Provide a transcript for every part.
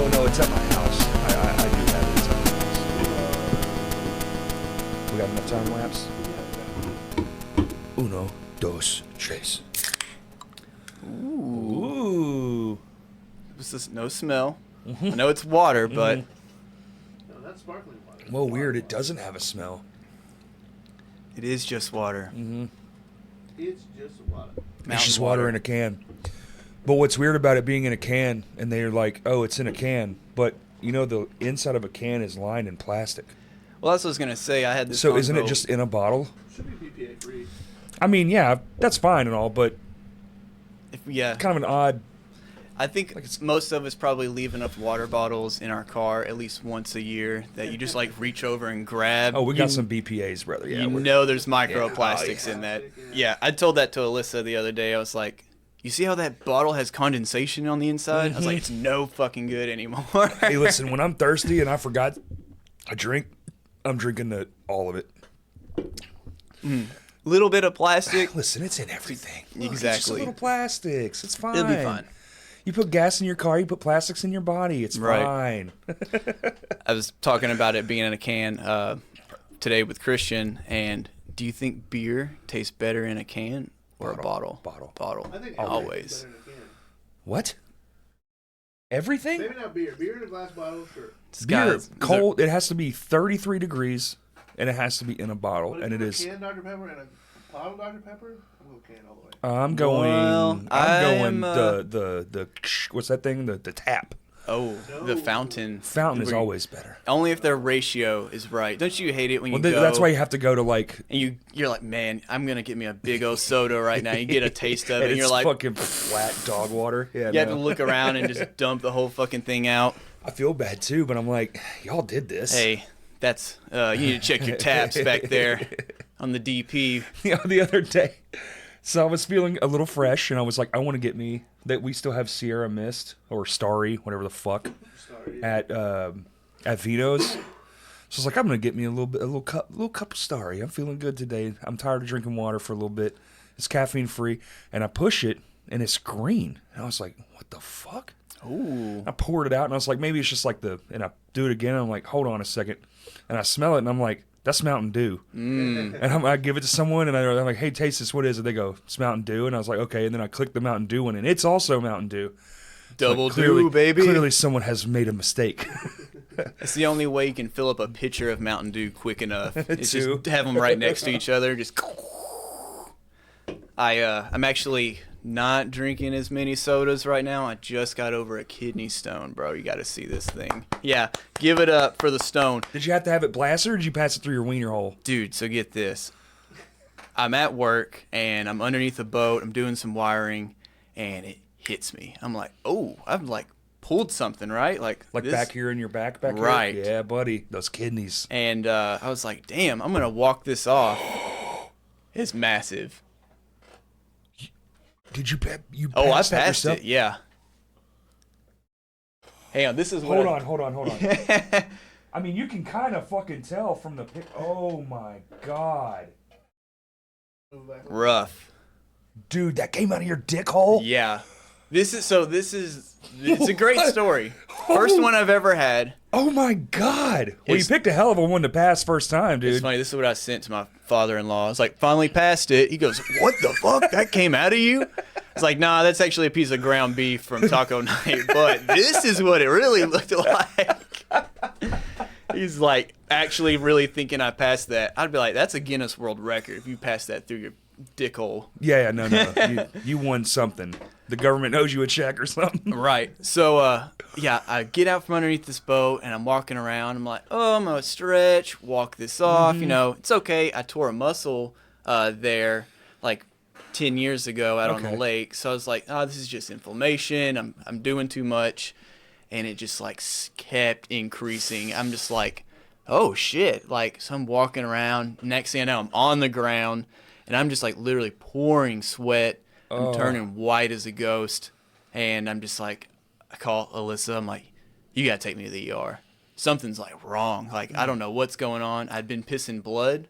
Oh no, it's at my house. I do have it. It's at my house. We got enough time lapse? Uno, dos, tres. Ooh. This is no smell. I know it's water, but... No, that's sparkling water. Well, weird. It doesn't have a smell. It is just water. It's just water. It's just water in a can. But what's weird about it being in a can, and they're like, oh, it's in a can, but you know the inside of a can is lined in plastic. Well, that's what I was going to say. I had this. So isn't it just in a bottle? Should be BPA free. I mean, yeah, that's fine and all, but Yeah. kind of an odd... I think most of us probably leave enough water bottles in our car at least once a year that you just like reach over and grab. Oh, we got some BPAs, brother. Yeah, You know there's microplastics in that. Yeah, I told that to Alyssa the other day. I was like, you see how that bottle has condensation on the inside? I was like, it's no fucking good anymore. Hey, listen, when I'm thirsty and I forgot a drink, I'm drinking all of it. Little bit of plastic. Listen, it's in everything. Look, it's just Exactly. little plastics. It's fine. It'll be fine. You put gas in your car, you put plastics in your body. It's Right. fine. I was talking about it being in a can today with Christian, and do you think beer tastes better in a can or a bottle? Bottle. I think Always. better than a can. What? Everything? Maybe not beer. Beer in a glass bottle, sure. Beer, cold. It has to be 33 degrees, and it has to be in a bottle, But if and it you is. have a can Dr. Pepper and a bottle Dr. Pepper, I'm going can all the way. I'm going. Well, I'm going I'm, the what's that thing? The tap. Oh, the fountain. Fountain is always better. Only if their ratio is right. Don't you hate it when you Well, go? that's why you have to go to like. And you're like, man, I'm gonna get me a big old soda right now. You get a taste of it, and It's you're like, fucking flat dog water. Yeah, you have to no. look around and just dump the whole fucking thing out. I feel bad too, but I'm like, y'all did this. Hey, that's you need to check your taps back there on the DP. The other day, so I was feeling a little fresh, and I was like, I want to get me that we still have Sierra Mist or Starry, whatever the fuck, at Vito's. So I was like, I'm gonna get me a little cup of Starry. I'm feeling good today. I'm tired of drinking water for a little bit. It's caffeine free, and I push it, and it's green. And I was like, what the fuck? Ooh. I poured it out, and I was like, maybe it's just like and I do it again, and I'm like, hold on a second. And I smell it, and I'm like, that's Mountain Dew. And I give it to someone, and I'm like, hey, taste this. What is it? They go, it's Mountain Dew. And I was like, okay. And then I clicked the Mountain Dew one, and it's also Mountain Dew. Double Like, clearly, Dew, baby. Clearly someone has made a mistake. That's the only way you can fill up a pitcher of Mountain Dew quick enough. It's True. just have them right next to each other. Just. I'm actually not drinking as many sodas right now. I just got over a kidney stone, bro. You got to see this thing. Yeah, give it up for the stone. Did you have to have it blasted, or did you pass it through your wiener hole? Dude, so get this. I'm at work, and I'm underneath a boat. I'm doing some wiring, and it hits me. I'm like, oh, I've like pulled something, right? Like this. Back here in your back here? Right. Yeah, buddy. Those kidneys. And I was like, damn, I'm going to walk this off. It's massive. Did you you Oh, I passed that passed yourself? it, yeah. Hang on, this is what Hold on. I mean, you can kind of fucking tell from the pic. Oh, my God. Rough. Dude, that came out of your dick hole? Yeah. It's a great story. First one I've ever had. Oh my God! Well, you picked a hell of a one to pass first time, dude. It's funny. This is what I sent to my father-in-law. I was like, finally passed it. He goes, what the fuck? That came out of you? It's like, nah, that's actually a piece of ground beef from taco night. But this is what it really looked like. He's like, actually really thinking I passed that. I'd be like, that's a Guinness World Record if you pass that through your dick hole. Yeah, no. You won something. The government owes you a check or something. Right. So, yeah, I get out from underneath this boat, and I'm walking around. I'm like, oh, I'm going to stretch, walk this off. You know, it's okay. I tore a muscle there like 10 years ago out on the lake. So I was like, oh, this is just inflammation. I'm doing too much. And it just, like, kept increasing. I'm just like, oh, shit. Like, so I'm walking around. Next thing I know, I'm on the ground, and I'm just, like, literally pouring sweat. I'm turning white as a ghost, and I'm just like, I call Alyssa. I'm like, you gotta take me to the ER. Something's like wrong. Like I don't know what's going on. I'd been pissing blood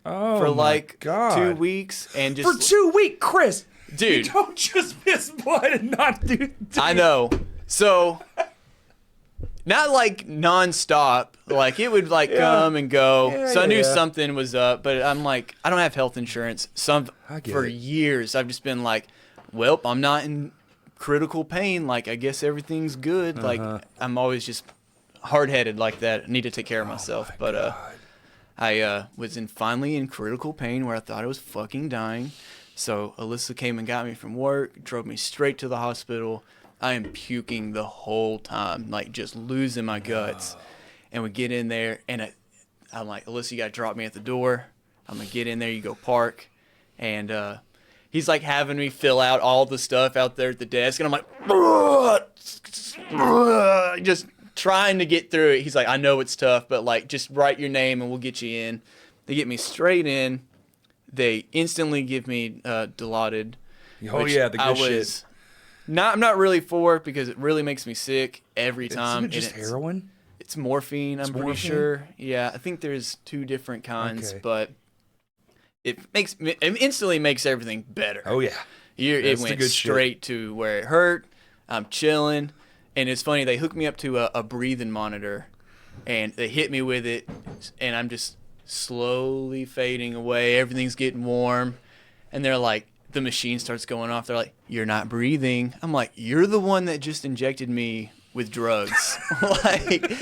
for like 2 weeks, and just for 2 weeks, Chris. Dude, you don't just piss blood and not do. I know. So Not like nonstop. Like it would like come and go. Yeah, So I knew yeah. something was up, but I'm like, I don't have health insurance. So I get for it. years I've just been like, well, I'm not in critical pain. Like I guess everything's good. Like I'm always just hard-headed like that. I need to take care of myself. But I was finally in critical pain where I thought I was fucking dying. So Alyssa came and got me from work, drove me straight to the hospital. I am puking the whole time, like just losing my guts. And we get in there, and I'm like, Alyssa, you got to drop me at the door. I'm going to get in there. You go park. And he's like having me fill out all the stuff out there at the desk. And I'm like, just trying to get through it. He's like, I know it's tough, but like just write your name and we'll get you in. They get me straight in. They instantly give me Dilaudid. Oh yeah, the good shit. I'm not really for it because it really makes me sick every time. Isn't it just heroin? It's morphine, I'm pretty sure. Yeah, I think there's 2 different kinds, but it instantly makes everything better. Oh yeah. It went straight to where it hurt. I'm chilling. And it's funny, they hooked me up to a breathing monitor and they hit me with it and I'm just slowly fading away. Everything's getting warm. And they're like, the machine starts going off. They're like, you're not breathing. I'm like, you're the one that just injected me with drugs. Like,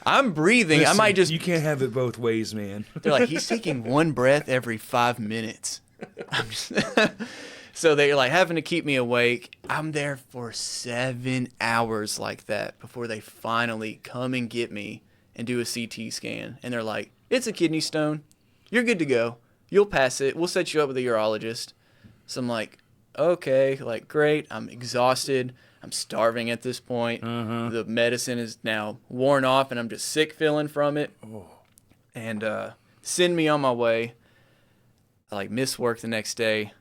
I'm breathing. Listen, I might just. You can't have it both ways, man. They're like, he's taking 1 breath every 5 minutes. So they're like having to keep me awake. I'm there for 7 hours like that before they finally come and get me and do a CT scan. And they're like, it's a kidney stone. You're good to go. You'll pass it. We'll set you up with a urologist. So I'm like, okay, like, great. I'm exhausted. I'm starving at this point. The medicine is now worn off, and I'm just sick feeling from it. And send me on my way. I, like, miss work the next day.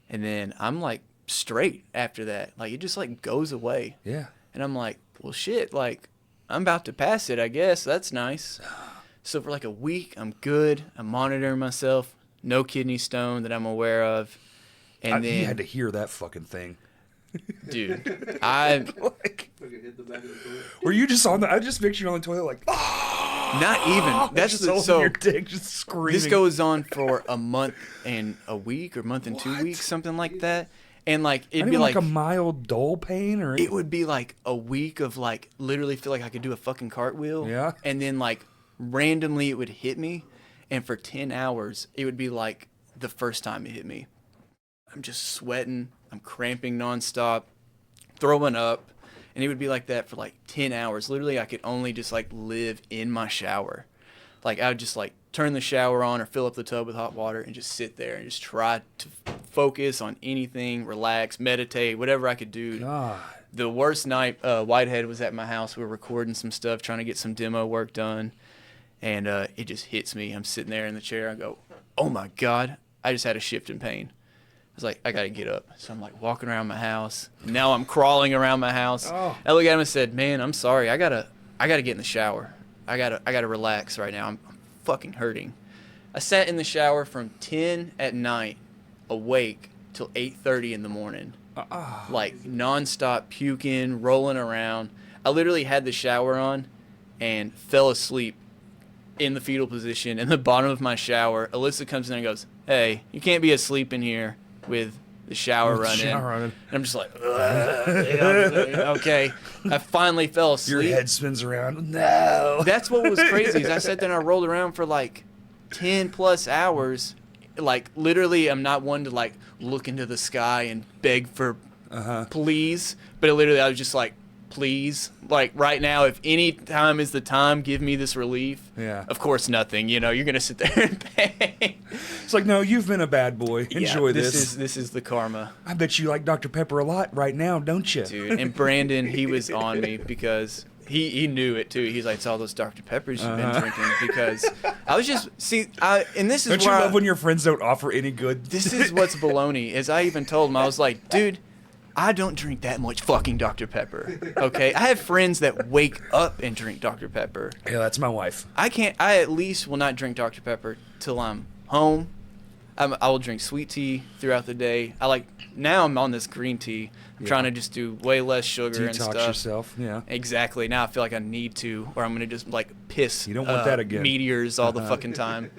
And then I'm, like, straight after that. Like, it just, like, goes away. Yeah. And I'm like, well, shit, like, I'm about to pass it, I guess. That's nice. So for, like, a week, I'm good. I'm monitoring myself. No kidney stone that I'm aware of. And then, you had to hear that fucking thing. dude, Like, were you just on the? I just picture you on the toilet, like, not even. That's just the, holding so. your dick, just screaming. This goes on for a month and a week, or month and 2 weeks, something like that. And like it'd Not be even like a mild dull pain, or it would be like a week of like literally feel like I could do a fucking cartwheel. Yeah. And then like randomly it would hit me, and for 10 hours it would be like the first time it hit me. I'm just sweating. I'm cramping nonstop, throwing up, and it would be like that for like 10 hours. Literally, I could only just like live in my shower. Like I would just like turn the shower on or fill up the tub with hot water and just sit there and just try to focus on anything, relax, meditate, whatever I could do. God. The worst night, Whitehead was at my house. We were recording some stuff, trying to get some demo work done, and it just hits me. I'm sitting there in the chair. I go, oh my God, I just had a shift in pain. I was like, I got to get up. So I'm like walking around my house. And now I'm crawling around my house. Oh. I looked at him and said, man, I'm sorry. I gotta get in the shower. I gotta relax right now. I'm fucking hurting. I sat in the shower from 10 at night, awake, till 8:30 in the morning. Like nonstop puking, rolling around. I literally had the shower on and fell asleep in the fetal position in the bottom of my shower. Alyssa comes in and goes, hey, you can't be asleep in here with the shower running. And I'm just like, okay. I finally fell asleep. Your head spins around. No. That's what was crazy is I sat there and I rolled around for like 10 plus hours. Like literally I'm not one to like look into the sky and beg for please. But literally I was just like, please, like right now, if any time is the time, give me this relief. Yeah. Of course, nothing. You know, you're gonna sit there and pay. It's like, no, you've been a bad boy. Enjoy this. This is the karma, I bet you like Dr. Pepper a lot right now, don't you? dude. And Brandon, he was on me because he knew it too. He's like, it's all those Dr. Peppers you've been drinking. Because I was just and this is Don't you where love when your friends don't offer any good? this is what's baloney. As I even told him, I was like, dude, I don't drink that much fucking Dr. Pepper. Okay, I have friends that wake up and drink Dr. Pepper. Yeah, that's my wife. I at least will not drink Dr. Pepper till I'm home, I will drink sweet tea throughout the day. Now I'm on this green tea. I'm trying to just do way less sugar and Detox stuff. yourself, yeah. Exactly. Now I feel like I need to, or I'm gonna just like piss. You don't want that again. Meteors all the fucking time.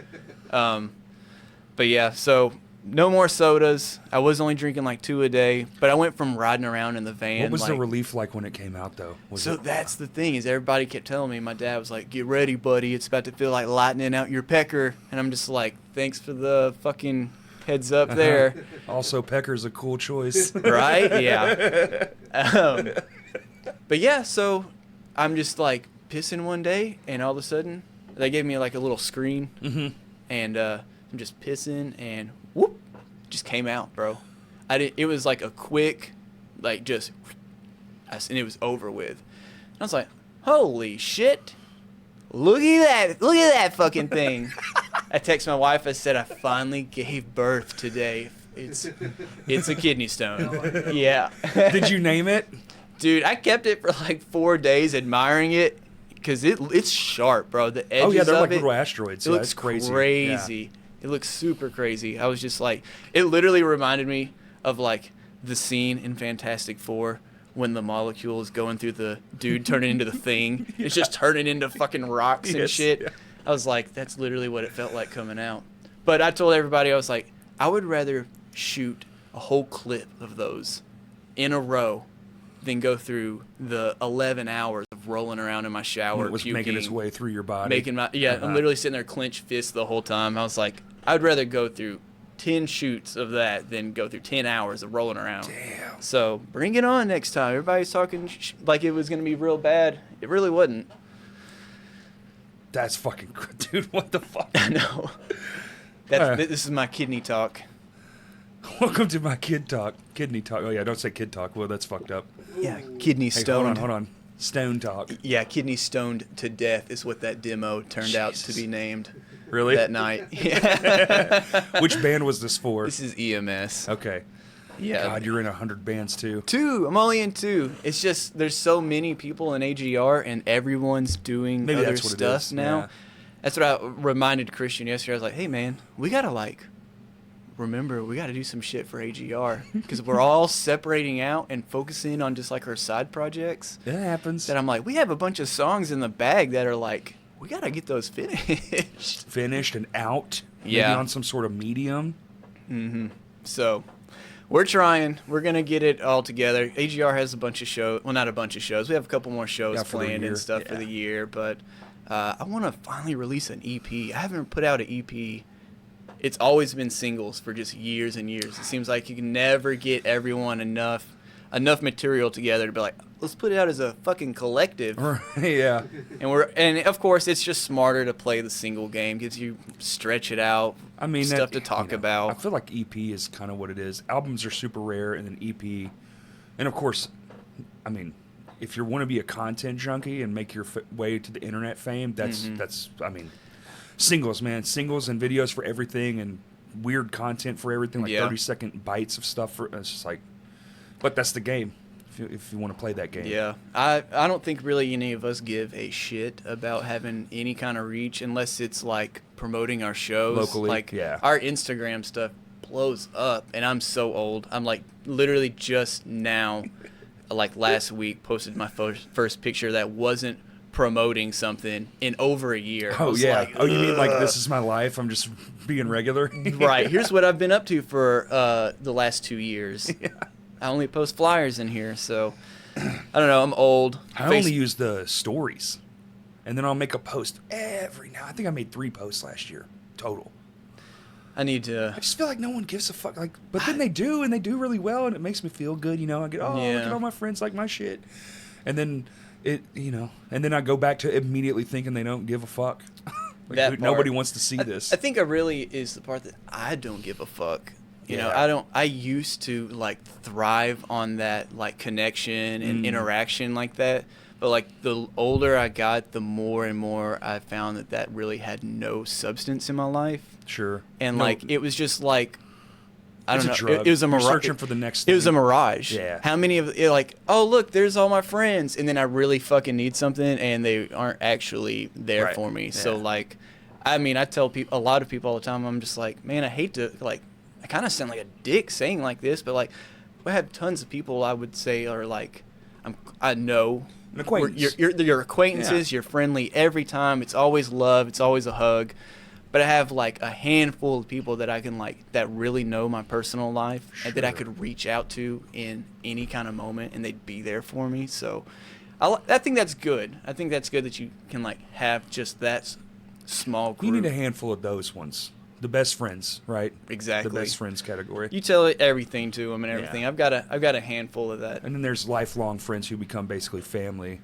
But yeah, so no more sodas. I was only drinking like 2 a day, but I went from riding around in the van. What was the relief like when it came out, though? That's the thing, is everybody kept telling me, my dad was like, get ready, buddy. It's about to feel like lightning out your pecker. And I'm just like, thanks for the fucking heads up there. Also, pecker's a cool choice. Right? Yeah. But yeah, so I'm just like pissing one day, and all of a sudden, they gave me like a little screen. Mm-hmm. And I'm just pissing, and whoop, just came out, bro. It was like a quick, like just, and it was over with. And I was like, holy shit, look at that fucking thing. I text my wife, I said, I finally gave birth today. It's a kidney stone. Yeah. Did you name it? Dude, I kept it for like 4 days admiring it, because it's sharp, bro. The edges Oh yeah, they're of like it, little asteroids. it Yeah, looks it's crazy. crazy. Yeah. It looks super crazy. I was just like, it literally reminded me of like the scene in Fantastic Four when the molecule is going through the dude turning into the thing. It's just turning into fucking rocks and Yes, shit. yeah. I was like, that's literally what it felt like coming out. But I told everybody, I was like, I would rather shoot a whole clip of those in a row than go through the 11 hours of rolling around in my shower. When it was puking, making its way through your body. I'm literally sitting there clenched fists the whole time. I was like, I'd rather go through 10 shoots of that than go through 10 hours of rolling around. Damn. So bring it on next time. Everybody's talking like it was going to be real bad. It really wasn't. That's fucking, dude. What the fuck? I know. This is my kidney talk. Welcome to my kidney talk. Oh yeah, don't say kid talk. Well, that's fucked up. Yeah, kidney Hey, stoned. hold on. Stone talk. Yeah, kidney stoned to death is what that demo turned out to be named. Really? That night. Yeah. Which band was this for? This is EMS. Okay. Yeah. God, you're in 100 bands too. 2. I'm only in 2. It's just there's so many people in AGR, and everyone's doing Maybe other that's what it stuff is, now. yeah. That's what I reminded Christian yesterday. I was like, hey man, we gotta remember we gotta do some shit for AGR, because we're all separating out and focusing on just like our side projects. It happens. That I'm like, we have a bunch of songs in the bag that are like, we gotta get those finished. Finished and out. Yeah. Maybe on some sort of medium. Mm-hmm. So we're trying. We're going to get it all together. AGR has a bunch of shows. Well, not a bunch of shows. We have a couple more shows Yeah, for the planned year. and stuff for Yeah. the year. But I want to finally release an EP. I haven't put out an EP. It's always been singles for just years and years. It seems like you can never get everyone enough material together to be like, let's put it out as a fucking collective. Yeah. And of course, it's just smarter to play the single game. Gives you stretch it out. I mean, stuff to talk about. I feel like EP is kind of what it is. Albums are super rare, and then EP, and of course, I mean, if you want to be a content junkie and make your way to the internet fame, that's I mean, singles, man, singles and videos for everything, and weird content for everything, like 30-second bites of stuff. It's just like, but that's the game. If you want to play that game. Yeah. I don't think really any of us give a shit about having any kind of reach unless it's like promoting our shows. Locally, like yeah. Our Instagram stuff blows up, and I'm so old. I'm like literally just now, like last week, posted my first picture that wasn't promoting something in over a year. Oh yeah. Like, Oh, you mean like this is my life? I'm just being regular. Right. Here's what I've been up to for the last 2 years. Yeah. I only post flyers in here, so I don't know. I'm old. I only use the stories, and then I'll make a post every now. I think I made 3 posts last year total. I need to. I just feel like no one gives a fuck. Like, but then they do, and they do really well, and it makes me feel good. You know, I get look at all my friends like my shit, and then and then I go back to immediately thinking they don't give a fuck. Like, dude, nobody wants to see this. I think it really is the part that I don't give a fuck. You know, I used to like thrive on that like connection and interaction like that. But like the older I got, the more and more I found that really had no substance in my life. Sure. And like it was just like I don't know. Drug. It was a mirage. You're searching for the next thing. It was a mirage. Yeah. How many of like, oh look, there's all my friends, and then I really fucking need something, and they aren't actually there for me. Yeah. So like, I mean, I tell a lot of people all the time, I'm just like, man, I hate to, like, I kind of sound like a dick saying like this, but like, I have tons of people I would say are like, I know. An acquaintance. Your acquaintances, you're friendly every time. It's always love. It's always a hug. But I have like a handful of people that I can like that really know my personal life and that I could reach out to in any kind of moment and they'd be there for me. So I think that's good. I think that's good that you can like have just that small group. You need a handful of those ones. The best friends, right? Exactly. The best friends category. You tell everything to them and everything. Yeah. I've got a handful of that. And then there's lifelong friends who become basically family.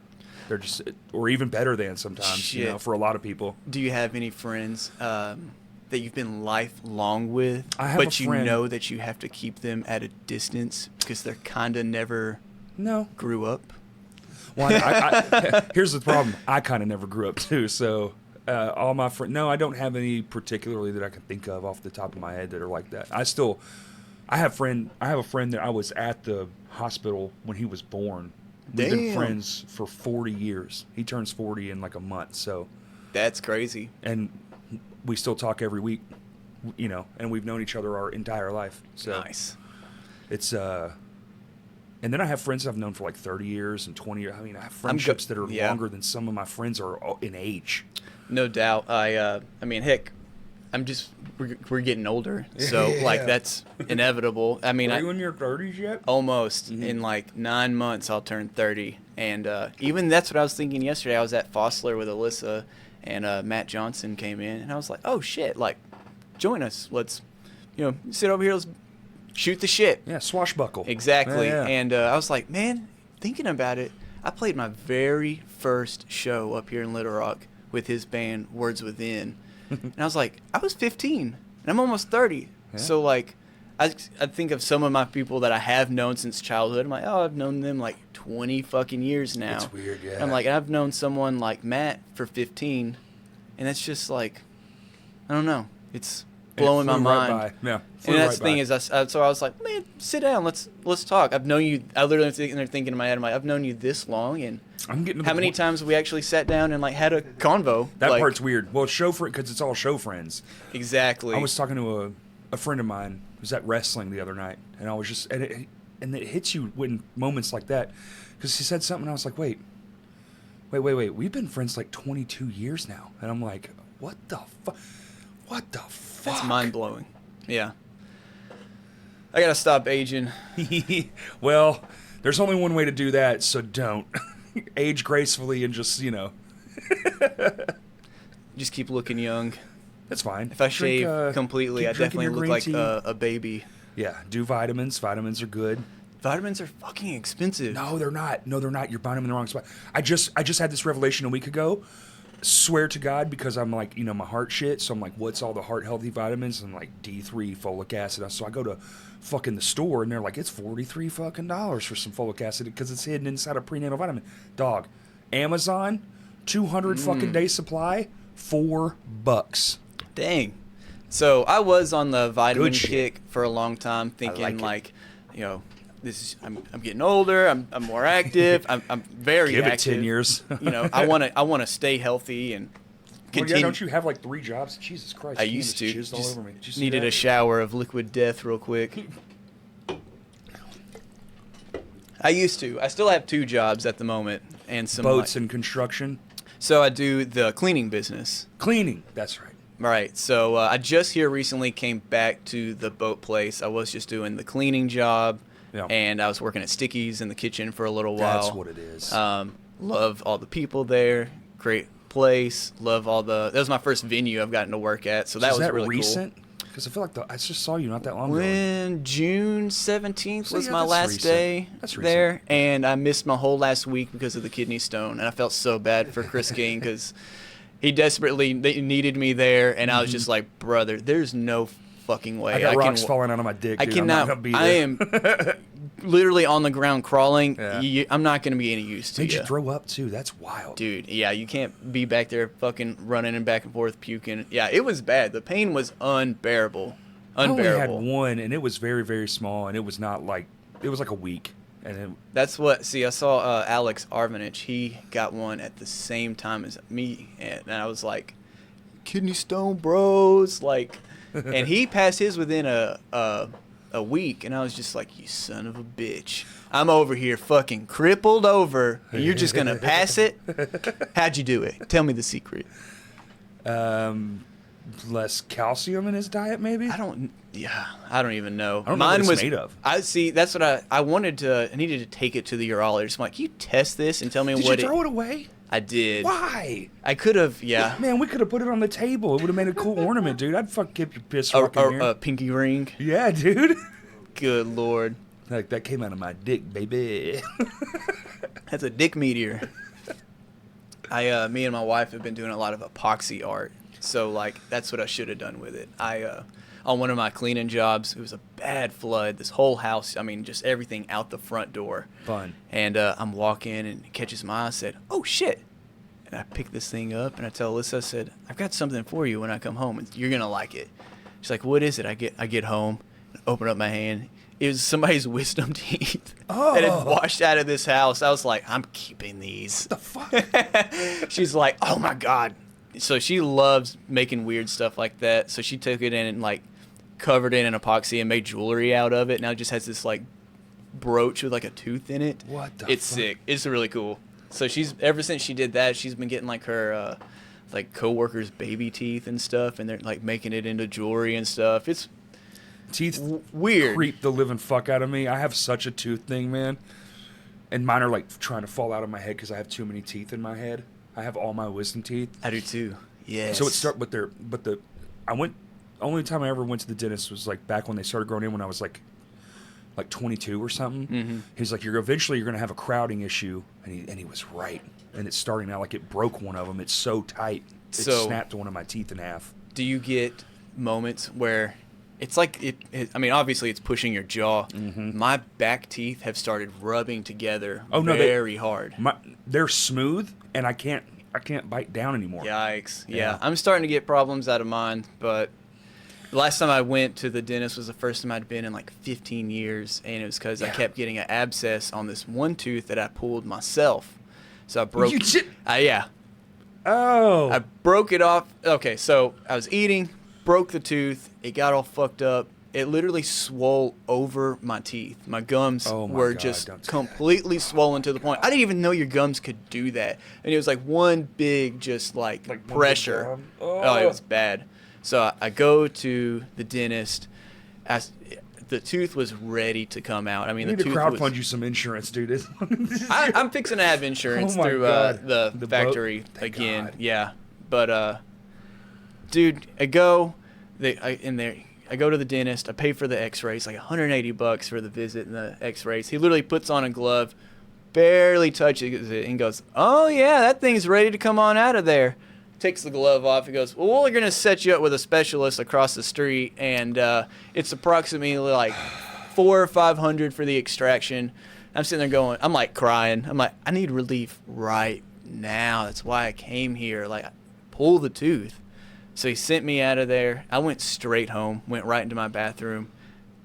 They're just, or even better than sometimes, you know, for a lot of people. Do you have any friends that you've been lifelong with, I have but a you friend. know that you have to keep them at a distance because they're kind of never grew up? Well, here's the problem. I kind of never grew up too, so all my friends. No, I don't have any particularly that I can think of off the top of my head that are like that. I have a friend that I was at the hospital when he was born. We've been friends for 40 years. He turns 40 in like a month, so. That's crazy. And we still talk every week, you know, and we've known each other our entire life. So Nice. It's and then I have friends I've known for like 30 years and 20 years. I mean, I have friendships that are longer than some of my friends are in age. No doubt. I mean, heck, we're getting older, so like that's inevitable. I mean, Are you in your 30s yet? almost in like 9 months I'll turn 30, and even that's what I was thinking yesterday. I was at Fossler with Alyssa, and Matt Johnson came in, and I was like, oh shit, like join us. Let's, sit over here. Let's shoot the shit. Yeah, swashbuckle. Exactly. Yeah. And I was like, man, thinking about it, I played my very first show up here in Little Rock with his band Words Within. And I was like, I was 15 and I'm almost 30. Yeah. So like, I think of some of my people that I have known since childhood. I'm like, oh, I've known them like 20 fucking years now. It's weird, yeah. And I'm like, I've known someone like Matt for 15, and that's just like, I don't know. It's blowing my mind. Right by. Yeah. And that's the thing is, so I was like, man, sit down, let's talk. I've known you. I literally sitting there thinking in my head, I'm like, I've known you this long, and I'm getting to how the many point- times have we actually sat down and like had a convo? That like, part's weird. Well, show friend because it's all show friends. Exactly. I was talking to a friend of mine who was at wrestling the other night, and I was just and it hits you when moments like that because he said something, and I was like, wait, we've been friends like 22 years now, and I'm like, what the fuck? That's mind blowing. Yeah. I gotta stop aging. Well, there's only one way to do that, so don't age gracefully and just Just keep looking young. That's fine. If I shave completely, I keep drinking definitely your look green like tea. a baby. Yeah, do vitamins. Vitamins are good. Vitamins are fucking expensive. No, they're not. You're buying them in the wrong spot. I just had this revelation a week ago. Swear to God, because I'm like, my heart shit. So I'm like, what's all the heart healthy vitamins? And I'm like D3 folic acid. So I go to fucking the store and they're like, it's $43 fucking for some folic acid because it's hidden inside a prenatal vitamin. Dog, Amazon, 200 fucking day supply, $4. Dang. So I was on the vitamin Good shit. kick for a long time, thinking like it. this is I'm getting older. I'm more active. I'm very Give it active. 10 years. I want to stay healthy and Well, continue. yeah, don't you have like 3 jobs? Jesus Christ. I Candace used to. jizzed all Just over me. Did you see needed that? a shower of liquid death real quick. I used to. I still have 2 jobs at the moment and some Boats and construction. So I do the cleaning business. Cleaning. That's right. Right. So I just here recently came back to the boat place. I was just doing the cleaning job, Yeah. and I was working at Sticky's in the kitchen for a little while. That's what it is. Love all the people there. Great place. Love all the. That was my first venue I've gotten to work at, so that Is was that really recent? Because I feel like I just saw you not that long cool. ago. When June 17th So, was yeah, my that's last recent. day That's there, and I missed my whole last week because of the kidney stone, and I felt so bad for Chris King because he desperately needed me there, and I was just like, brother, there's no fucking way I got rocks can. falling out of my dick. I Dude. I'm not cannot. gonna be I there. am literally on the ground crawling. Yeah. I'm not going to be any use to Made you. you throw up too. That's wild. Dude, yeah, you can't be back there fucking running and back and forth puking. Yeah, it was bad. The pain was unbearable. I only had Unbearable. one, and it was very, very small, and it was not like it was like a week, and it, That's what. See, I saw Alex Arvanich. He got one at the same time as me, and I was like, kidney stone, bros. Like, and he passed his within a week, and I was just like, you son of a bitch. I'm over here fucking crippled over, and you're just going to pass it? How'd you do it? Tell me the secret. Less calcium in his diet, maybe? I don't even know. I don't know what it's made of. I see, that's what I needed to take it to the urologist. I'm like, you test this and tell me Did what you throw it away? I did. Why? I could have, yeah. Man, we could have put it on the table. It would have made a cool ornament, dude. I'd fucking keep your piss rock in here. A pinky ring. Yeah, dude. Good Lord. Like, that came out of my dick, baby. That's a dick meteor. Me and my wife have been doing a lot of epoxy art. So, like, that's what I should have done with it. On one of my cleaning jobs, it was a bad flood. This whole house, I mean, just everything out the front door. Fun. And I'm walking, and it catches my eye. I said, oh, shit. And I pick this thing up, and I tell Alyssa, I said, I've got something for you when I come home, and you're going to like it. She's like, what is it? I get home, open up my hand. It was somebody's wisdom teeth that had washed out of this house. I was like, I'm keeping these. What the fuck? She's like, oh, my God. So she loves making weird stuff like that. So she took it in and, like, covered it in epoxy and made jewelry out of it. Now it just has this, like, brooch with, like, a tooth in it. What the It's fuck? sick. It's really cool. So ever since she did that, she's been getting, like, her, like, coworkers' baby teeth and stuff. And they're, like, making it into jewelry and stuff. It's Teeth weird. creep the living fuck out of me. I have such a tooth thing, man. And mine are, like, trying to fall out of my head because I have too many teeth in my head. I have all my wisdom teeth. I do too. Yes. So only time I ever went to the dentist was like back when they started growing in when I was like 22 or something. Mm-hmm. He's like, eventually you're going to have a crowding issue. And he was right. And it's starting now, like it broke one of them. It's so tight. It snapped one of my teeth in half. Do you get moments where it's like I mean, obviously it's pushing your jaw. Mm-hmm. My back teeth have started rubbing together very hard. They're smooth, and I can't bite down anymore. Yikes. Yeah. Yeah. I'm starting to get problems out of mine, but the last time I went to the dentist was the first time I'd been in like 15 years, and it was because I kept getting an abscess on this one tooth that I pulled myself. So I broke. Yeah. Oh. I broke it off. Okay, so I was eating, broke the tooth. It got all fucked up. It literally swole over my teeth. My gums were just completely swollen to the point. I didn't even know your gums could do that. And it was like one big just like pressure. Oh, it was bad. So I go to the dentist. The tooth was ready to come out. I mean, you the need tooth to crowdfund you some insurance, dude. I'm fixing to have insurance through the factory again. God. Yeah, but dude, I go to the dentist. I pay for the X-rays, like $180 for the visit and the X-rays. He literally puts on a glove, barely touches it, and goes, "Oh yeah, that thing's ready to come on out of there." Takes the glove off. He goes, "Well, we're gonna set you up with a specialist across the street, and it's approximately like $400 or $500 for the extraction." I'm sitting there going, I'm like crying. I'm like, I need relief right now. That's why I came here. Like, pull the tooth. So he sent me out of there. I went straight home, went right into my bathroom,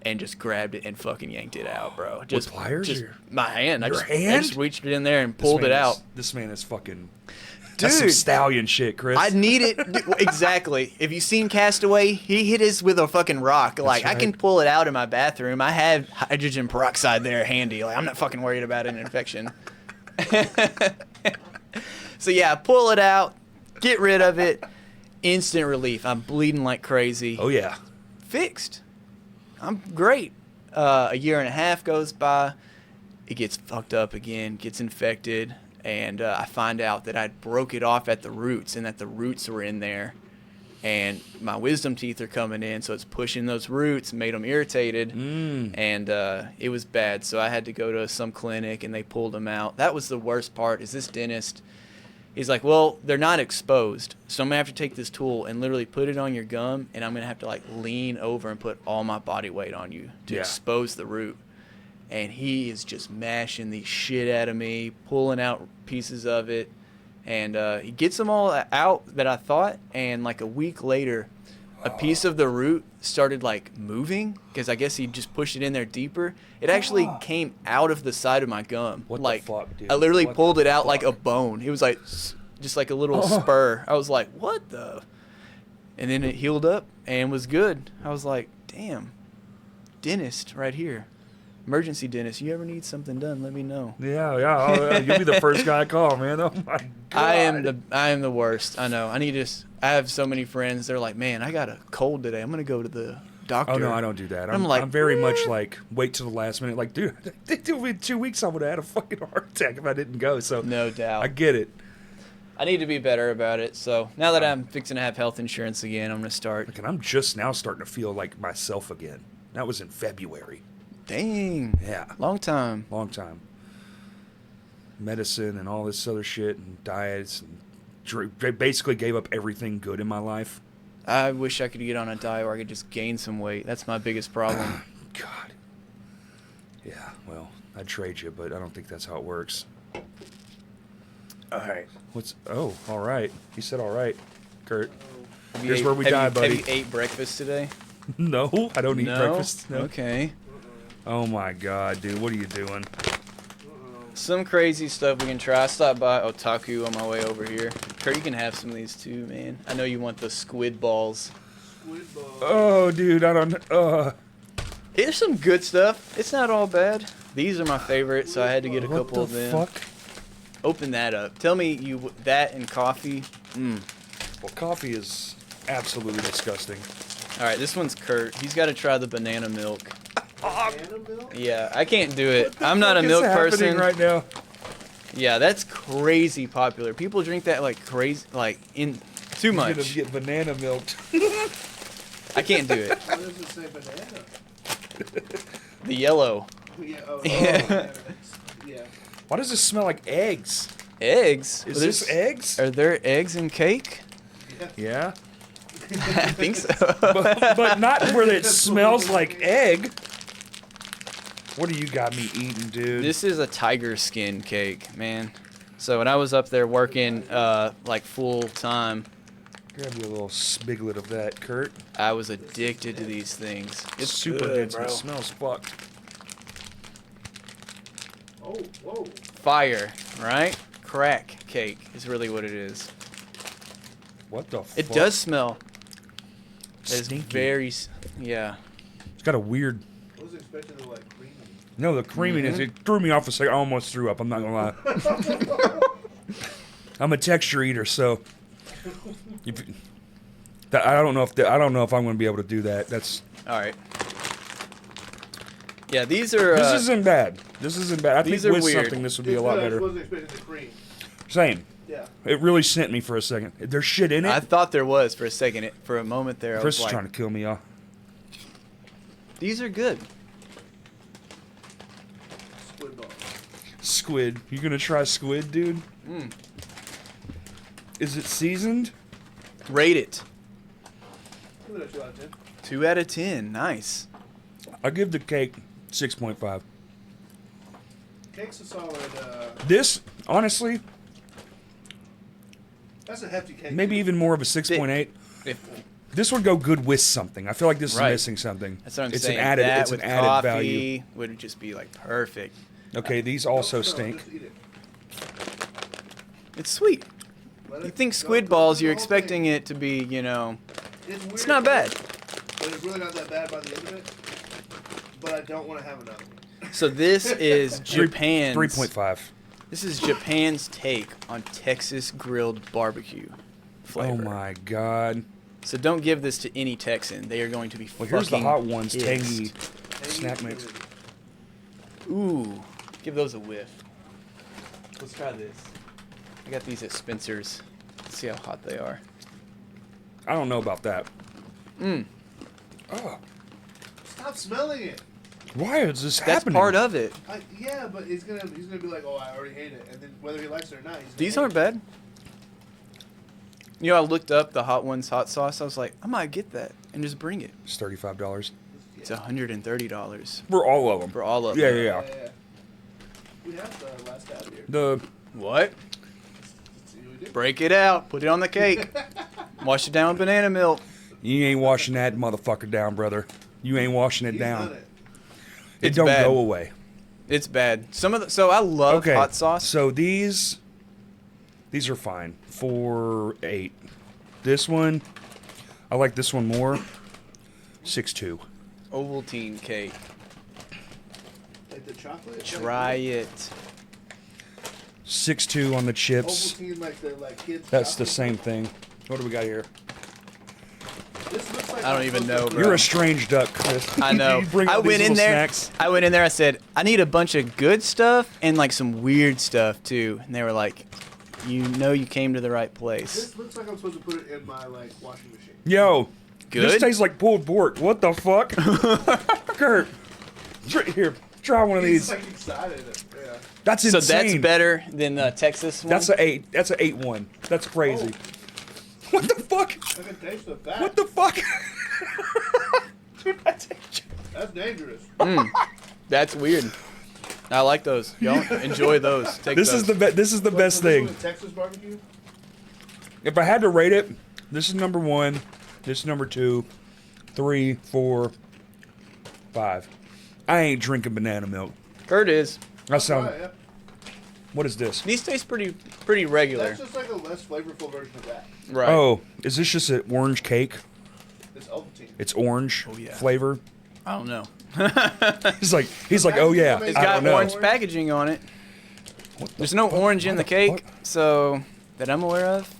and just grabbed it and fucking yanked it out, bro. Just pliers? Just my hand. Your hand? I just reached it in there and pulled it out. This man is fucking... Dude, that's some stallion shit, Chris. I need it. Exactly. If you seen Castaway, he hit us with a fucking rock. Like, right. I can pull it out in my bathroom. I have hydrogen peroxide there handy. Like, I'm not fucking worried about an infection. So, yeah, pull it out. Get rid of it. Instant relief. I'm bleeding like crazy. Oh, yeah. Fixed. I'm great. A year and a half goes by. It gets fucked up again. Gets infected. And I find out that I broke it off at the roots and that the roots were in there. And my wisdom teeth are coming in, so it's pushing those roots, made them irritated. And it was bad. So I had to go to some clinic, and they pulled them out. That was the worst part, is this dentist, he's like, well, they're not exposed. So I'm going to have to take this tool and literally put it on your gum, and I'm going to have to like lean over and put all my body weight on you to expose the root. And he is just mashing the shit out of me, pulling out pieces of it. And he gets them all out that I thought. And like a week later, a piece of the root started like moving, because I guess he just pushed it in there deeper. It actually came out of the side of my gum. What like, the fuck, dude? I literally pulled it out like a bone. It was like just like a little spur. I was like, what the? And then it healed up and was good. I was like, damn, dentist right here. Emergency dentist. You ever need something done, let me know. Yeah. Oh, yeah. You'll be the first guy I call, man. Oh my god. I am the worst. I know. I have so many friends. They're like, man, I got a cold today. I'm gonna go to the doctor. Oh no, I don't do that. I'm like, I'm very much like wait till the last minute. Like, dude, they told me in 2 weeks I would have had a fucking heart attack if I didn't go. So no doubt. I get it. I need to be better about it. So now that I'm fixing to have health insurance again, I'm gonna start. Like, and I'm just now starting to feel like myself again. That was in February. Dang. Yeah. Long time. Long time. Medicine and all this other shit and diets and basically gave up everything good in my life. I wish I could get on a diet where I could just gain some weight. That's my biggest problem. God. Yeah, well, I'd trade you, but I don't think that's how it works. All right. All right. He said all right, Kurt. Here's where we die, buddy. Have you ate breakfast today? No, I don't eat breakfast. No. Okay. Oh my God, dude, what are you doing? Some crazy stuff we can try. I stopped by Otaku on my way over here. Kurt, you can have some of these too, man. I know you want the squid balls. Squid balls. Oh, dude, I don't. Here's some good stuff. It's not all bad. These are my favorite, so I had to get a couple of them. What the fuck? Open that up. Tell me that and coffee. Well, coffee is absolutely disgusting. All right, this one's Kurt. He's got to try the banana milk. Banana milk? Yeah, I can't do it. What the I'm not a fuck is milk happening person. right now. Yeah, that's crazy popular. People drink that like crazy, like in too You're gonna much. get banana milked. I can't do it. Why does it say banana? The yellow. Yeah. Yeah. Yeah. Why does this smell like eggs? Eggs? Is this eggs? Are there eggs in cake? Yeah. I think so. but not where it smells like egg. What do you got me eating, dude? This is a tiger skin cake, man. So when I was up there working like full time, Grab you a little spiglet of that, Kurt. I was addicted to these things. It's super good, dense bro. and it smells fucked. Oh, whoa. Fire, right? Crack cake is really what it is. What the fuck? It does smell. It's Stinky. very, yeah. It's got a weird... I was expecting to like creamy. No, the creaminess, it threw me off a second. I almost threw up, I'm not gonna lie. I'm a texture eater, so... I don't know if I'm gonna be able to do that. That's... All right. Yeah, these are. This isn't bad. This isn't bad. I think these are with weird. something this would be a It's lot good. I better. wasn't expecting the cream. Same. Yeah. It really sent me for a second. There's shit in it. I thought there was for a second. For a moment there, I Chris was is like, trying to kill me, y'all. these are good. Squid balls. Squid. You gonna try squid, dude? Is it seasoned? Rate it. Give it a 2 out of 10. 2 out of 10. Nice. I give the cake 6.5. Cake's a solid. This, honestly, That's a hefty cake. maybe even more of a 6.8. If, This would go good with something. I feel like this is Right. missing something. that's what I'm it's saying. An added, that it's with an added coffee value. would just be like perfect. Okay, these Don't also smell it, stink. just eat it. It's sweet. Let You it- think don't squid go balls, through you're the whole expecting thing. it to be, you know, It's weird. it's not bad. But it's really not that bad by the end of it. But I don't want to have another one. So this is Japan's. 3.5. This is Japan's take on Texas grilled barbecue flavor. Oh my god. So don't give this to any Texan. They are going to be Well, fucking here's the hot ones, pissed. tangy snack mix. Ooh, give those a whiff. Let's try this. I got these at Spencer's. Let's see how hot they are. I don't know about that. Oh, Stop smelling it. why is this That's happening? part of it. Yeah, but he's gonna be like, oh, I already hate it, and then whether he likes it or not, he's gonna These hate aren't bad. You know, I looked up the Hot Ones hot sauce. I was like, I might get that and just bring it. It's $35 It's $130 for all of them. for all of Yeah, them. yeah, yeah. Yeah. We have the last tab here. The What? Let's see what we do. Break it out. Put it on the cake. Wash it down with banana milk. you ain't washing that motherfucker down, brother. You ain't washing it He's down. done it. It It's don't bad. go away. It's bad. So I love Okay. hot sauce. So these are fine for 8. This one, I like this one more. 6'2". Ovaltine cake. Like the chocolate. Try it. 6'2" on the chips. Ovaltine, like the kids. That's the chocolate. same thing. What do we got here? This looks like I don't even know, bro. You're a strange duck, Chris. I know. You bring all I these went in little there. snacks. I went in there. I said, I need a bunch of good stuff and like some weird stuff too. And they were like, you know, you came to the right place. This looks like I'm supposed to put it in my washing machine. Yo, Good? this tastes like pulled pork. What the fuck? Kurt, here, try one of He's these. like excited. Yeah. That's So insane. that's better than the Texas one. That's a 8. That's a 8-1. That's crazy. What the fuck? I can taste the fat. What the fuck? Dude, that's That's dangerous. That's weird. I like those. Y'all enjoy those. Take This those. is the this is the best So this thing. was a Texas barbecue. If I had to rate it, this is number 1. This is number 2, 3, 4, 5. I ain't drinking banana milk. Kurt is. I sound. Right, yeah. What is this? These taste pretty regular. That's just like a less flavorful version of that. Right. Oh, is this just an orange cake? It's Ovaltine. It's orange yeah. flavor. I don't know. He's like, oh yeah. It's I got don't know. orange packaging on it. There's no orange in the cake, so that I'm aware of.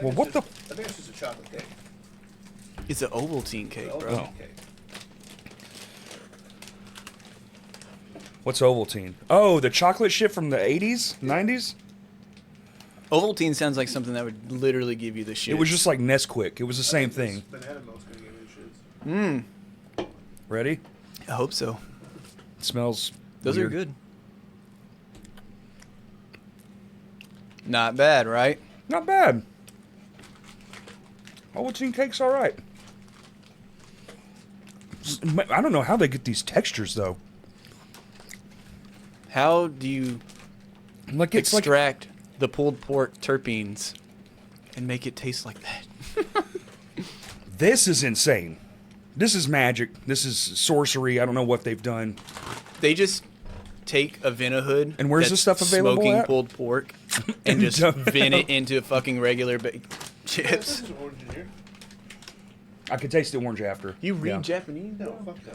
Well, what the? I think it's just a chocolate cake. It's an Ovaltine cake, Ovaltine bro. cake. What's Ovaltine? Oh, the chocolate shit from the 80s, 90s? Ovaltine sounds like something that would literally give you the shit. It was just like Nesquik. It was the same thing. Banana milk's gonna give me the shits. Ready? I hope so. It smells Those weird. are good. Not bad, right? Not bad. Ovaltine cake's all right. I don't know how they get these textures though. How do you Like it's like extract the pulled pork terpenes and make it taste like that? this is insane. This is magic. This is sorcery. I don't know what they've done. They just take a Vinahood And where's that's this stuff available smoking at? pulled pork and just vin it into fucking regular chips. This is orange in here. I could taste the orange after. You read Yeah. Japanese? No, fuck no.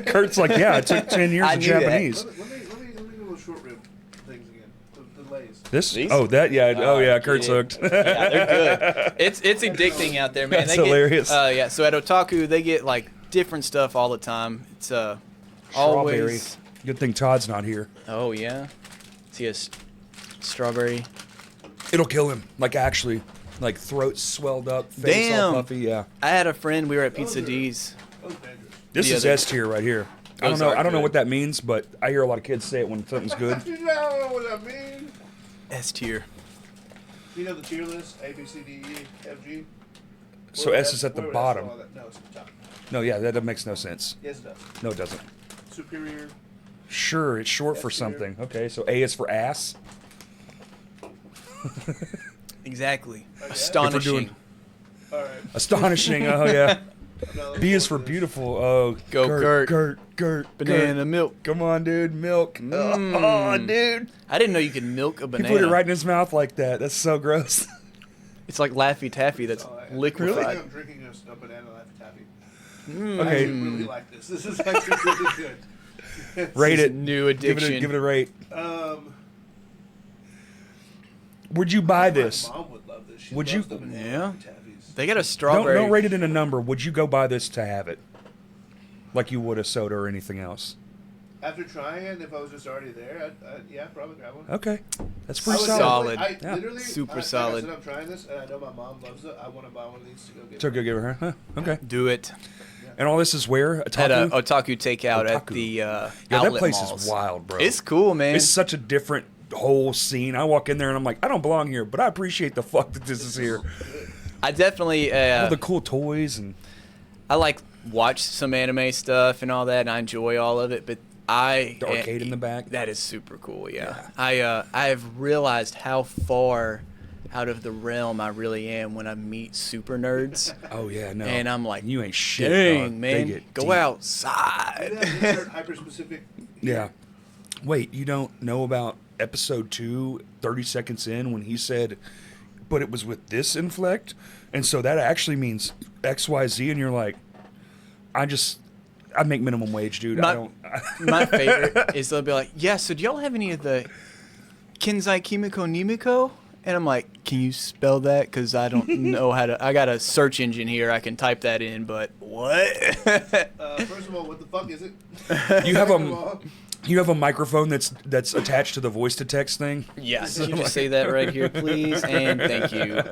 Kurt's like, yeah, it took 10 years I of knew that. Japanese. Let me do little short rib things again. The Lays. This? These? Oh, that, yeah. Oh, yeah, Kurt's yeah. hooked. Yeah, they're good. It's addicting out there, man. That's They hilarious. Yeah, so at Otaku, they get like different stuff all the time. It's Strawberry. always. Good thing Todd's not here. Oh yeah. See a strawberry. It'll kill him. Like, actually. Like, throat swelled up, face all Damn. puffy, yeah. I had a friend. We were at Pizza Those are- D's. That was dangerous. This The is other- S tier right here. I Those don't know. are I don't know good. what that means, but I hear a lot of kids say it when something's good. I don't know what that means. S tier. You know the tier list? A, B, C, D, E, F, G? So S is at the Where would bottom. fall on that? No, it's at the top. No, yeah, that makes no sense. Yes, it does. No, it doesn't. Superior. Sure, it's short for S tier. something. Okay, so A is for ass. Exactly. yeah? Astonishing. doing- All right. Astonishing. Oh yeah. No, let's B is go for with this. beautiful. Oh, Go, Kurt. Kurt. Banana milk. Come on, dude. Milk. Oh, dude. I didn't know you could milk a He banana. put it right in his mouth like that. That's so gross. It's like Laffy Taffy that's Oh, I liquefied. think I'm drinking a banana Laffy Taffy. Mm. I Okay. actually really like this. This is actually really good. Rate This is it. new addiction. Give it a rate. Um, Would you buy this? My mom would love this. She Would loves you- the banana Yeah. Laffy Taffies. They got a strawberry. Don't rate it in a number. Would you go buy this to have it? Like you would a soda or anything else? After trying it, if I was just already there, I'd yeah, probably grab one. Okay. That's I pretty would solid. Solid. I Yeah. literally, Super like solid. I said, I'm trying this, and I know my mom loves it. I want to buy one of these to go get. So go give her. Huh? Okay. Do it And all this is where? at a Otaku? Otaku takeout at Otaku. the Yeah, outlet that place malls. is wild, bro. It's cool, man. It's such a different whole scene. I walk in there and I'm like, I don't belong here, but I appreciate the fuck that this is here. I definitely All the cool toys and I like watch some anime stuff and all that, and I enjoy all of it. But the arcade in the back. that is super cool. Yeah, I have realized how far out of the realm I really am when I meet super nerds, Oh yeah, no. and I'm like, you ain't shit. dang dog. They man, get go deep. outside. Yeah, insert hyper-specific. Yeah. Wait, you don't know about episode 2, 30 seconds in, when he said, but it was with this inflect, and so that actually means XYZ, and you're like, I make minimum wage, dude. My favorite is they'll be like, yeah, so do y'all have any of the Kenzai Kimiko Nimiko? And I'm like, can you spell that? Because I don't know how to. I got a search engine here. I can type that in, but what? First of all, what the fuck is it? You have a microphone that's attached to the voice to text thing. Yes, can you just say that right here, please, and thank you.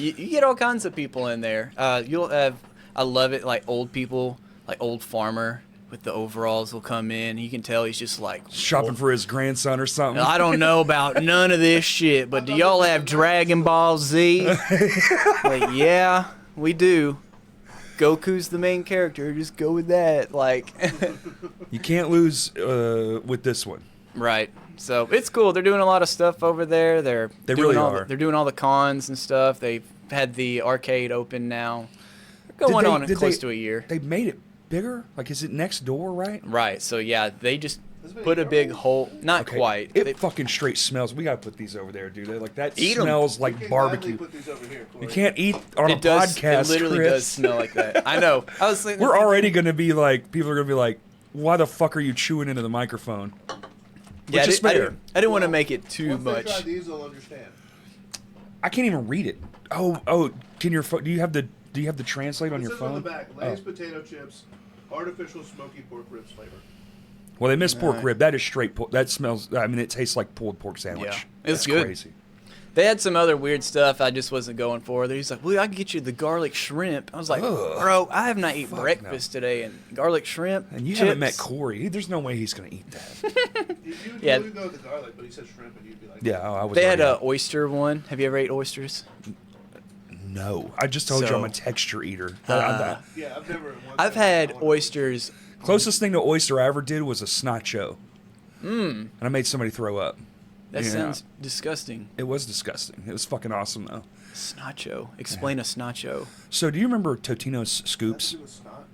You get all kinds of people in there. You'll have. I love it. Like old people, like old farmer with the overalls will come in. You can tell he's just like shopping for his grandson or something. I don't know about none of this shit, but do y'all have Dragon Ball Z? Like, yeah, we do. Goku's the main character. Just go with that. Like, you can't lose with this one. Right. So it's cool. They're doing a lot of stuff over there. They really are. They're doing all the cons and stuff. They've had the arcade open now. Going on close to a year. They made it bigger? Like, is it next door, right? Right. So, yeah, they just put a big hole. Not quite. It fucking straight smells. We got to put these over there, dude. Like, that Eat 'em. smells like barbecue. Put these over here, Corey. You can't eat on a podcast, It literally Chris. does smell like that. I know. I was thinking. We're already going to be like, people are going to be like, why the fuck are you chewing into the microphone? Yeah, Which is fair. I didn't want to make it too Once much. they try these, they'll understand. I can't even read it. Can your phone? Do you have the translate on It your says phone? on the back, Lay's potato chips, artificial smoky pork ribs flavor. Well, they missed pork rib. That is straight pork. That smells. I mean, it tastes like pulled pork sandwich. Yeah, That's it's good. Crazy. They had some other weird stuff I just wasn't going for. He's like, well, I can get you the garlic shrimp. I was like, bro, I have not eaten breakfast today, and garlic shrimp. And you chips. haven't met Corey. There's no way he's gonna eat that. You would go with the garlic, but he said shrimp, and you'd be like, Yeah, I was. They had already- an oyster one. Have you ever ate oysters? No, I just told you I'm a texture eater. yeah, I've never. I've had oysters. Closest thing to oyster I ever did was a snacho. And I made somebody throw up. That Yeah. sounds disgusting. It was disgusting. It was fucking awesome though. Snacho. Explain a snacho. So, do you remember Totino's scoops? It was snot.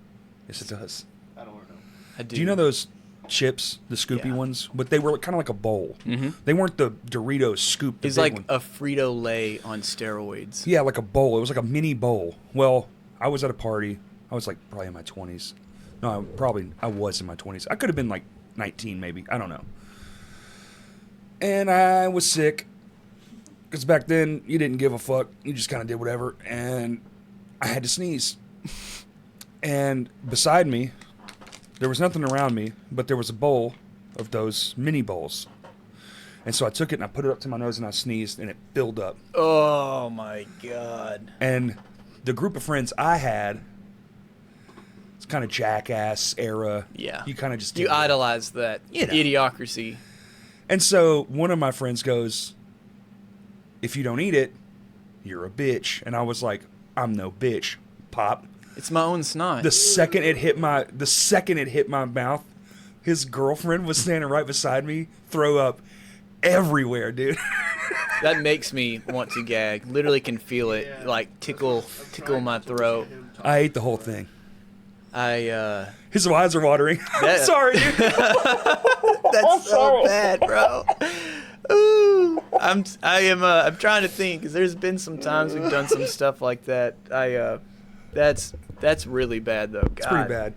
Yes, it does. I don't know. I do. Do you know those chips, the Scoopy Yeah. ones? But they were kind of like a bowl. Mm-hmm. They weren't the Doritos scoop. The It's big like one. a Frito-Lay on steroids. Yeah, like a bowl. It was like a mini bowl. Well, I was at a party. I was like probably in my 20s. No, I was in my 20s. I could have been like 19 maybe. I don't know. And I was sick. Because back then, you didn't give a fuck. You just kind of did whatever. And I had to sneeze. And beside me, there was nothing around me, but there was a bowl of those mini bowls. And so I took it and I put it up to my nose and I sneezed and it filled up. Oh my god. And the group of friends I had, it's kind of jackass era. Yeah. You kind of just You did it. idolize that idiocracy. And so one of my friends goes, if you don't eat it, you're a bitch. And I was like, I'm no bitch, Pop. It's my own snot. The second it hit my mouth, his girlfriend was standing right beside me, throw up everywhere, dude. That makes me want to gag. Literally can feel it, Yeah. like tickle my throat. I ate the whole thing. His His eyes are watering. I'm sorry, dude. That's so bad, bro. Ooh, I'm trying to think because there's been some times we've done some stuff like that. That's really bad though. God. It's pretty bad.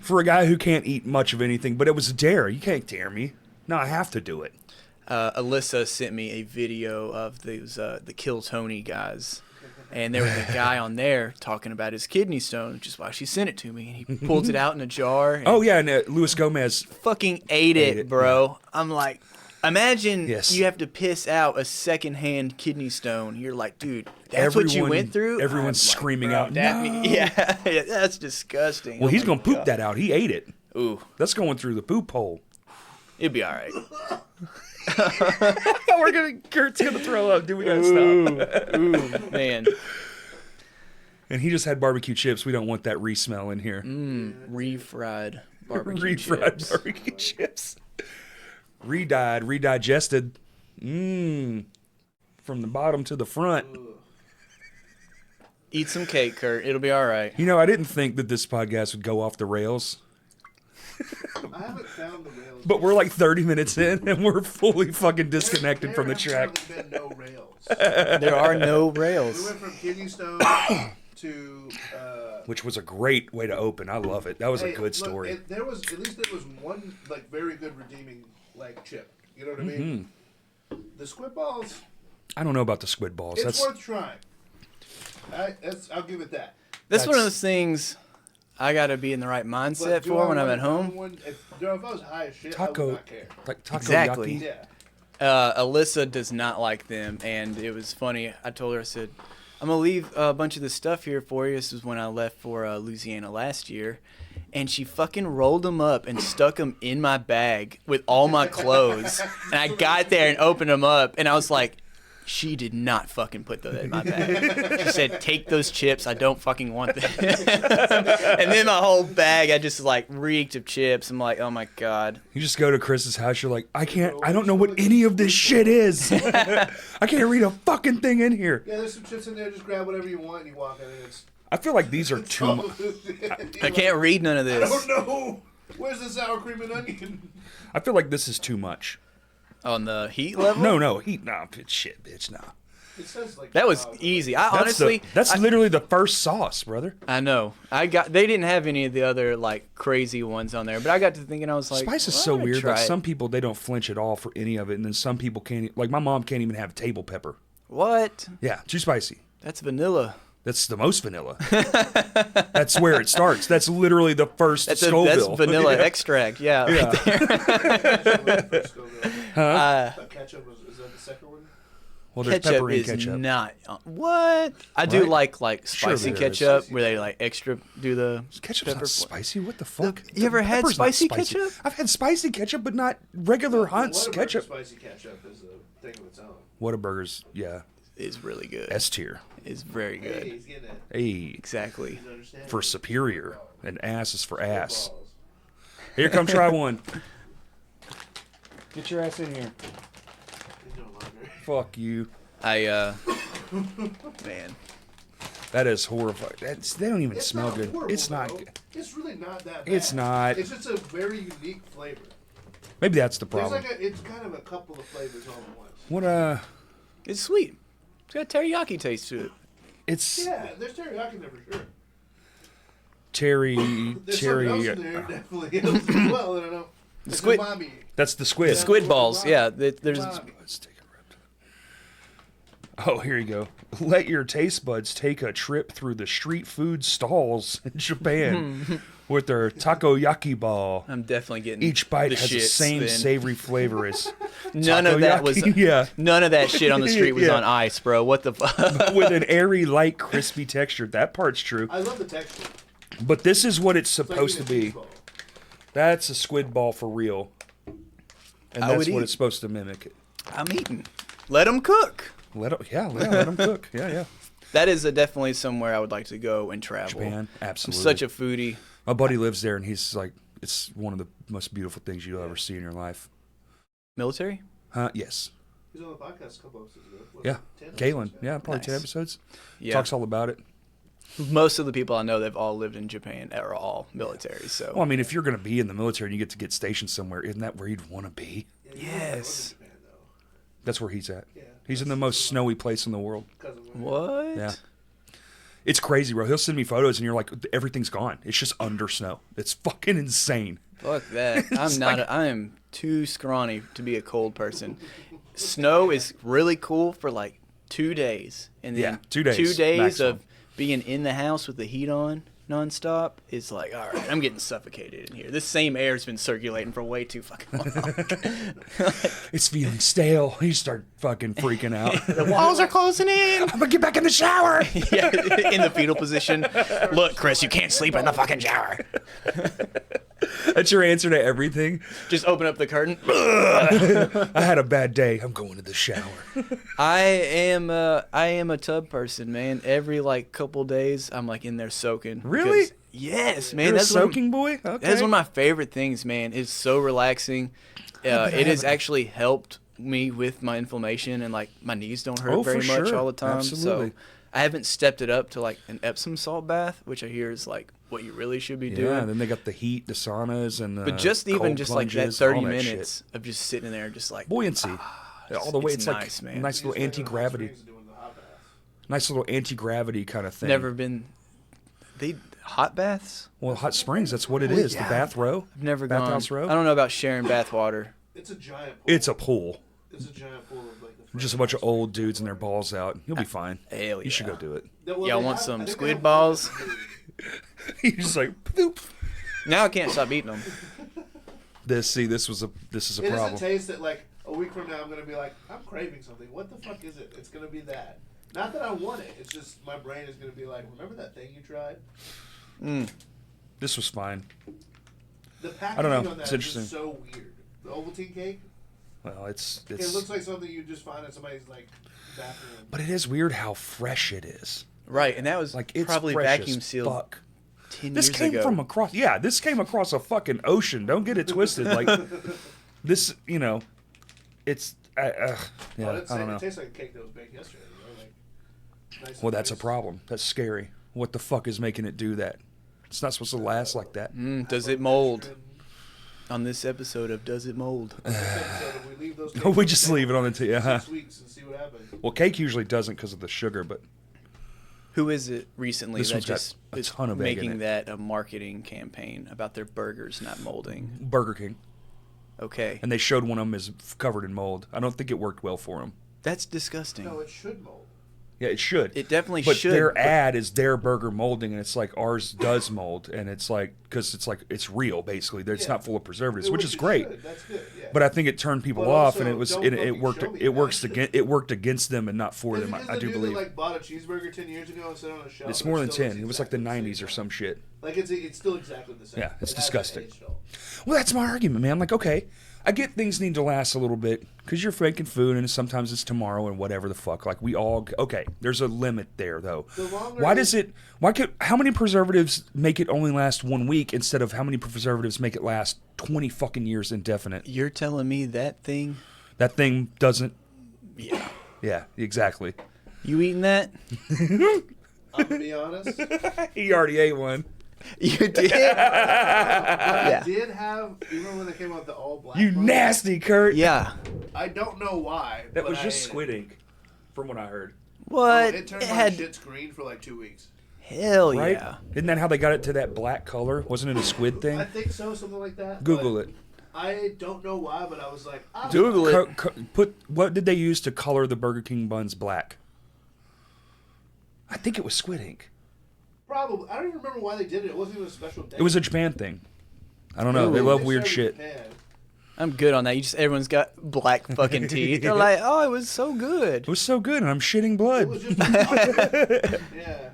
For a guy who can't eat much of anything, but it was a dare. You can't dare me. No, I have to do it. Alyssa sent me a video of those the Kill Tony guys, and there was a guy on there talking about his kidney stone, which is why she sent it to me. And he pulled it out in a jar. And Oh yeah, and Luis Gomez. fucking ate it, bro. I'm like, imagine Yes. you have to piss out a secondhand kidney stone. You're like, dude, that's what you went through. Everyone's I'm like, screaming bro, out. that No. yeah, that's disgusting. Well, Oh he's my gonna poop God. that out. He ate it. Ooh, That's going through the poop hole. it'd be all right. Kurt's gonna throw up. Dude, we gotta stop. Ooh, man. And he just had barbecue chips. We don't want that re-smell in here. Refried barbecue Refried chips. barbecue chips. Re-dyed, redigested. From the bottom to the front. Eat some cake, Kurt. It'll be all right. You know, I didn't think that this podcast would go off the rails. I haven't found the rails. But we're like 30 minutes in, and we're fully fucking disconnected from the There track. have been no rails. There are no We rails. went from kidney stone to. Which was a great way to open. I love it. That was a Hey, good look, story. there was one like very good redeeming like chip. You know what I mean? The squid balls. I don't know about the squid balls. It's That's worth trying. I'll give it that. That's one of those things I got to be in the right mindset But do for I when I'm want at home. one? If I was high as shit, I taco, would not care. like takoyaki. Exactly. Yeah. Alyssa does not like them, and it was funny. I told her, I said, I'm going to leave a bunch of the stuff here for you. This was when I left for Louisiana last year. And she fucking rolled them up and stuck them in my bag with all my clothes. And I got there and opened them up, and I was like, she did not fucking put that in my bag. She said, take those chips. I don't fucking want them. And then my whole bag, I just like reeked of chips. I'm like, oh my God. You just go to Chris's house. You're like, I don't know what any of this shit is. I can't read a fucking thing in here. Yeah, there's some chips in there. Just grab whatever you want and you walk in and it's. I feel like these are too much. I can't read none of I this. don't know. Where's the sour cream and onion? I feel like this is too much. On the heat level? No, heat. Nah, shit, bitch, nah. It says like That was easy. I honestly, That's literally the first sauce, brother. I know. They didn't have any of the other like crazy ones on there, but I got to thinking, I was like, Spice is well, so I'm gonna weird. try Like it. some people, they don't flinch at all for any of it, and then some people can't. Like my mom can't even have table pepper. What? Yeah, too spicy. That's vanilla. That's the most vanilla. That's where it starts. That's literally the first That's Scoville. vanilla extract. Yeah. Yeah. Right there. ketchup is that the second one? Well, there's Ketchup pepper in is ketchup. not. What? I do Right? like spicy there is. ketchup where they like extra do the Ketchup's pepper. not spicy. What the fuck? You ever had Pepper's not spicy ketchup? I've had spicy ketchup, but not regular Hunt's Whataburger ketchup. Spicy ketchup is a thing of its own. Whataburger's, yeah, Is really good. S tier. Is very Hey, good. he's getting it. Hey, Exactly. You understand? for superior, and ass is for ass. Balls. Here, come try one. Get your ass in here. He's no longer. Fuck you. Man. That is horrifying. They don't even It's smell not good. horrible, It's not though. good. It's really not that bad. It's not. It's just a very unique flavor. Maybe that's the There's problem. it's kind of a couple of flavors all at once. What It's sweet. It's got teriyaki taste to it. it's Yeah, there's teriyaki in there for sure. cherry, There's something else in there definitely else as well. I don't know. It's squid- umami. That's the squid. Squid balls. Yeah. There's. Umami. Let's take a rip. Oh, here you go. Let your taste buds take a trip through the street food stalls in Japan with their takoyaki ball. I'm definitely getting. Each bite the has the shits same then. savory flavor as None of that was. takoyaki. Yeah. None of that shit on the street was Yeah. on ice, bro. What the fuck? With an airy, light, crispy texture. That part's true. I love the texture. But this is what it's It's like supposed to eating a be. cheese ball. That's a squid ball for real. And I that's would what eat. it's supposed to mimic. I'm eating. Let them cook. Let them cook. Yeah. That is definitely somewhere I would like to go and travel. Japan, I'm absolutely. such a foodie. My buddy lives there, and he's like, it's one of the most beautiful things you'll ever see in your life. Military? Huh? Yes. He was on the podcast a couple episodes ago. What, Yeah. 10 Galen. episodes? Yeah, probably 10 Nice. episodes. Yeah. Talks all about it. Most of the people I know, they've all lived in Japan, are all military. So Well, I mean, if you're going to be in the military and you get stationed somewhere, isn't that where you'd want to be? Yeah, you don't wanna Yes. go to Japan, though, That's where he's at. Yeah, He's in the most snowy place in the world. 'cause of what? Yeah. It's crazy, bro. He'll send me photos, and you're like, everything's gone. It's just under snow. It's fucking insane. Fuck that. It's I'm not. like- I am too scrawny to be a cold person. Snow is really cool for like 2 days, and then Yeah, 2 days, 2 days maximum. of being in the house with the heat on nonstop is like, all right, I'm getting suffocated in here. This same air's been circulating for way too fucking long. It's feeling stale. You start fucking freaking out. The walls are closing in. I'm going to get back in the shower. Yeah, in the fetal position. Look, Chris, you can't sleep in the fucking shower. That's your answer to everything. Just open up the curtain. I had a bad day. I'm going to the shower. I am a tub person, man. Every like couple days, I'm like in there soaking. Really? Because- yes, man. You're a That's one of- soaking boy? Okay. That's one of my favorite things, man. It's so relaxing. It has actually helped me with my inflammation, and like my knees don't hurt Oh, very for much sure. all the time. Absolutely. So I haven't stepped it up to like an Epsom salt bath, which I hear is like what you really should be Yeah, doing. and then they got the heat, the saunas, and the But just even cold just like that plunges, 30 all that minutes shit. of just sitting there, just like Buoyancy. all the way. It's nice, like man. nice little anti-gravity. Nice little anti-gravity kind of thing. Never been. They hot baths? Well, hot springs. That's what it is. Yeah. The bath row. I've never gone. Bathhouse row. I don't know about sharing bath water. It's a giant pool. It's a pool. It's a giant pool of like the Just a bunch of old dudes and their balls out. You'll be fine. Hell You should yeah. go do it. Y'all want some squid balls? You're just like, boop. Now I can't stop eating them. This is a It is a problem. taste that like a week from now I'm gonna be like, I'm craving something. What the fuck is it? It's gonna be that. Not that I want it. It's just my brain is gonna be like, remember that thing you tried? This was fine. The packaging I don't know. on that It's is interesting. just so weird. The Ovaltine cake. Well, it's It looks like something you just find in somebody's like bathroom. but it is weird how fresh it is. Right, and that was Like it's probably fresh vacuum as sealed fuck. 10 This years came ago. from across. Yeah, this came across a fucking ocean. Don't get it twisted. Like this, you know, it's. Yeah, I don't know. It tastes like a cake that was baked yesterday. You know? Like, nice Well, and that's a nice. problem. That's scary. What the fuck is making it do that? It's not supposed to last like that. Does it mold? On this episode of Does It Mold? So if we leave those cakes We on the just table leave it on the for table. 6 weeks and see what happens. Well, cake usually doesn't because of the sugar, but Who is it recently This that one's got just a is ton of egg in making it. that a marketing campaign about their burgers not molding? Burger King. Okay. And they showed one of them is covered in mold. I don't think it worked well for them. That's disgusting. No, it should mold. Yeah, it should. It definitely but should. their but- ad is their burger molding, and it's like ours does mold, and it's like because it's like it's real basically. It's Yeah. not full of preservatives, which is great. Should. That's good. Yeah. But I think it turned people But off, also, and it was don't it fucking worked. show me It works that. against it worked against them and not for Is them. it just I the do dude believe that, like, bought a cheeseburger 10 years ago and set it on a shelf. it's and more than still 10. It was like the exactly 90s or same. some shit. Like it's still exactly the same. Yeah, it's It hasn't disgusting. aged at all. Well, that's my argument, man. Like, okay, I get things need to last a little bit because you're faking food, and sometimes it's tomorrow and whatever the fuck. Like we all okay. There's a limit there, though. The longer Why it- does it? Why could? How many preservatives make it only last 1 week instead of how many preservatives make it last 20 fucking years indefinite? You're telling me that thing? That thing doesn't. Yeah. Yeah, exactly. You eating that? I'm gonna be honest. He already ate one. You did? I did have, even when they came out with the all black. You one, nasty, Kurt. Yeah. I don't know why. That but was I just ate it. squid ink, from what I heard. What? It turned It my had shit's green for like 2 weeks. hell Right? yeah. Isn't that how they got it to that black color? Wasn't it a squid I thing? think so, something like that. Google but it. I don't know why, but I was like, I don't Google know. it. Put what did they use to color the Burger King buns black? I think it was squid ink. Probably. I don't even remember why they did it. It wasn't even a special day. It was a Japan thing. I don't know. Ooh. They love They weird started shit. in Japan. I'm good on that. You just everyone's got black fucking teeth. They're like, oh, it was so good. It was so good, and I'm shitting It blood. was just yeah.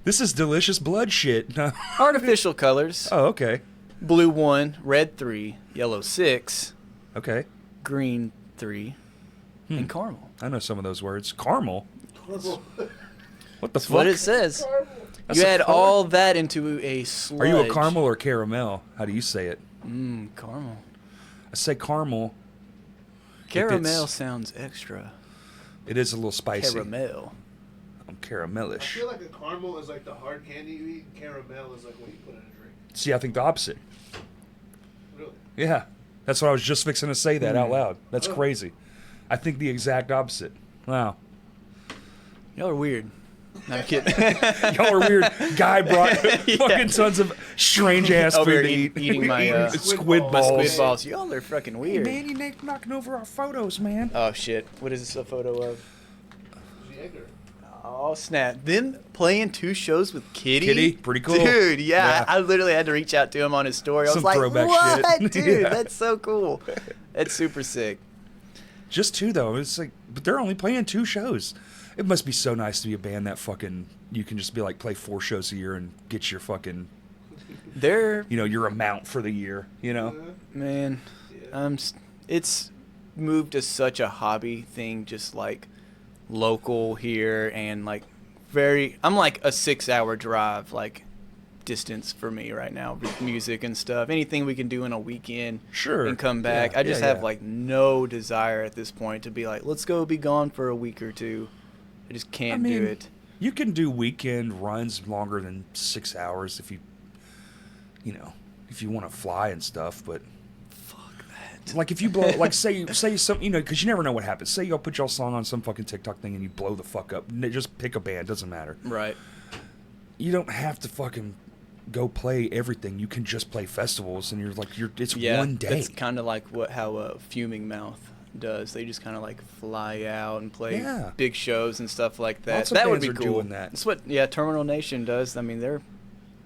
This is delicious blood shit. Artificial colors. Oh, okay. Blue 1, red 3, yellow 6, Okay. green 3, and caramel. I know some of those words. Caramel? What the That's fuck? what it says. That's You a add color? all that into a sludge. Are you a caramel or caramel? How do you say it? Caramel. I say caramel. Caramel sounds extra. It is a little spicy. Caramel. I'm I caramelish. feel like a caramel is like the hard candy you eat, and caramel is like what you put in a drink. See, I think the opposite. Really? Yeah. That's what I was just fixing to say that out loud. That's Oh. crazy. I think the exact opposite. Wow. Y'all are weird. No, I'm kidding. Y'all are weird. Guy brought fucking tons of strange ass Over food to here eat. eating my, squid My balls. squid balls. Y'all are fucking Hey, weird. man, you knocking over our photos, man. Oh shit. What is this a photo of? Jaeger. Oh snap. Them playing 2 shows with Kitty. Kitty? Pretty cool. Dude, yeah. Yeah. I literally had to reach out to him on his story. I was Some like, throwback what? shit. Dude, Yeah. that's so cool. That's super sick. Just 2 though. It's like, but they're only playing 2 shows. It must be so nice to be a band that fucking you can just be like play 4 shows a year and get your fucking They're your amount for the year. man, it's moved to such a hobby thing, just like local here and like I'm like a 6-hour drive like distance for me right now with music and stuff. Anything we can do in a weekend Sure. and come back. Yeah, I just yeah, have yeah. like no desire at this point to be like, let's go be gone for a week or 2. I just can't do it. You can do weekend runs longer than 6 hours if you want to fly and stuff, but Fuck that. Like if you blow, like say some, you know, because you never know what happens. Say y'all put y'all song on some fucking TikTok thing and you blow the fuck up. Just pick a band, doesn't matter. Right. You don't have to fucking go play everything. You can just play festivals, and it's one day. That's kind of like how Fuming Mouth does. They just kind of like fly out and play big shows and stuff like that. Lots of That would bands be are cool. doing that. That's what Terminal Nation does. I mean, they're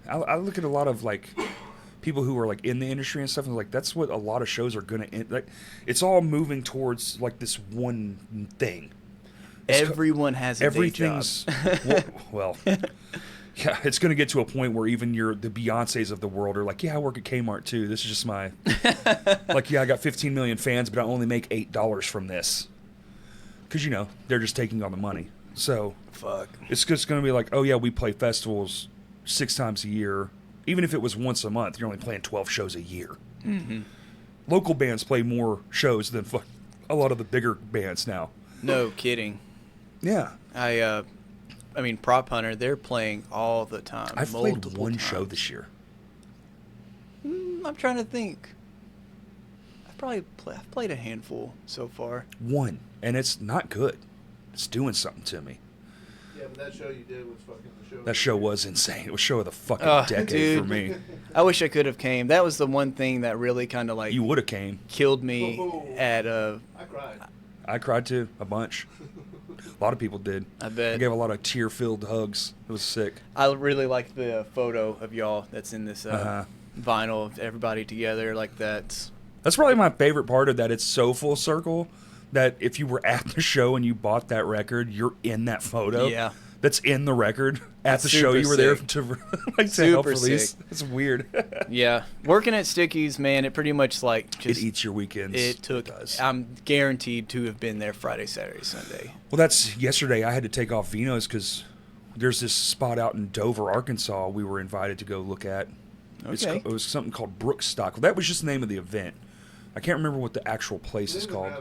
I look at a lot of like people who are like in the industry and stuff, and like that's what a lot of shows are gonna end. Like, it's all moving towards like this one thing. everyone has a day job. Everything's well, yeah, it's gonna get to a point where even the Beyoncés of the world are like, yeah, I work at Kmart too. This is just my like, yeah, I got 15 million fans, but I only make $8 from this because they're just taking all the money. So Fuck. it's just gonna be like, oh yeah, we play festivals 6 times a year. Even if it was once a month, you're only playing 12 shows a year. Mm-hmm. Local bands play more shows than a lot of the bigger bands now. No kidding. Yeah. I mean, Prop Hunter, they're playing all the time. I've played multiple one times. show this year. I'm trying to think. I've played a handful so far. One. And it's not good. It's doing something to me. Yeah, but that show you did was fucking the show. That show was insane. It was show of the fucking decade dude. for me. I wish I could have came. That was the one thing that really kind of like You would have came. killed me at I cried. I cried too, a bunch. A lot of people did. I bet. I gave a lot of tear-filled hugs. It was sick. I really like the photo of y'all that's in this Uh-huh. vinyl of everybody together like that. That's probably my favorite part of that. It's so full circle that if you were at the show and you bought that record, you're in that photo. Yeah. That's in the record at That's the show. super You were there sick. to help Super release. sick. It's weird. Yeah, working at Sticky's, man, it pretty much like just It eats your weekends. It took. does. I'm guaranteed to have been there Friday, Saturday, Sunday. Well, that's yesterday. I had to take off Vino's because there's this spot out in Dover, Arkansas. We were invited to go look at. Okay. It was something called Brookstock. Well, that was just the name of the event. I can't remember what the actual place is called.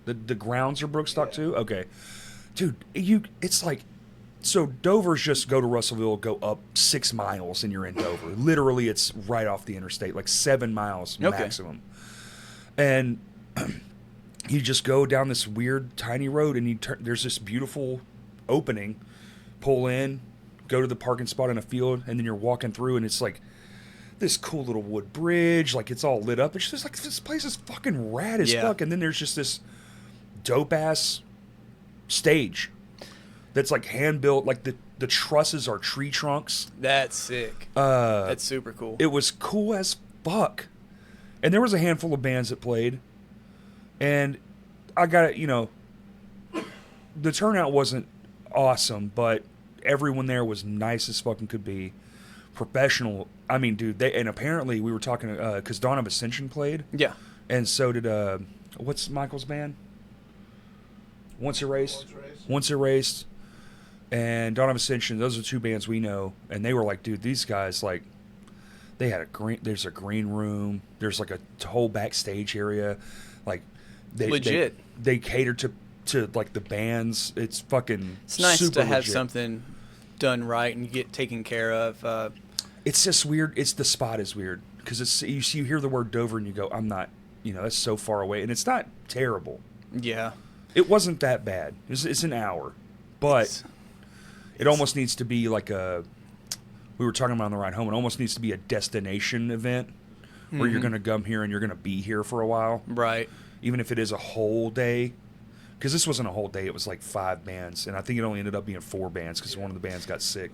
The grounds are Brookstock too. Okay, dude, it's like. So Dover's just go to Russellville, go up 6 miles, and you're in Dover. Literally, it's right off the interstate, like 7 miles maximum. And you just go down this weird tiny road, and there's this beautiful opening. Pull in, go to the parking spot in a field, and then you're walking through, and it's like this cool little wood bridge, like it's all lit up. It's just like this place is fucking rad as fuck. And then there's just this dope ass stage. That's like hand built, like the trusses are tree trunks. That's sick. That's super cool. It was cool as fuck. And there was a handful of bands that played. And I got it, the turnout wasn't awesome, but everyone there was nice as fucking could be. Professional. I mean, dude, and apparently we were talking, because Dawn of Ascension played. Yeah. And so did, what's Michael's band? Once Erased. And Dawn of Ascension, those are 2 bands we know, and they were like, dude, these guys, like, they had there's a green room, there's like a whole backstage area, like, Legit. They cater to like the bands. It's fucking It's nice super to have legit. something done right and get taken care of. It's just weird. The spot is weird, because you hear the word Dover and you go, I'm not, that's so far away, and it's not terrible. Yeah. It wasn't that bad. It's an hour, but it almost needs to be like we were talking about on the ride home, it almost needs to be a destination event where you're going to come here and you're going to be here for a while. Right. Even if it is a whole day. Because this wasn't a whole day. It was like 5 bands. And I think it only ended up being 4 bands because one of the bands got sick.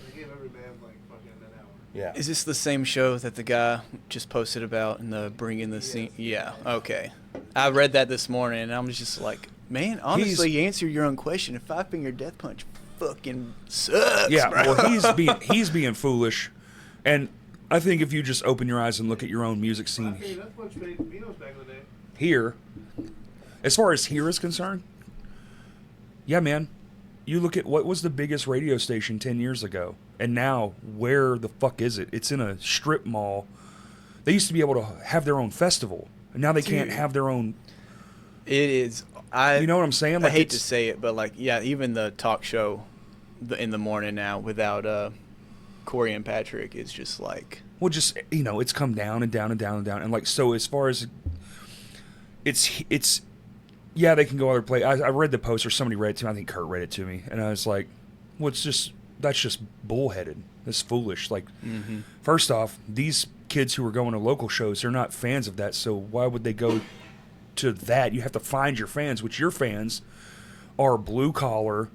They gave every band like fucking an hour. Yeah. Is this the same show that the guy just posted about in the Bring in the Scene? Yeah. Okay. I read that this morning and I'm just like, man, honestly, you answer your own question. If Five Finger Death Punch fucking sucks, Yeah, bro. well, he's being foolish. And I think if you just open your eyes and look at your own music scene That's much Vino's back in the day. here, as far as here is concerned, yeah, man, you look at what was the biggest radio station 10 years ago, and now where the fuck is it? It's in a strip mall. They used to be able to have their own festival, and now they can't have their own. It is. You know what I'm saying? I Like, hate to say it, but like, yeah, even the talk show in the morning now without Corey and Patrick is just like. Well, just it's come down and down and down and down, and like so. As far as it's yeah, they can go other places. I read the post, or somebody read it to me. I think Kurt read it to me, and I was like, well, that's just bullheaded. It's foolish. Like, first off, these kids who are going to local shows, they're not fans of that, so why would they go to that? You have to find your fans, which your fans are blue collar,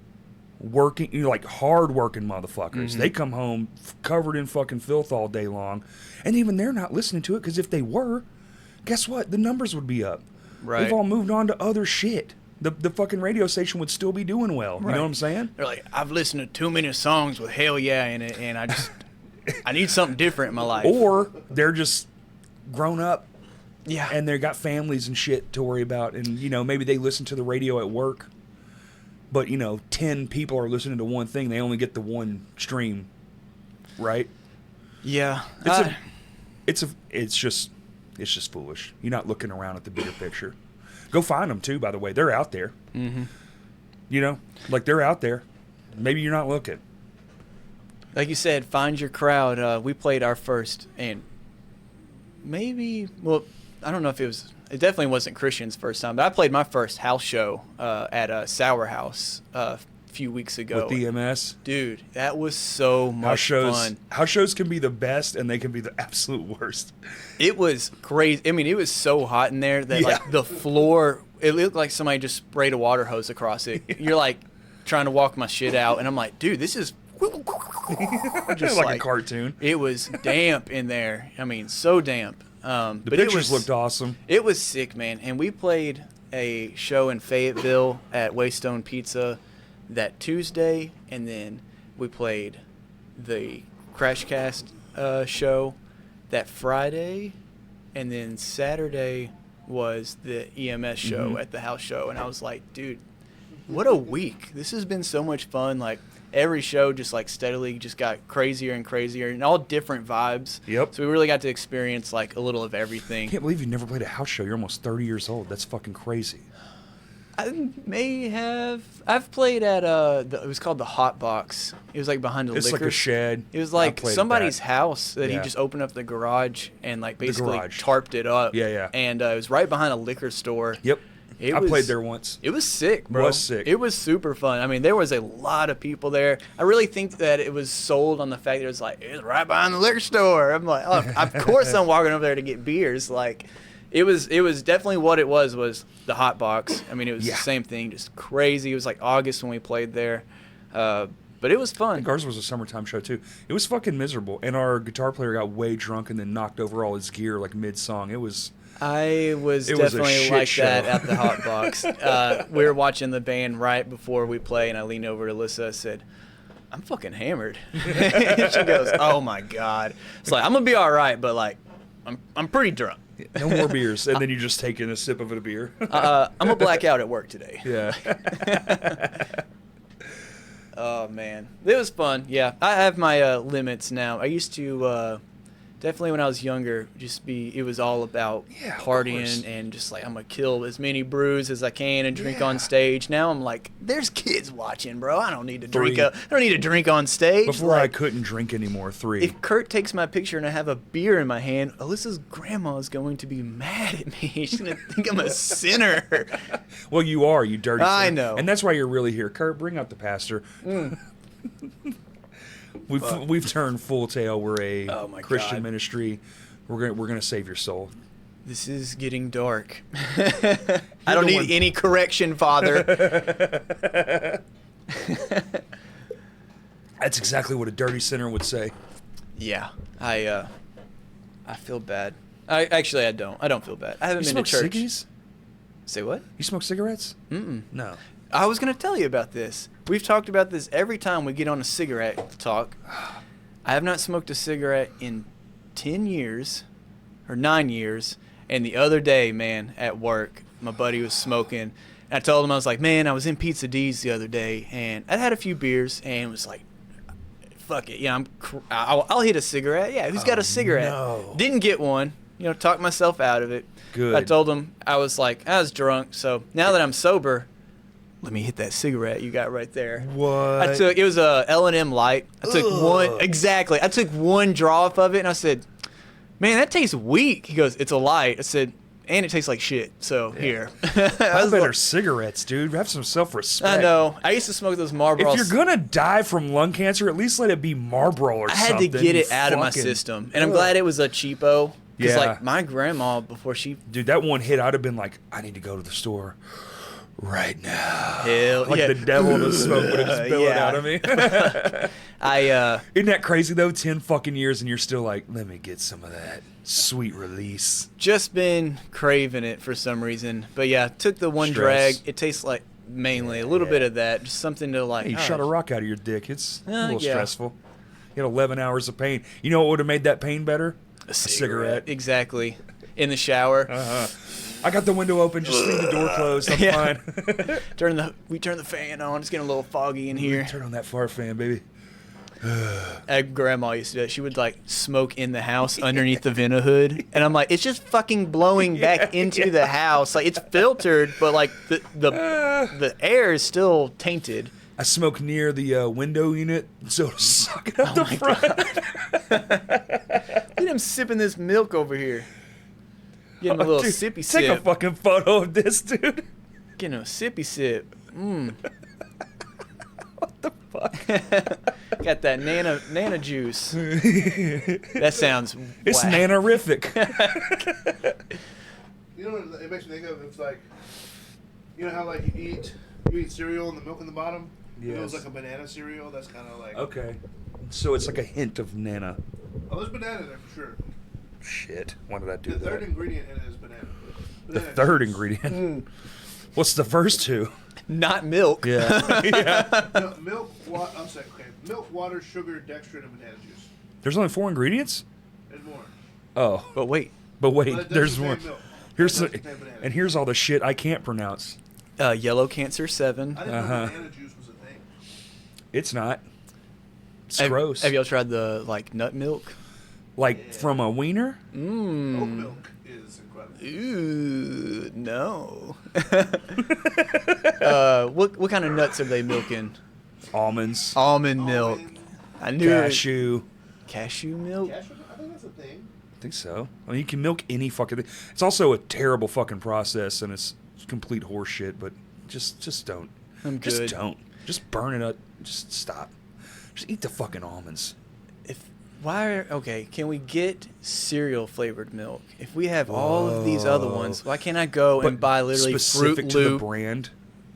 working, like hard working motherfuckers. They come home covered in fucking filth all day long, and even they're not listening to it, because if they were, guess what? The numbers would be up. Right. They've all moved on to other shit. The fucking radio station would still be doing well. You know what I'm saying? They're like, I've listened to too many songs with hell yeah in it, and I need something different in my life. Or they're just grown up. Yeah. And they got families and shit to worry about. And, maybe they listen to the radio at work. But, 10 people are listening to one thing. They only get the one stream. Right? Yeah. It's just foolish. You're not looking around at the bigger picture. Go find them, too, by the way. They're out there. They're out there. Maybe you're not looking. Like you said, find your crowd. We played our first, and maybe, I don't know if it definitely wasn't Christian's first time, but I played my first house show at a Sour House a few weeks ago. With EMS? Dude, that was so much fun. House shows can be the best, and they can be the absolute worst. It was crazy. I mean, it was so hot in there that like the floor, it looked like somebody just sprayed a water hose across it. You're like trying to walk my shit out, and I'm like, dude, this is just like a cartoon. It was damp in there. I mean, so damp. The pictures looked awesome. It was sick, man. And we played a show in Fayetteville at Waystone Pizza that Tuesday, and then we played the crashcast show that Friday, and then Saturday was the EMS show at the house show. And I was like, dude, what a week. This has been so much fun. Like, every show just like steadily just got crazier and crazier, and all different vibes. Yep. So we really got to experience like a little of everything. I can't believe you never played a house show. You're almost 30 years old. That's fucking crazy. I've played at it was called the Hot Box. It was like behind a liquor. It's like a shed. It was like somebody's house that he Yeah. just opened up the garage and like basically garage. tarped it up. Yeah. And it was right behind a liquor store. Yep. I was- played there once. It was sick, bro. It was sick. It was super fun. I mean, there was a lot of people there. I really think that it was sold on the fact that it was like, it's right behind the liquor store. I'm like, oh, of course I'm walking over there to get beers. Like, it was definitely what it was the Hot Box. I mean, it was the same thing, just crazy. It was like August when we played there. But it was fun. I think ours was a summertime show, too. It was fucking miserable. And our guitar player got way drunk and then knocked over all his gear, like, mid-song. I was It was a definitely shit like show. that at the Hot Box. We were watching the band right before we play, and I leaned over to Alyssa and said, I'm fucking hammered. And she goes, oh, my God. It's like, I'm going to be all right, but, like, I'm pretty drunk. No more beers. And then you just take in a sip of a beer. I'm going to black out at work today. Yeah. Oh, man. It was fun. Yeah. I have my limits now. I used to definitely when I was younger, it was all about Yeah, of partying course. and just like, I'm going to kill as many brews as I can and drink on stage. Now I'm like, there's kids watching, bro. I don't need to drink. I don't need to drink on stage. Before I Like, couldn't drink anymore, 3. if Kurt takes my picture and I have a beer in my hand, Alyssa's grandma is going to be mad at me. She's going to think I'm a sinner. Well, you are, you dirty I son. know. And that's why you're really here. Kurt, bring out the pastor. We've turned full tail. We're a Oh, my Christian God. ministry. We're gonna save your soul. This is getting dark. I don't the need one- any correction, Father. That's exactly what a dirty sinner would say. Yeah, I feel bad. I don't. I don't feel bad. I haven't You been smoke to church. ciggies? Say what? You smoke cigarettes? Mm-mm. No. I was gonna tell you about this. We've talked about this every time we get on a cigarette talk. I have not smoked a cigarette in 10 years or 9 years. And the other day, man, at work, my buddy was smoking. And I told him, I was like, man, I was in Pizza D's the other day, and I had a few beers, and was like, fuck it, yeah, I'll hit a cigarette. Yeah, who's got a cigarette? no. Didn't get one. Talked myself out of it. Good. I told him I was drunk, so now that I'm sober, let me hit that cigarette you got right there. What? It was a L&M Light. I took one draw off of it, and I said, man, that tastes weak. He goes, it's a light. I said, and it tastes like shit. So here. Buy better cigarettes, dude. Have some self-respect. I know. I used to smoke those Marlboros. If you're gonna die from lung cancer, at least let it be Marlboro or I had something. to get it out of my system, and I'm glad it was a cheapo. Because Yeah. like my grandma before she Dude, that one hit, I'd have been like, I need to go to the store right now. hell Like yeah. the devil in the smoke would have just spilled Yeah. out of me. Isn't that crazy though? 10 fucking years and you're still like, let me get some of that sweet release. just been craving it for some reason, but yeah, took the one Stress. drag. It tastes like mainly a little bit of that, just something to like. Hey, you oh, shot a rock out of your dick. It's a little yeah. stressful. You had 11 hours of pain. You know what would have made that pain better? A cigarette. Exactly. In the shower. I got the window open. Just leave the door closed. I'm Yeah. fine. We turn the fan on. It's getting a little foggy in here. Turn on that fart fan, baby. Grandma used to do that. She would like smoke in the house underneath the vent hood, and I'm like, it's just fucking blowing back into the house. Like it's filtered, but like the air is still tainted. I smoke near the window unit, so it'll suck it up the front. Look at him sipping this milk over here. Getting a little Dude, sippy take sip. a fucking photo of this, dude. Getting a sippy sip. What the fuck? Got that nana juice. That sounds It's whack. nanorific. You know what it makes me think of? It's like, you know how like you eat cereal and the milk in the bottom? If it was Yes. like a banana cereal, that's kind of like... Okay. So it's like a hint of nana. Oh, there's banana in there for sure. Shit. Why did I do The that? third ingredient in it is banana. The Banana third juice. ingredient. What's the first two? Not milk. Yeah. yeah. No, I'm sorry, okay. Milk, water, sugar, dextrin, and banana juice. There's only 4 ingredients? There's more. Oh. But wait. But But wait, it doesn't there's say more. milk. Here's It doesn't say banana. and here's all the shit I can't pronounce. Yellow Cancer 7. I didn't know banana juice was a thing. It's not. It's Have, gross. Have y'all tried the like nut milk? Like from a wiener? Oat Mmm. milk is incredible. Ooh, no. What kind of nuts are they milking? Almonds. Almond milk. Almond, I knew it. Cashew. Cashew milk. cashew, I think that's a thing. I think so. I mean, you can milk any fucking thing. It's also a terrible fucking process, and it's complete horseshit. But just don't. I'm Just good. don't. Just burn it up. Just stop. Just eat the fucking almonds. Okay, can we get cereal flavored milk? If we have all of these other ones, why can't I go and buy literally specific Fruit to the Loop brand.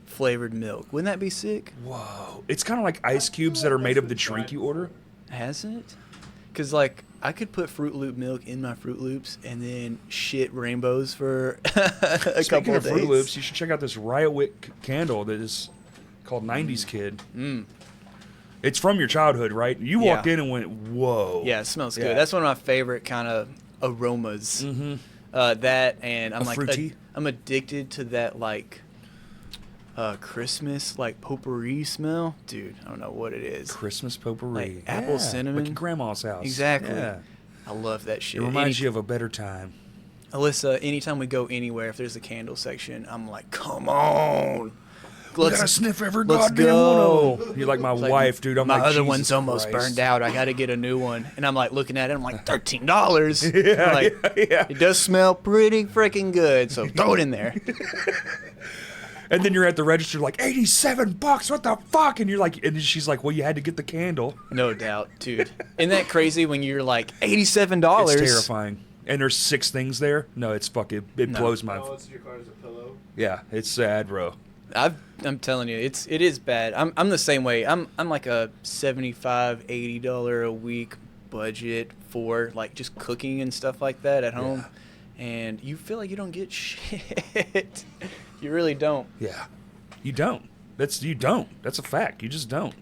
flavored milk? Wouldn't that be sick? Whoa! It's kind of like ice cubes that are made of the drink you order. Hasn't it? Because like I could put Fruit Loop milk in my Fruit Loops and then shit rainbows for a Speaking couple of of Fruit days. Loops, you should check out this Riot Wick candle that is called 90s Kid. It's from your childhood, right? You walked Yeah. in and went, whoa. Yeah, it smells Yeah. good. That's one of my favorite kind of aromas. Mm-hmm. That and I'm A like fruity? I'm addicted to that like Christmas like potpourri smell, dude. I don't know what it is. Christmas potpourri. Like apple cinnamon. Like your grandma's house. Exactly. Yeah. I love that shit. It reminds you of a better time. Alyssa, anytime we go anywhere, if there's a candle section, I'm like, come on. We gotta sniff every let's goddamn go. one of them. You're like my It's like, wife, dude. I'm my like, other Jesus one's almost Christ. burned out. I got to get a new one. And I'm like looking at it. I'm like, $13. Yeah, I'm like, yeah. It does smell pretty freaking good. So throw it in there. And then you're at the register like, $87. What the fuck? And you're like, and she's like, well, you had to get the candle. No doubt, dude. Isn't that crazy when you're like $87? It's terrifying. And there's 6 things there. No, it's fucking. It No. blows my. Oh, it's your car as a pillow. Yeah, it's sad, bro. I'm telling you, it is bad. I'm the same way. I'm like a $75-$80 a week budget for like just cooking and stuff like that at home, and you feel like you don't get shit. You really don't. Yeah, you don't. You don't. That's a fact. You just don't.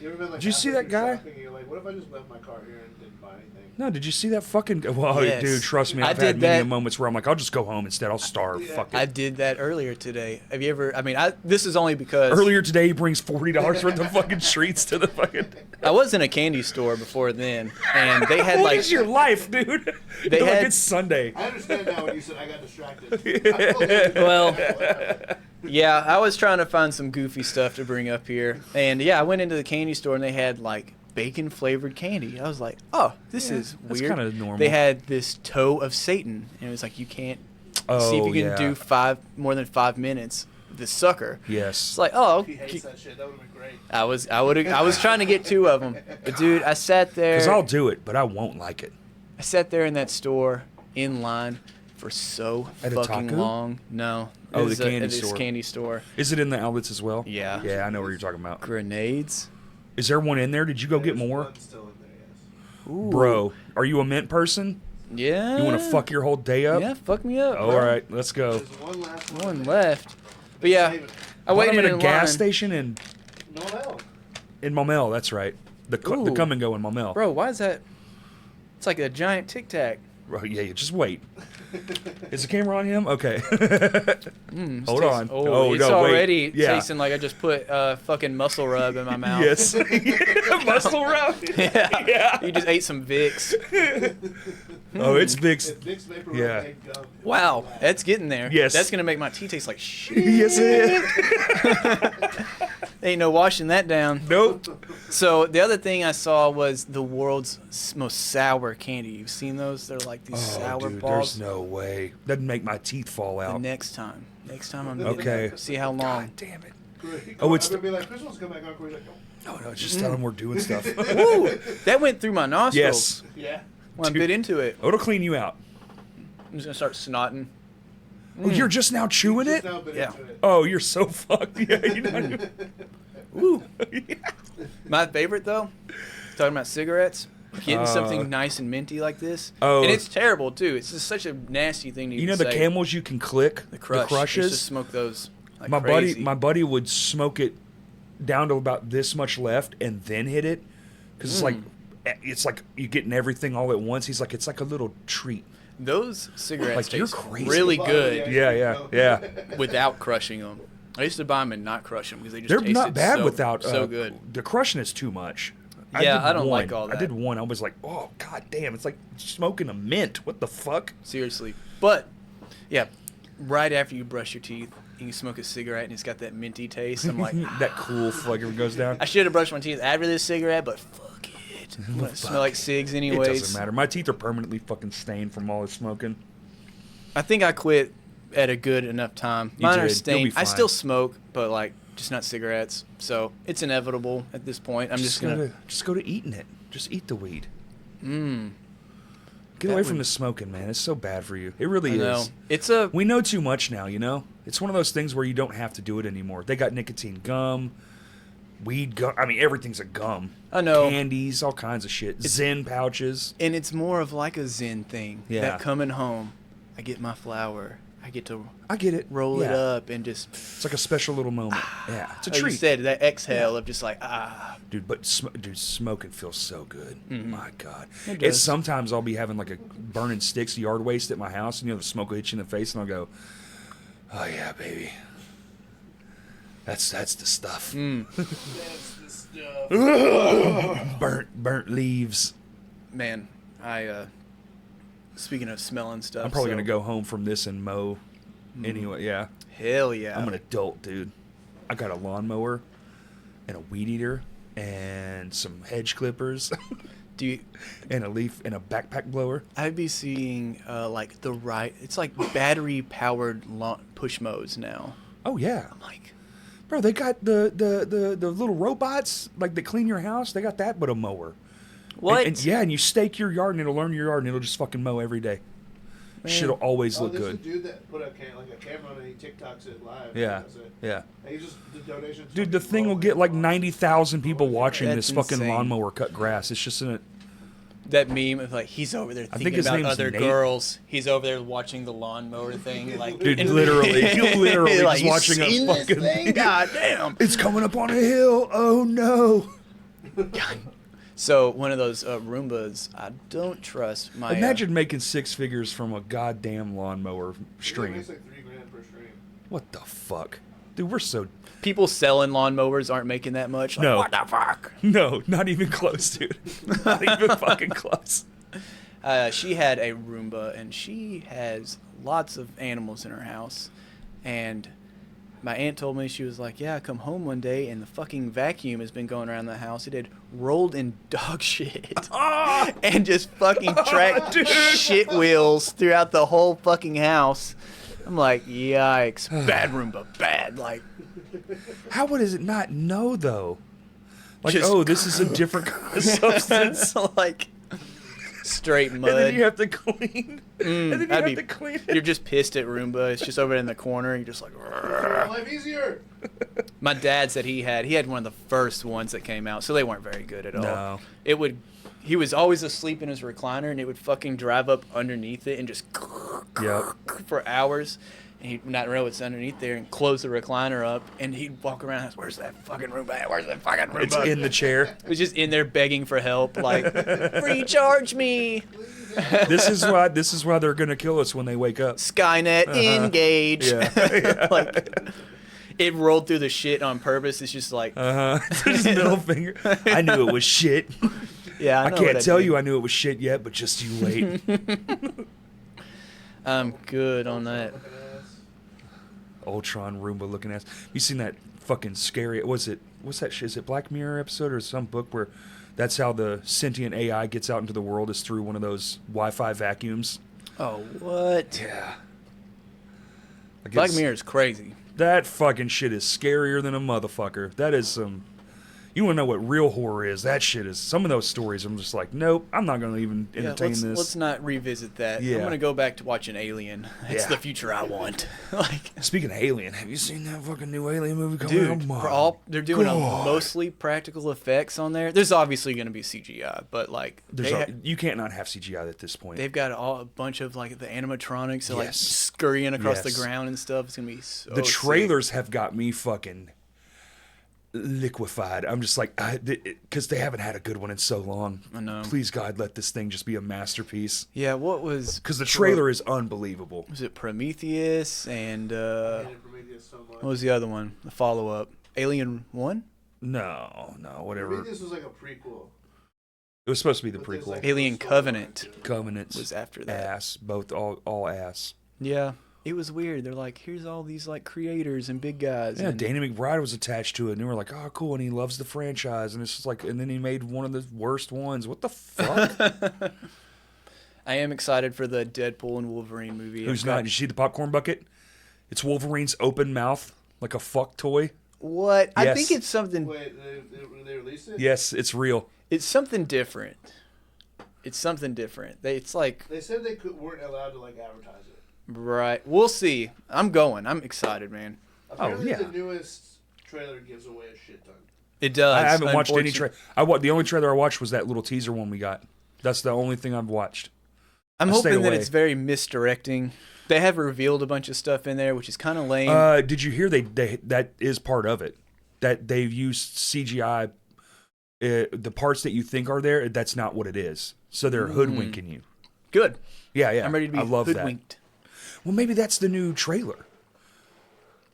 You ever been like Did you see halfway that through guy? shopping and you're like, what if I just left my car here and didn't buy anything? No, did you see that fucking? Well, Yes. dude, trust me, I I've did had many that. moments where I'm like, I'll just go home instead. I'll starve. Yeah. Fuck it. I did that earlier today. Have you ever? I mean, this is only because Earlier today, he brings $40 worth of fucking treats to the fucking. I was in a candy store before then, and they had What like is your life, dude? They You're like, had- it's Sunday. I understand now when you said I got distracted. Well, yeah, I was trying to find some goofy stuff to bring up here. And yeah, I went into the candy store and they had like bacon flavored candy. I was like, oh, this is that's weird. kinda normal. They had this toe of Satan. And it was like, you can't See if Oh, you can yeah. do more than 5 minutes. The sucker. Yes. It's like, oh, He hates that shit. That would have been great. I was trying to get 2 of them, but dude, I sat there. Because I'll do it, but I won't like it. I sat there in that store in line for so At a fucking taco? long. No. Oh, It the was candy at this store. candy store. Is it in the outlets as well? Yeah. Yeah, I know what you're talking about. Grenades. Is there one in there? Did you go get There's more? one still in there, yes. Ooh. Bro, are you a mint person? Yeah. You want to fuck your whole day up? Yeah, fuck me up. All bro. right, let's go. There's one last One left. But yeah, Save it. I waited I'm at in a gas line. station in No. Maumelle. That's right. The Ooh. come and go in Maumelle. Bro, why is that? It's like a giant Tic Tac. Bro, yeah, just wait. Is the camera on him? Okay. Hold Tastes- on. Oh, it's no, wait. already Yeah. tasting like I just put fucking muscle rub in my mouth. Yes. Muscle rub. Yeah. Yeah. You just ate some Vicks. Oh, it's Vicks. It's Vicks Vapor Yeah. Rub made gum. Wow, that's getting there. Yes. That's gonna make my tea taste like shit. Yes, it is. Ain't no washing that down. Nope. So the other thing I saw was the world's most sour candy. You've seen those? They're like these Oh, sour dude, balls. there's no way. Doesn't make my teeth fall The out. next time I'm getting Okay. it. See how long. God damn it. Great. Oh, it's I'm gonna be like, Chris wants to come back on. Corey's like, no. No, just tell them we're doing stuff. Ooh, that went through my nostrils. Yes. Yeah. When I Dude. bit into it. Oh, it'll clean you out. I'm just gonna start snotting. Oh, you're just now chewing Just it? now been Yeah. into it. Oh, you're so fucked. Yeah, you're not even... Ooh. My favorite though, talking about cigarettes, getting something nice and minty like this. Oh. And it's terrible too. It's just such a nasty thing to You even know the say. Camels you can click? The crush. The I crushes? used to smoke those like my crazy. my buddy would smoke it down to about this much left and then hit it because it's like you're getting everything all at once. He's like, it's like a little treat. Those cigarettes Like, you're taste crazy. really Well, good Yeah. without crushing them. I used to buy them and not crush them because they just They're tasted not bad so, without so good. The crushing is too much. Yeah, did I don't like all I that. did one. I was like, oh god damn! It's like smoking a mint. What the fuck? Seriously. But yeah, right after you brush your teeth and you smoke a cigarette and it's got that minty taste, I'm like, That cool flavor goes down. I should have brushed my teeth after this cigarette, but fuck it. I'm gonna smell like cigs It anyways. doesn't matter. My teeth are permanently fucking stained from all the smoking. I think I quit at a good enough time. You Mine did. are You'll stained. be I fine. still smoke, but like just not cigarettes. So it's inevitable at this point. I'm just gonna. just go to eating it. Just eat the weed. Mmm. Get That away from would- the smoking, man. It's so bad for you. It really I know. is. It's a. We know too much now, you know? It's one of those things where you don't have to do it anymore. They got nicotine gum, weed gum. I mean, everything's a gum. I know. Candies, all kinds of shit. Zen pouches. And it's more of like a Zen thing. Yeah. That coming home, I get my flower. I get to I get it. roll it Yeah. up and just. It's like a special little moment. Yeah, it's a Like you treat. said, that exhale of just like Dude, but smoking feels so good. My God. It It's does. sometimes I'll be having like a burning sticks yard waste at my house, and the smoke will hit you in the face, and I'll go, "Oh yeah, baby, that's the stuff." That's the stuff. Burnt leaves. Man, I. Speaking of smelling stuff, I'm probably so- gonna go home from this and mow. Anyway, yeah. Hell yeah. I'm an adult, dude. I got a lawnmower and a weed eater and some hedge clippers Do you, and a leaf and a backpack blower. I'd be seeing like the right. It's like battery powered push mows now. Oh yeah. I'm like, Bro, they got the little robots like that clean your house. They got that, but a mower. what? And yeah, and you stake your yard, and it'll learn your yard, and it'll just fucking mow every day. Man. Shit'll always look There's a good. dude that put a camera on and he TikToks it live. Yeah, Does it. yeah. And he just the donations. Dude, the fucking thing will roll get in. like 90,000 people watching That's this fucking insane. lawnmower cut grass. It's just That meme of like he's over there I think thinking his about name's other Nate. girls. He's over there watching the lawnmower thing. Like, dude, and- literally like, just "You watching seen a this fucking thing? God damn. It's coming up on a hill. Oh no! So one of those Roombas, I don't trust. My Imagine making 6 figures from a goddamn lawnmower stream. It's like $3,000 per stream. What the fuck, dude? We're so people selling lawnmowers aren't making that much. Like, No. what the fuck? no, not even close, dude. Not even fucking close. She had a Roomba, and she has lots of animals in her house. And my aunt told me, she was like, yeah, I come home one day and the fucking vacuum has been going around the house. It had rolled in dog shit and just fucking tracked shit wheels throughout the whole fucking house. I'm like, yikes, bad Roomba, bad. Like, how would it not know though? Like, Just- this is a different kind of substance. like straight mud. And then you have to clean. And then you I'd have be- to clean You're it. just pissed at Roomba. It's just over in the corner. You're just like. My life easier. My dad said he had one of the first ones that came out, so they weren't very good at all. No. He was always asleep in his recliner, and it would fucking drive up underneath it and just Yep. for hours. And he'd not know what's underneath there and close the recliner up, and he'd walk around and ask, where's that fucking Roomba at? Where's that fucking Roomba? It's in the chair. It was just in there begging for help, like, recharge me. This is why they're gonna kill us when they wake up. Skynet, engage. Yeah. Like, it rolled through the shit on purpose. It's just like, His middle finger. I knew it was shit. yeah, I know can't what tell did. you I knew it was shit yet, but just you wait. I'm good on that. Fucking ass. Ultron Roomba looking ass. You seen that fucking scary? What's that shit? Is it Black Mirror episode or some book where that's how the sentient AI gets out into the world is through one of those Wi-Fi vacuums? Oh, what? Yeah. Like Black it's- Mirror is crazy. That fucking shit is scarier than a motherfucker. That is some. You want to know what real horror is? That shit is. Some of those stories, I'm just like, nope, I'm not going to even entertain this. Let's not revisit that. Yeah. I'm gonna go back to watching Alien. It's Yeah. the future I want. Like, Speaking of Alien, have you seen that fucking new Alien movie coming out? dude, My they're doing God. mostly practical effects on there. There's obviously gonna be CGI, but like You can't not have CGI at this point. they've got a bunch of like the animatronics that like Yes. scurrying across the Yes. ground and stuff. It's gonna be so The sick. trailers have got me fucking liquefied. I'm just like, because they haven't had a good one in so long. I know. Please, God, let this thing just be a masterpiece. Yeah, what was? Because the trailer is unbelievable. Was it Prometheus and I hated Prometheus so much. what was the other one? The follow up, Alien 1? No, whatever. Prometheus was like a prequel. It was supposed to be the But there's, prequel. like, Alien no story Covenant behind it. Covenants was after that. ass, both all ass. Yeah, it was weird. They're like, here's all these like creators and big guys. Yeah, and Danny McBride was attached to it, and they were like, "Oh, cool," and he loves the franchise, and it's just like, and then he made one of the worst ones. What the fuck? I am excited for the Deadpool and Wolverine movie. Who's not? Did you see the popcorn bucket? It's Wolverine's open mouth, like a fuck toy. What? I Yes. think it's something. Wait, they released it? Yes, it's real. It's something different. It's something different. It's like They said they weren't allowed to like advertise it. right. We'll see. I'm going. I'm excited, man. Apparently yeah. the newest trailer gives away a shit ton. It does. I haven't watched any unfortunately. trailer. The only trailer I watched was that little teaser one we got. That's the only thing I've watched. I'm I stayed hoping that away. it's very misdirecting. They have revealed a bunch of stuff in there, which is kind of lame. Did you hear they that is part of it? That they've used CGI. The parts that you think are there, that's not what it is. So they're hoodwinking you. Good. Yeah, yeah. I'm ready to be I love hoodwinked. that. Well, maybe that's the new trailer.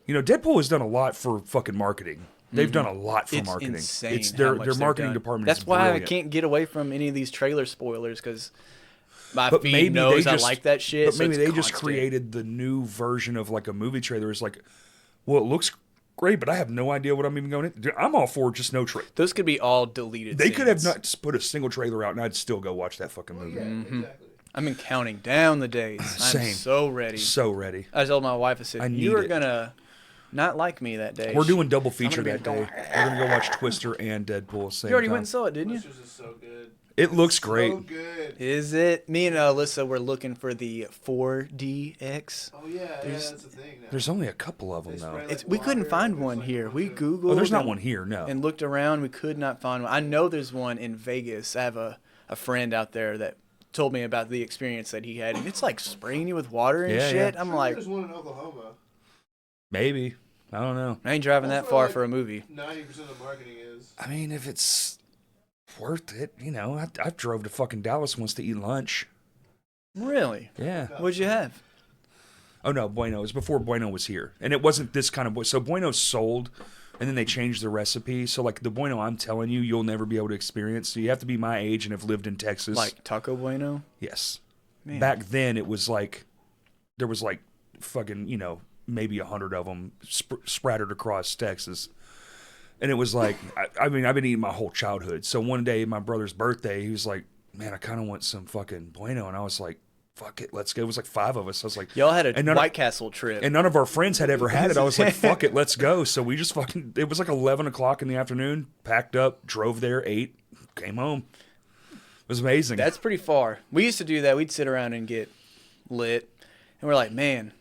You know, Deadpool has done a lot for fucking marketing. They've done a lot for It's marketing. insane. It's how their much their they've marketing done. department. That's is why brilliant. I can't get away from any of these trailer spoilers because my But feed maybe knows they I just like that shit. But so maybe it's they just constant. created the new version of like a movie trailer. It's like, well, it looks great, but I have no idea what I'm even going in. Dude, I'm all for just no trailer. Those could be all deleted. They could have scenes. not just put a single trailer out, and I'd still go watch that fucking movie. Yeah, exactly. I've been counting down the days. I'm Same. so ready. So ready. I told my wife, I said, I need you are it. gonna not like me that day. We're doing double feature gonna be that day. We're gonna go watch Twister and Deadpool. Same You already time. went and saw it, didn't you? This is so good. It looks great. So good. Is it? Me and Alyssa were looking for the 4DX. Oh yeah, that's the thing. Now. There's only a couple of them They though. spray, like, We couldn't water, find and there's, one like, here. a We bunch of- Googled. Oh, there's not and- one here. No. And looked around. We could not find one. I know there's one in Vegas. I have a friend out there that told me about the experience that he had. And it's like spraying you with water and Yeah, shit. yeah. I'm Sure, like, there's one in Oklahoma. Maybe. I don't know. I ain't driving That's that where, far like, for a movie. 90% of the marketing is. I mean, if it's worth it, you know. I drove to fucking Dallas once to eat lunch. Really? Yeah. What'd you have? Oh no, Bueno. It was before Bueno was here, and it wasn't this kind of. So Bueno sold, and then they changed the recipe. So like the Bueno I'm telling you, you'll never be able to experience. So you have to be my age and have lived in Texas. Like Taco Bueno? yes. Man. Back then, it was like there was like fucking maybe 100 of them sprattered across Texas. And it was like, I mean, I've been eating my whole childhood. So one day, my brother's birthday, he was like, man, I kind of want some fucking Bueno. And I was like, fuck it, let's go. It was like 5 of us. I was like, y'all had a White Castle trip. And none of our friends had ever had it. I was like, fuck it, let's go. So we just fucking, it was like 11 o'clock in the afternoon, packed up, drove there, ate, came home. It was amazing. That's pretty far. We used to do that. We'd sit around and get lit. And we're like, man,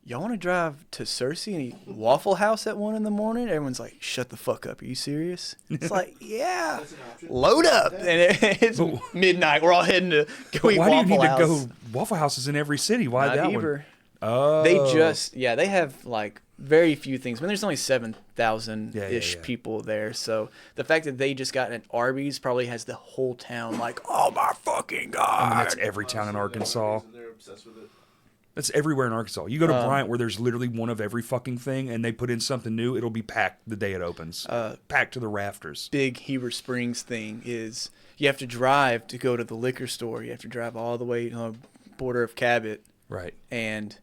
y'all want to drive to Searcy and eat Waffle House at 1 a.m? Everyone's like, shut the fuck up. Are you serious? It's like, yeah, load up. And it's midnight. We're all heading to go eat Waffle House. Why do you need to go? Waffle House is in every city. Why Not that Heber. one? Oh. They have like very few things. I mean, there's only 7,000-ish people there. So the fact that they just got an Arby's probably has the whole town like, oh my fucking God. I mean, that's every town in Arkansas. They're obsessed with it. That's everywhere in Arkansas. You go to Bryant where there's literally one of every fucking thing, and they put in something new, it'll be packed the day it opens. Packed to the rafters. Big Heber Springs thing is you have to drive to go to the liquor store. You have to drive all the way to the border of Cabot. Right. And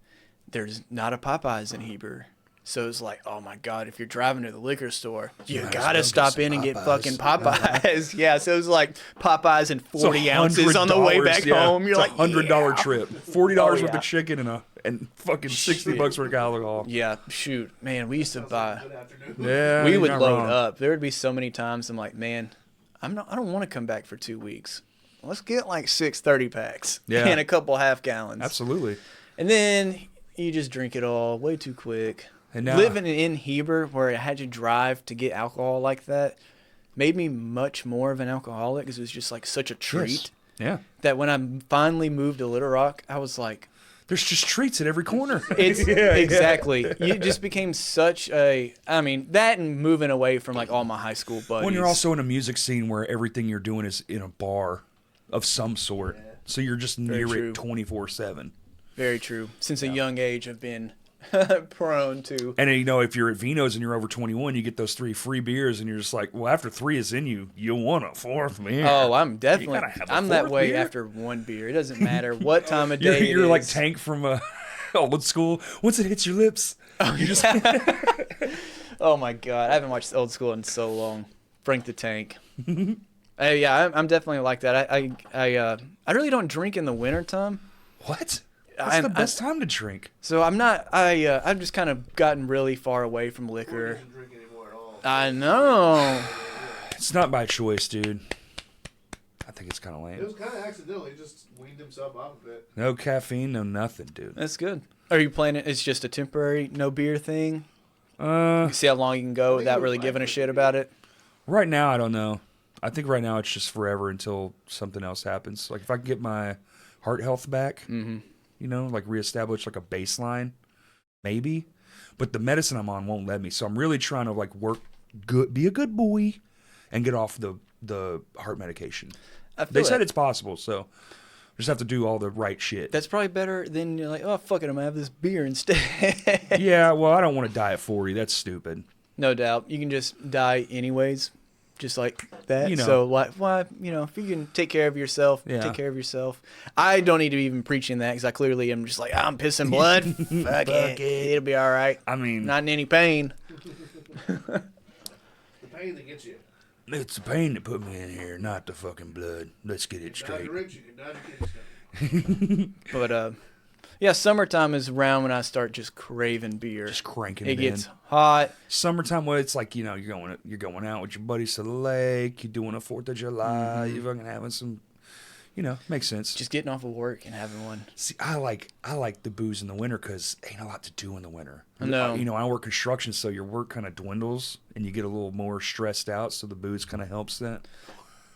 there's not a Popeyes in Heber. So it's like, oh my God, if you're driving to the liquor store, you gotta stop in and get fucking Popeyes. Yeah, so it was like Popeyes and 40 ounces on the way back home. You're like, $100 trip. $40 worth of chicken and fucking $60 worth of alcohol. Yeah, shoot. Man, we used to buy. Yeah. We would load up. There would be so many times I'm like, man, I don't want to come back for 2 weeks. Let's get like 6 30-packs and a couple half gallons. Absolutely. And then you just drink it all way too quick. And now, living in Heber, where I had to drive to get alcohol like that, made me much more of an alcoholic because it was just like such a treat. Yes. Yeah. That when I finally moved to Little Rock, I was like, there's just treats at every corner. It's exactly. You just became such a. I mean, that and moving away from like all my high school buddies. When you're also in a music scene where everything you're doing is in a bar of some sort, so you're just near it 24/7. Very true. Since a young age, I've been prone to. And you know, if you're at Vino's and you're over 21, you get those 3 free beers, and you're just like, well, after 3 is in you, you want a 4th beer. Oh, I'm definitely. I'm that way beer? After 1 beer. It doesn't matter what time of day. You're like Tank from old school. Once it hits your lips, you just. Oh my God, I haven't watched Old School in so long. Frank the Tank. Yeah, I'm definitely like that. I really don't drink in the wintertime. What? That's the best time to drink. So I'm not. I've just kind of gotten really far away from liquor. Doesn't drink anymore at all. I know. It's not by choice, dude. I think it's kind of lame. It was kind of accidental. He just weaned himself off of it. No caffeine, no nothing, dude. That's good. Are you planning? It's just a temporary no beer thing. You see how long you can go without really giving a shit about it. Right now, I don't know. I think right now it's just forever until something else happens. Like if I can get my heart health back. Mm-hmm. You know, like reestablish like a baseline, maybe. But the medicine I'm on won't let me. So I'm really trying to like work good, be a good boy, and get off the heart medication. They said it's possible, so just have to do all the right shit. That's probably better than you're like, oh fuck it, I'm gonna have this beer instead. Yeah, well, I don't want to die at 40. That's stupid. No doubt. You can just die anyways. Just like that. You know. So why if you can take care of yourself, take care of yourself. I don't need to be even preaching that because I clearly am just like, I'm pissing blood. Fuck it. It'll be all right. I mean, not in any pain. The pain that gets you. It's the pain that put me in here, not the fucking blood. Let's get it straight. But yeah, summertime is around when I start just craving beer. Just cranking it gets hot. Summertime, well, it's like, you know, you're going out with your buddies to the lake. You're doing a 4th of July. You're fucking having some, you know, makes sense. Just getting off of work and having one. See, I like the booze in the winter because ain't a lot to do in the winter. No. You know, I work construction, so your work kind of dwindles and you get a little more stressed out. So the booze kind of helps that.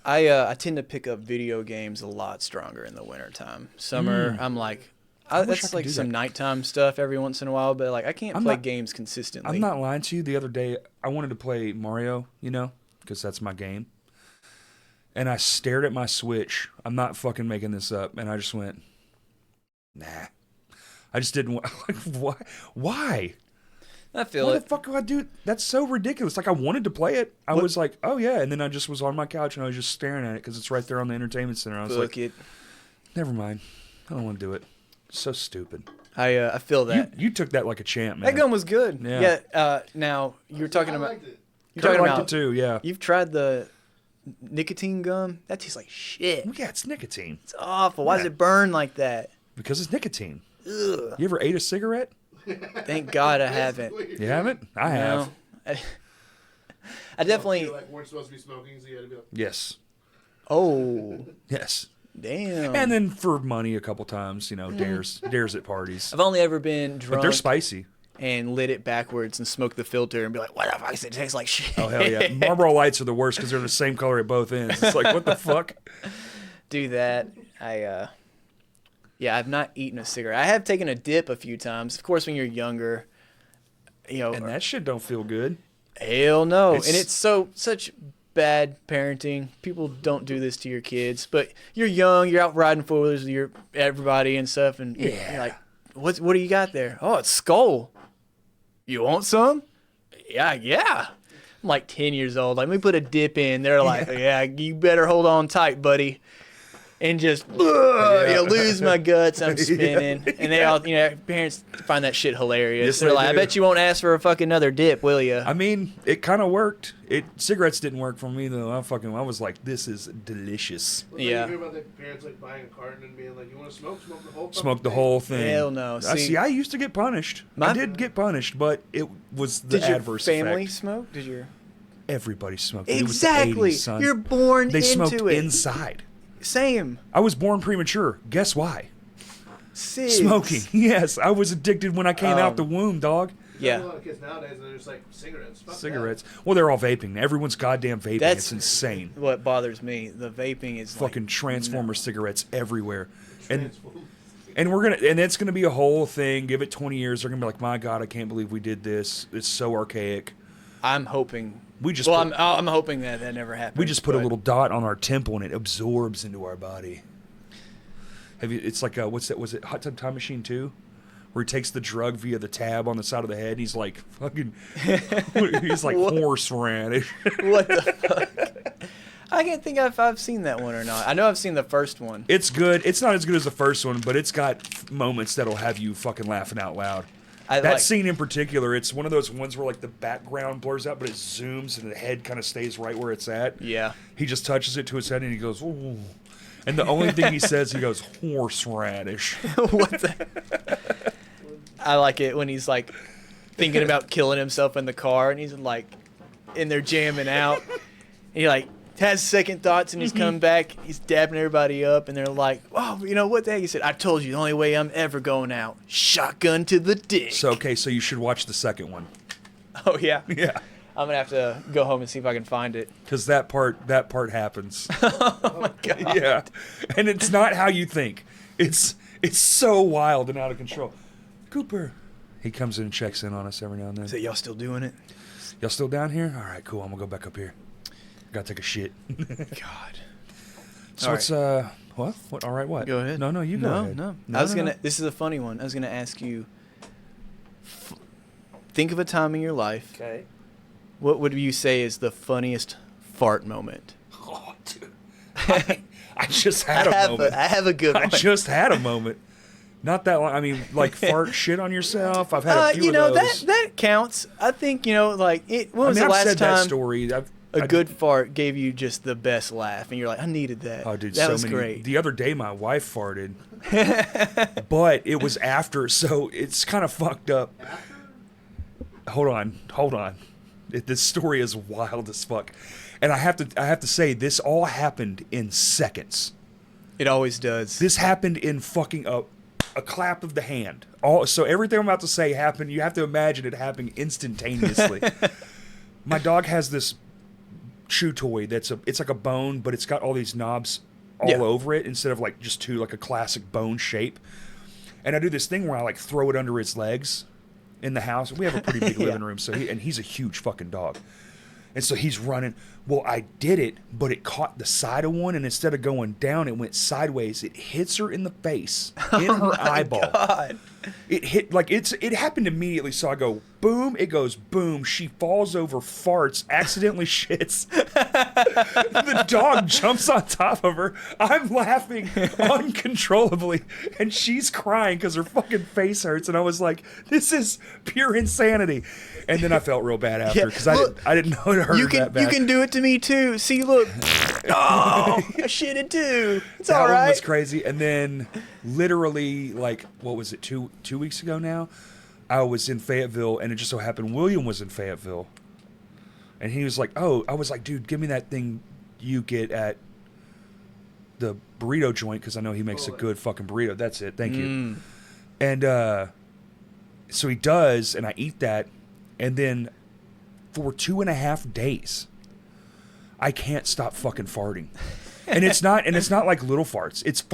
I tend to pick up video games a lot stronger in the wintertime. Summer, I'm like. That's like some nighttime stuff every once in a while, but like I can't play games consistently. I'm not lying to you. The other day, I wanted to play Mario, you know, because that's my game. And I stared at my Switch. I'm not fucking making this up. And I just went, nah. I just didn't want. Like, why? I feel Why the fuck do I do? That's so ridiculous. Like I wanted to play it. I was like, oh yeah, and then I just was on my couch and I was just staring at it because it's right there on the entertainment center. I was like, never mind. I don't want to do it. So stupid. I feel that. You took that like a champ, man. That gum was good. Yeah. Yeah. Now you're talking I about. liked it. You're Kurt talking liked about. it too, yeah. You've tried the nicotine gum. That tastes like shit. Well, yeah, it's nicotine. It's awful. Why does it burn like that? Because it's nicotine. Ugh. You ever ate a cigarette? Thank God I haven't. You haven't? I have. No. I definitely. You like weren't supposed to be smoking, so you had to be like, Yes. Oh, Yes. damn. And then for money a couple times, dares at parties. I've only ever been drunk But they're spicy. and lit it backwards and smoked the filter and be like, "What the fuck? Does it taste like shit?" Oh, hell yeah. Marlboro Lights are the worst because they're the same color at both ends. It's like, what the fuck? Do that. Yeah, I've not eaten a cigarette. I have taken a dip a few times. Of course, when you're younger, And that shit don't feel good. hell no. It's- And it's such bad parenting. People don't do this to your kids. But you're young, you're out riding four-wheelers with everybody and stuff, and you're like, what do you got there? Oh, it's Skull. You want some? Yeah. I'm like 10 years old. Like, let me put a dip in. They're like, yeah, you better hold on tight, buddy. And just lose my guts. I'm spinning, and they all, parents find that shit hilarious. Yes, They're they like, do. I bet you won't ask for a fucking another dip, will you? I mean, it kind of worked. Cigarettes didn't work for me though. I was like, this is delicious. well, Yeah. You hear about the parents like buying a carton and being like, "You want to smoke? Smoke the whole." Smoke the whole thing. Hell no. I used to get punished. I did get punished, but it was the Did your adverse family effect. smoke? Did your Everybody smoked. It was the exactly? 80s, son. You're born They into smoked it. inside. Same. I was born premature. Guess why? Cigs. Smoking. Yes, I was addicted when I came out the womb, dog. Yeah. Yeah. A lot of kids nowadays they're just like cigarettes. Fuck Cigarettes. Well, they're all vaping. Everyone's goddamn vaping. That's- It's insane. What bothers me, the vaping is Fucking Transformer cigarettes everywhere. And Transform. and it's gonna be a whole thing. Give it 20 years, they're gonna be like, my God, I can't believe we did this. It's so archaic. I'm hoping. We just Well, put, I'm hoping that never happens. we just put a but- little dot on our temple and it absorbs into our body. It's like what's that? Was it Hot Tub Time Machine 2? Where he takes the drug via the tab on the side of the head. And he's like fucking. He's like What? horseradish. What the fuck? I can't think if I've seen that one or not. I know I've seen the first one. It's good. It's not as good as the first one, but it's got moments that'll have you fucking laughing out loud. That scene in particular, it's one of those ones where like the background blurs out, but it zooms and the head kind of stays right where it's at. Yeah. He just touches it to his head and he goes, ooh. And the only thing he says, he goes, horseradish. What the? I like it when he's like thinking about killing himself in the car and he's like in there jamming out. And he like has second thoughts and he's coming back. He's dabbing everybody up and they're like, "Oh, what the heck?" He said, "I told you the only way I'm ever going out, shotgun to the dick." So you should watch the second one. Oh yeah. Yeah. I'm gonna have to go home and see if I can find it. Because that part happens. Oh my god. Yeah. And it's not how you think. It's so wild and out of control. Cooper. He comes in and checks in on us every now and then. So y'all still doing it? Y'all still down here? All right, cool. I'm gonna go back up here. Gotta take a shit. God. So All what's what? All right, what? Go ahead. No, you go ahead. No. No. This is a funny one. I was gonna ask you. Think of a time in your life. Okay. What would you say is the funniest fart moment? Oh, dude. I just had a moment. I have a good one. I just had a moment. Not that long. I mean, like fart shit on yourself. I've had a few of those. that counts. I think like it. When was the I've last said that time story. a good fart gave you just the best laugh, and you're like, I needed that. Oh, dude, that so was many. great. The other day, my wife farted, but it was after, so it's kind of fucked up. Hold on. This story is wild as fuck, and I have to say, this all happened in seconds. It always does. This happened in fucking a clap of the hand. So everything I'm about to say happened. You have to imagine it happening instantaneously. My dog has this chew toy it's like a bone, but it's got all these knobs all over it instead of like just two, like a classic bone shape. And I do this thing where I like throw it under his legs in the house. We have a pretty big living room, so he's a huge fucking dog. And so he's running. Well, I did it, but it caught the side of one, and instead of going down, it went sideways. It hits her in the face, in her eyeball. God. it hit like it happened immediately. So I go boom, it goes boom. She falls over, farts, accidentally shits. The dog jumps on top of her. I'm laughing uncontrollably, and she's crying because her fucking face hurts. And I was like, "This is pure insanity." And then I felt real bad after because I didn't know it hurt that bad. You can do it to me too. See, look. Oh, I shitted too. It's that all right. One was crazy. And then literally, like, what was it, two weeks ago now? I was in Fayetteville, and it just so happened William was in Fayetteville. And he was like, oh, I was like, dude, give me that thing you get at the burrito joint because I know he makes a good fucking burrito. That's it. Thank you. And so he does, and I eat that. And then for 2.5 days, I can't stop fucking farting. And it's not like little farts. It's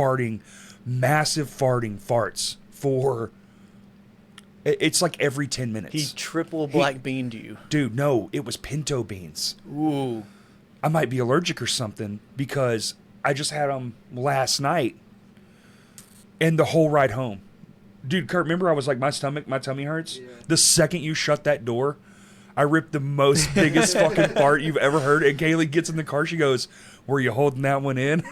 massive farting farts for, it's like every 10 minutes. He triple black beaned you. Dude, no, it was pinto beans. Ooh. I might be allergic or something because I just had them last night and the whole ride home. Dude, Kurt, remember I was like, my tummy hurts? Yeah. The second you shut that door, I ripped the most biggest fucking fart you've ever heard. And Kaylee gets in the car. She goes, were you holding that one in?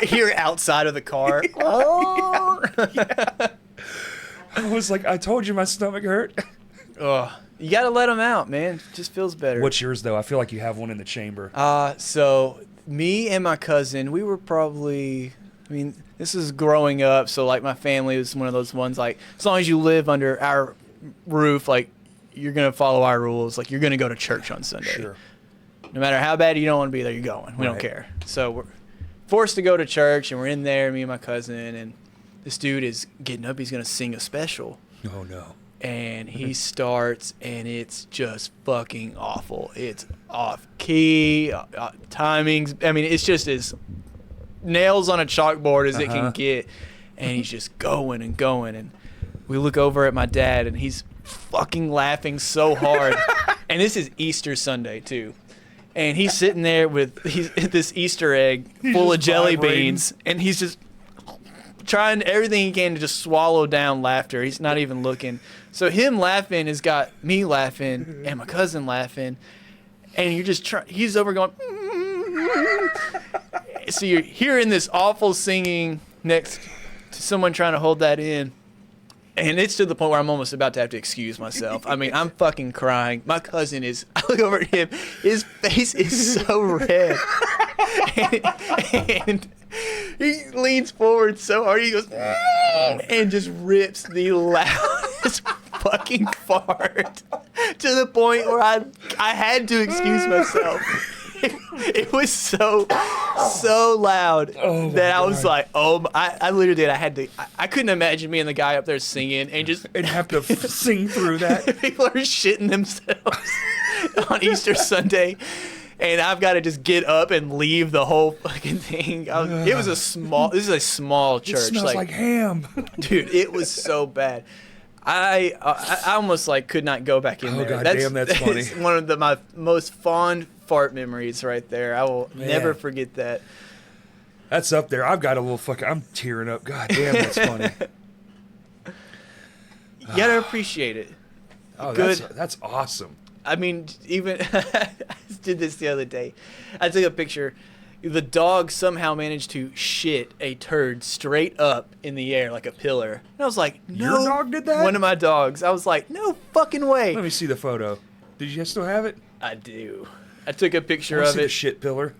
Here outside of the car. Yeah. Oh. Yeah. I was like, I told you my stomach hurt. Oh, you got to let them out, man. It just feels better. What's yours, though? I feel like you have one in the chamber. So me and my cousin, we were probably, this is growing up, so like my family was one of those ones like as long as you live under our roof, like you're gonna follow our rules, like you're gonna go to church on Sunday. Sure. No matter how bad you don't want to be there, you're going. We don't care. So we're forced to go to church, and we're in there, me and my cousin, and this dude is getting up. He's gonna sing a special. Oh no. And he starts, and it's just fucking awful. It's off key, timings. It's just as nails on a chalkboard as it can get. And he's just going and going. And we look over at my dad, and he's fucking laughing so hard. And this is Easter Sunday, too. And he's sitting there with this Easter egg full of jelly beans, and he's just trying everything he can to just swallow down laughter. He's not even looking. So him laughing has got me laughing and my cousin laughing, and you're just he's over going. So you're hearing this awful singing next to someone trying to hold that in, and it's to the point where I'm almost about to have to excuse myself. I'm fucking crying. My cousin is. I look over at him. His face is so red, and he leans forward so hard. He goes and just rips the loudest fucking fart to the point where I had to excuse myself. It was so loud that I was like, I literally did. I couldn't imagine me and the guy up there singing and have to sing through that. People are shitting themselves on Easter Sunday. And I've got to just get up and leave the whole fucking thing. This is a small church. It smells like ham. Dude, it was so bad. I almost could not go back in there. God damn, that's funny. It's one of my most fond fart memories right there. I will never forget that. That's up there. I've got a little I'm tearing up. God damn, that's funny. You gotta appreciate it. Oh, that's awesome. Even I did this the other day. I took a picture. The dog somehow managed to shit a turd straight up in the air like a pillar. And I was like, no. Your dog did that? One of my dogs. I was like, no fucking way. Let me see the photo. Did you still have it? I do. I took a picture of see it. The shit pillar.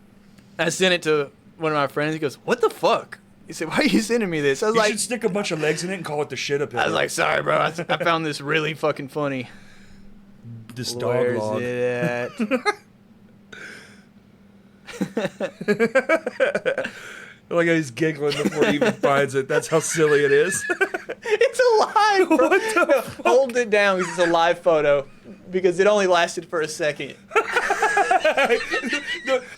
I sent it to one of my friends. He goes, what the fuck? He said, why are you sending me this? I was you should stick a bunch of legs in it and call it the shit pillar. I was like, sorry, bro. I found this really fucking funny. This dog log. Where's it at? Like he's giggling before he even finds it. That's how silly it is. It's alive, bro. What the fuck? Hold it down because it's a live photo because it only lasted for a second.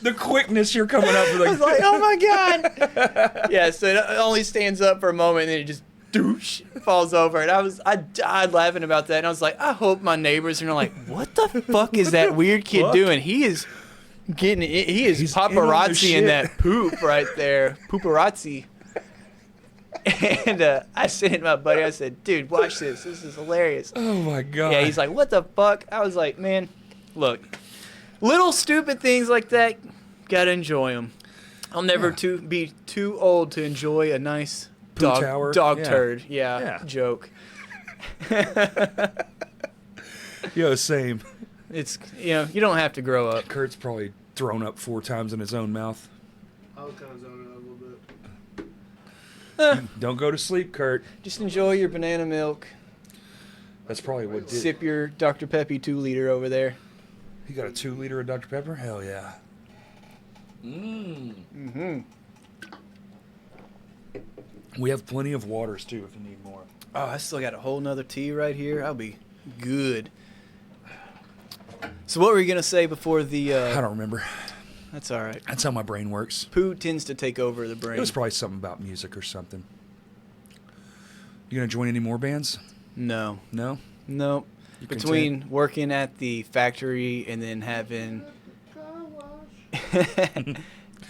the quickness you're coming up with. I was like, oh my God. Yeah, so it only stands up for a moment and then it just douche falls over. And I died laughing about that. And I was like, I hope my neighbors are like, what the fuck is that weird kid doing? He is getting it. He's paparazzi in that poop right there. Pooparazzi. And I sent it to my buddy. I said, dude, watch this. This is hilarious. Oh my god. Yeah, he's like, what the fuck? I was like, man, look, little stupid things like that, gotta enjoy them. I'll never be too old to enjoy a nice Poo tower. dog turd. Yeah, joke. Yo, same. It's, you don't have to grow up. Kurt's probably thrown up 4 times in his own mouth. I was kind of zoning out a little bit. Don't go to sleep, Kurt. Just enjoy your banana milk. That's probably what did. Sip your Dr. Peppy 2-liter over there. You got a 2-liter of Dr. Pepper? Hell yeah. Mm-hmm. We have plenty of waters too if you need more. Oh, I still got a whole nother tea right here. I'll be good. So what were you going to say before the... I don't remember. That's all right. That's how my brain works. Poo tends to take over the brain. It was probably something about music or something. You gonna join any more bands? No. No? No. You Between content? working at the factory and then having...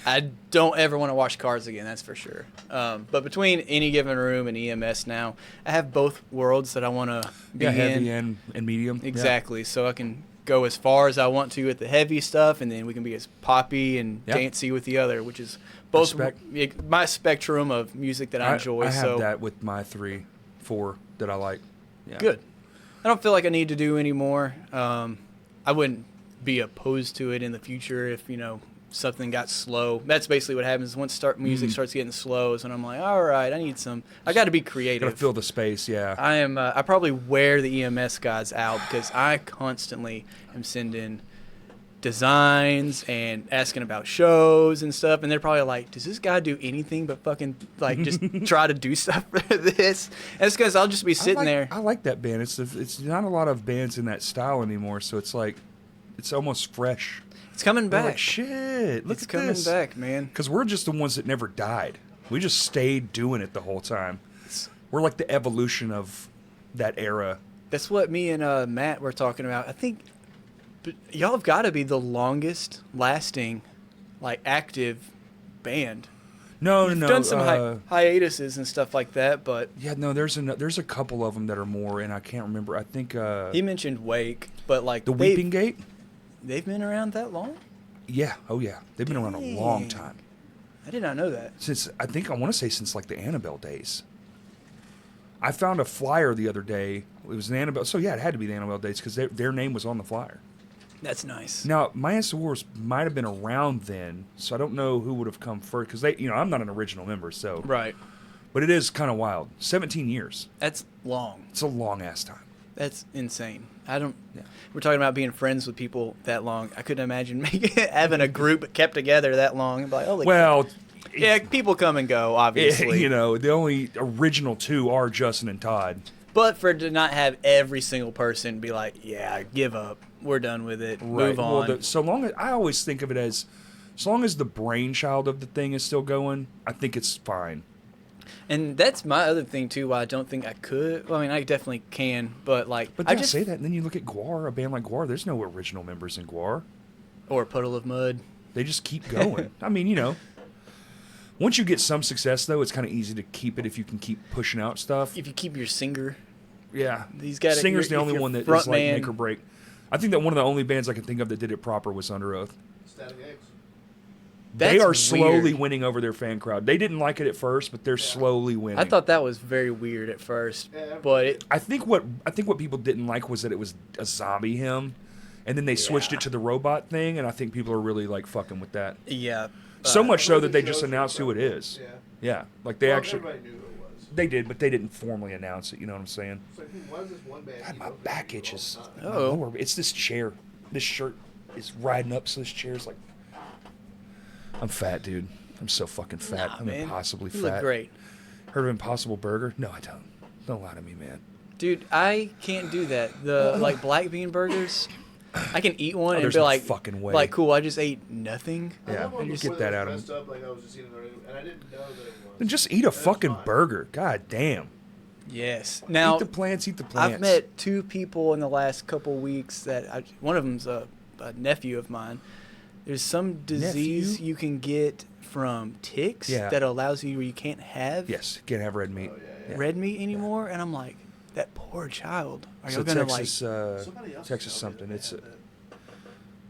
I don't ever want to wash cars again, that's for sure. But between Any Given Room and EMS now, I have both worlds that I want to be in. Heavy and medium. Exactly. So I can go as far as I want to with the heavy stuff, and then we can be as poppy and dancey with the other, which is both my spectrum of music that I enjoy. I have that with my 3, 4 that I like. Yeah. Good. I don't feel like I need to do any more. I wouldn't be opposed to it in the future if, something got slow. That's basically what happens once music starts getting slow is when I'm like, all right, I got to be creative. Got to fill the space, yeah. I probably wear the EMS guys out because I constantly am sending designs and asking about shows and stuff, and they're probably like, does this guy do anything but fucking like just try to do stuff for this? And it's because I'll just be sitting there. I like that band. It's not a lot of bands in that style anymore, so it's like it's almost fresh. It's coming back. Like, shit, look it's at coming this. back, man. Because we're just the ones that never died. We just stayed doing it the whole time. We're like the evolution of that era. That's what me and Matt were talking about. I think y'all have got to be the longest lasting, like, active band. No. Done some hiatuses and stuff like that, but yeah, no. There's a couple of them that are more, and I can't remember. I think he mentioned Wake, but like the Weeping Gate. They've been around that long? Yeah. Oh, yeah. They've been around a long time. I did not know that. I want to say since like the Annabelle days. I found a flyer the other day. It was an Annabelle. So, yeah, it had to be the Annabelle days because their name was on the flyer. That's nice. Now, My Answer Wars might have been around then, so I don't know who would have come first because I'm not an original member, so. Right. But it is kind of wild. 17 years. That's long. It's a long-ass time. That's insane. We're talking about being friends with people that long. I couldn't imagine having a group kept together that long. Like, well, yeah, people come and go, obviously. The only original 2 are Justin and Todd. But to not have every single person be like, yeah, give up. We're done with it. Right. Move on. Well, I always think of it as long as the brainchild of the thing is still going, I think it's fine. And that's my other thing, too, why I don't think I could. Well, I mean, I definitely can, but like... But I just say that, and then you look at Gwar, a band like Gwar, there's no original members in Gwar. Or Puddle of Mud. They just keep going. I mean, once you get some success, though, it's kind of easy to keep it if you can keep pushing out stuff. If you keep your singer. Yeah. Singer's the only one that is like make or break. I think that one of the only bands I can think of that did it proper was Under Oath. Static X. They are slowly winning over their fan crowd. They didn't like it at first, but they're slowly winning. I thought that was very weird at first, but I think what people didn't like was that it was a zombie hymn, and then they switched it to the robot thing, and I think people are really like fucking with that. Yeah. So much so that they just announced who it is. Yeah. Like they actually. Everybody knew who it was. They did, but they didn't formally announce it. You know what I'm saying? It's like, why is this one band? God, my back itches. Oh. It's this chair. This shirt is riding up, so this chair's like. I'm fat, dude. I'm so fucking fat. Nah, I'm man. impossibly fat. You look great. Heard of Impossible Burger? No, I don't. Don't lie to me, man. Dude, I can't do that. The like black bean burgers, I can eat one and there's be no like, fucking way. like, cool. I just ate nothing. Yeah, you get that out of me. Like I was just eating and I didn't know that it was. Then just eat a fucking fine. burger. God damn. Yes. Now Eat the plants. I've met 2 people in the last couple weeks that one of them's a nephew of mine There's some disease you can get from ticks that allows you where you can't have can't have red meat. Red meat anymore, and I'm like, that poor child. Are you gonna Texas, Texas something? It's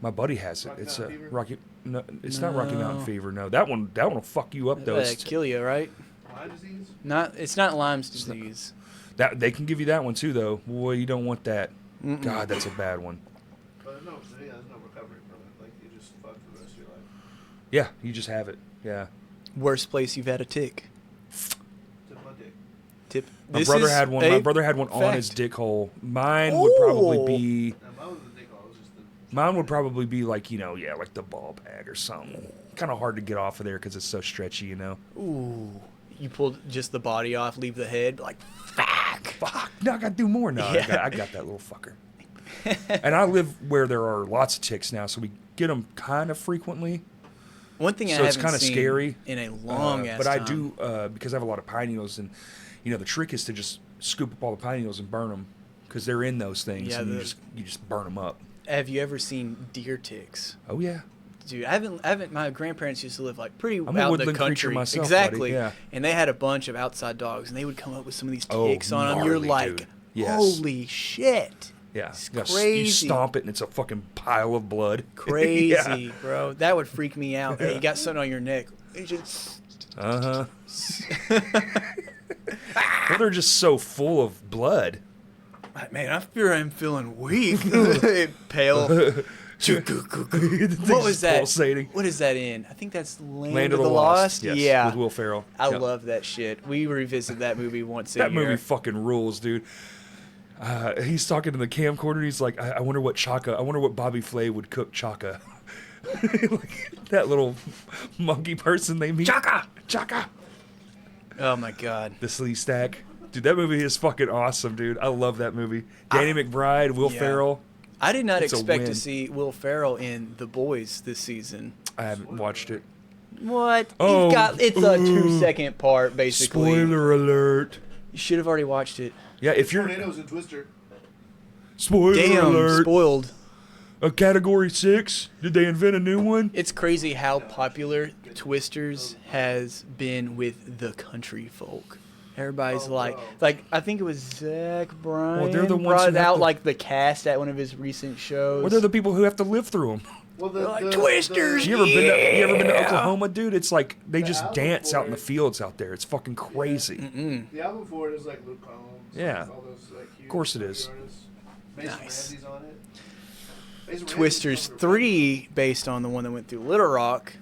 my buddy has it. Rocky It's Mountain Fever? Rocky. No, it's not Rocky Mountain Fever. No, that one will fuck you up though. Kill you, right? Lyme disease? It's not Lyme's disease. That they can give you that one too though. Boy, you don't want that. God, that's a bad one. But there's no recovery from it. Like, you just fuck for the rest of your life. Yeah, you just have it. Yeah. Worst place you've had a tick. Tip my dick. Tip. My brother had one. My brother had one on his dick hole. Mine would probably be. No, mine wasn't the dick hole. It was just the. Mine would probably be like like the ball bag or something. Kind of hard to get off of there because it's so stretchy, Ooh. You pulled just the body off, leave the head, like, fuck. No, I got to do more. No, I got that little fucker. And I live where there are lots of ticks now, so we get them kind of frequently. One thing so it's kind of scary in a long ass but time. I do because I have a lot of pine needles, and the trick is to just scoop up all the pine needles and burn them because they're in those things, and you just burn them up. Have you ever seen deer ticks? Oh yeah. Dude, I haven't. My grandparents used to live like pretty I'm out a in the country. Myself, exactly. buddy. Yeah. And they had a bunch of outside dogs, and they would come up with some of these Oh, ticks on them. You're gnarly, like, dude. Yes. holy shit. Yeah. It's You crazy. stomp it, and it's a fucking pile of blood. Crazy, bro. That would freak me out. Hey, you got something on your neck. It just... Well, they're just so full of blood. Man, I fear I'm feeling weak. Pale. What was that? Pulsating. What is that in? I think that's Land of the Lost. Yes, yeah. with Will Ferrell. I Yep. love that shit. We revisit that movie once a year. That movie fucking rules, dude. He's talking to the camcorder, and he's like, I wonder what Bobby Flay would cook Chaka. Like, that little monkey person they meet. Chaka! Oh my god. The Slee Stack. Dude, that movie is fucking awesome, dude. I love that movie. Danny McBride, Will Ferrell. I did not It's a expect to win. see Will Ferrell in The Boys this season. I haven't watched it. What? Oh, It's a 2-second part, basically. Spoiler alert. You should have already watched it. Yeah, if you're... Tornadoes and Twister. Spoiler Damn, alert. spoiled. A Category 6? Did they invent a new one? It's crazy how popular Twisters has been with the country folk. Everybody's like, I think it was Zach Bryan. Well, they're the ones brought who it have out to- like the cast at one of his recent shows. Or they're the people who have to live through them. Well, like, Twisters! You ever been to Oklahoma, dude? It's like they just dance out in the fields out there. It's fucking crazy. The album for it is like Luke Combs. Yeah. All those, like, huge Of course it is. artists. Mason Nice. Ramsey's on it. Mason Twisters Ramsey's 3, based on the one that went through Little Rock.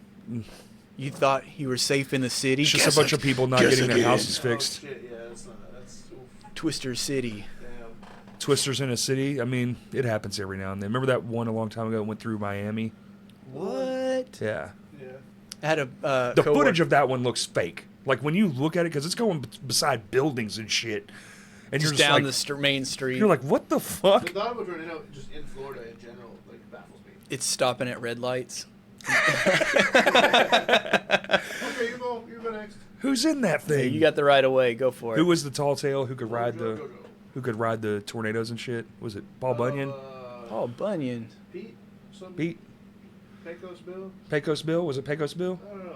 You thought you were safe in the city. It's just a bunch of people not getting their houses Oh, fixed. shit, yeah, that's oof, Twister City. damn. Twisters in a city. I mean, it happens every now and then. Remember that one a long time ago that went through Miami? What? Yeah. Yeah. I had a The footage of that one looks fake. Like when you look at it, because it's going beside buildings and shit, and just you're down just the main street. you're like, what the fuck? The thought of a tornado just in Florida in general like baffles me. It's stopping at red lights. Okay, you go next. Who's in that thing? You got the right of way. Go for it. Who was the tall tale who could ride Go, the go, go. who could ride the tornadoes and shit? Was it Paul Bunyan? Paul Bunyan. Pete? Some Pete? Pecos Bill? Pecos Bill? Was it Pecos Bill? I don't know.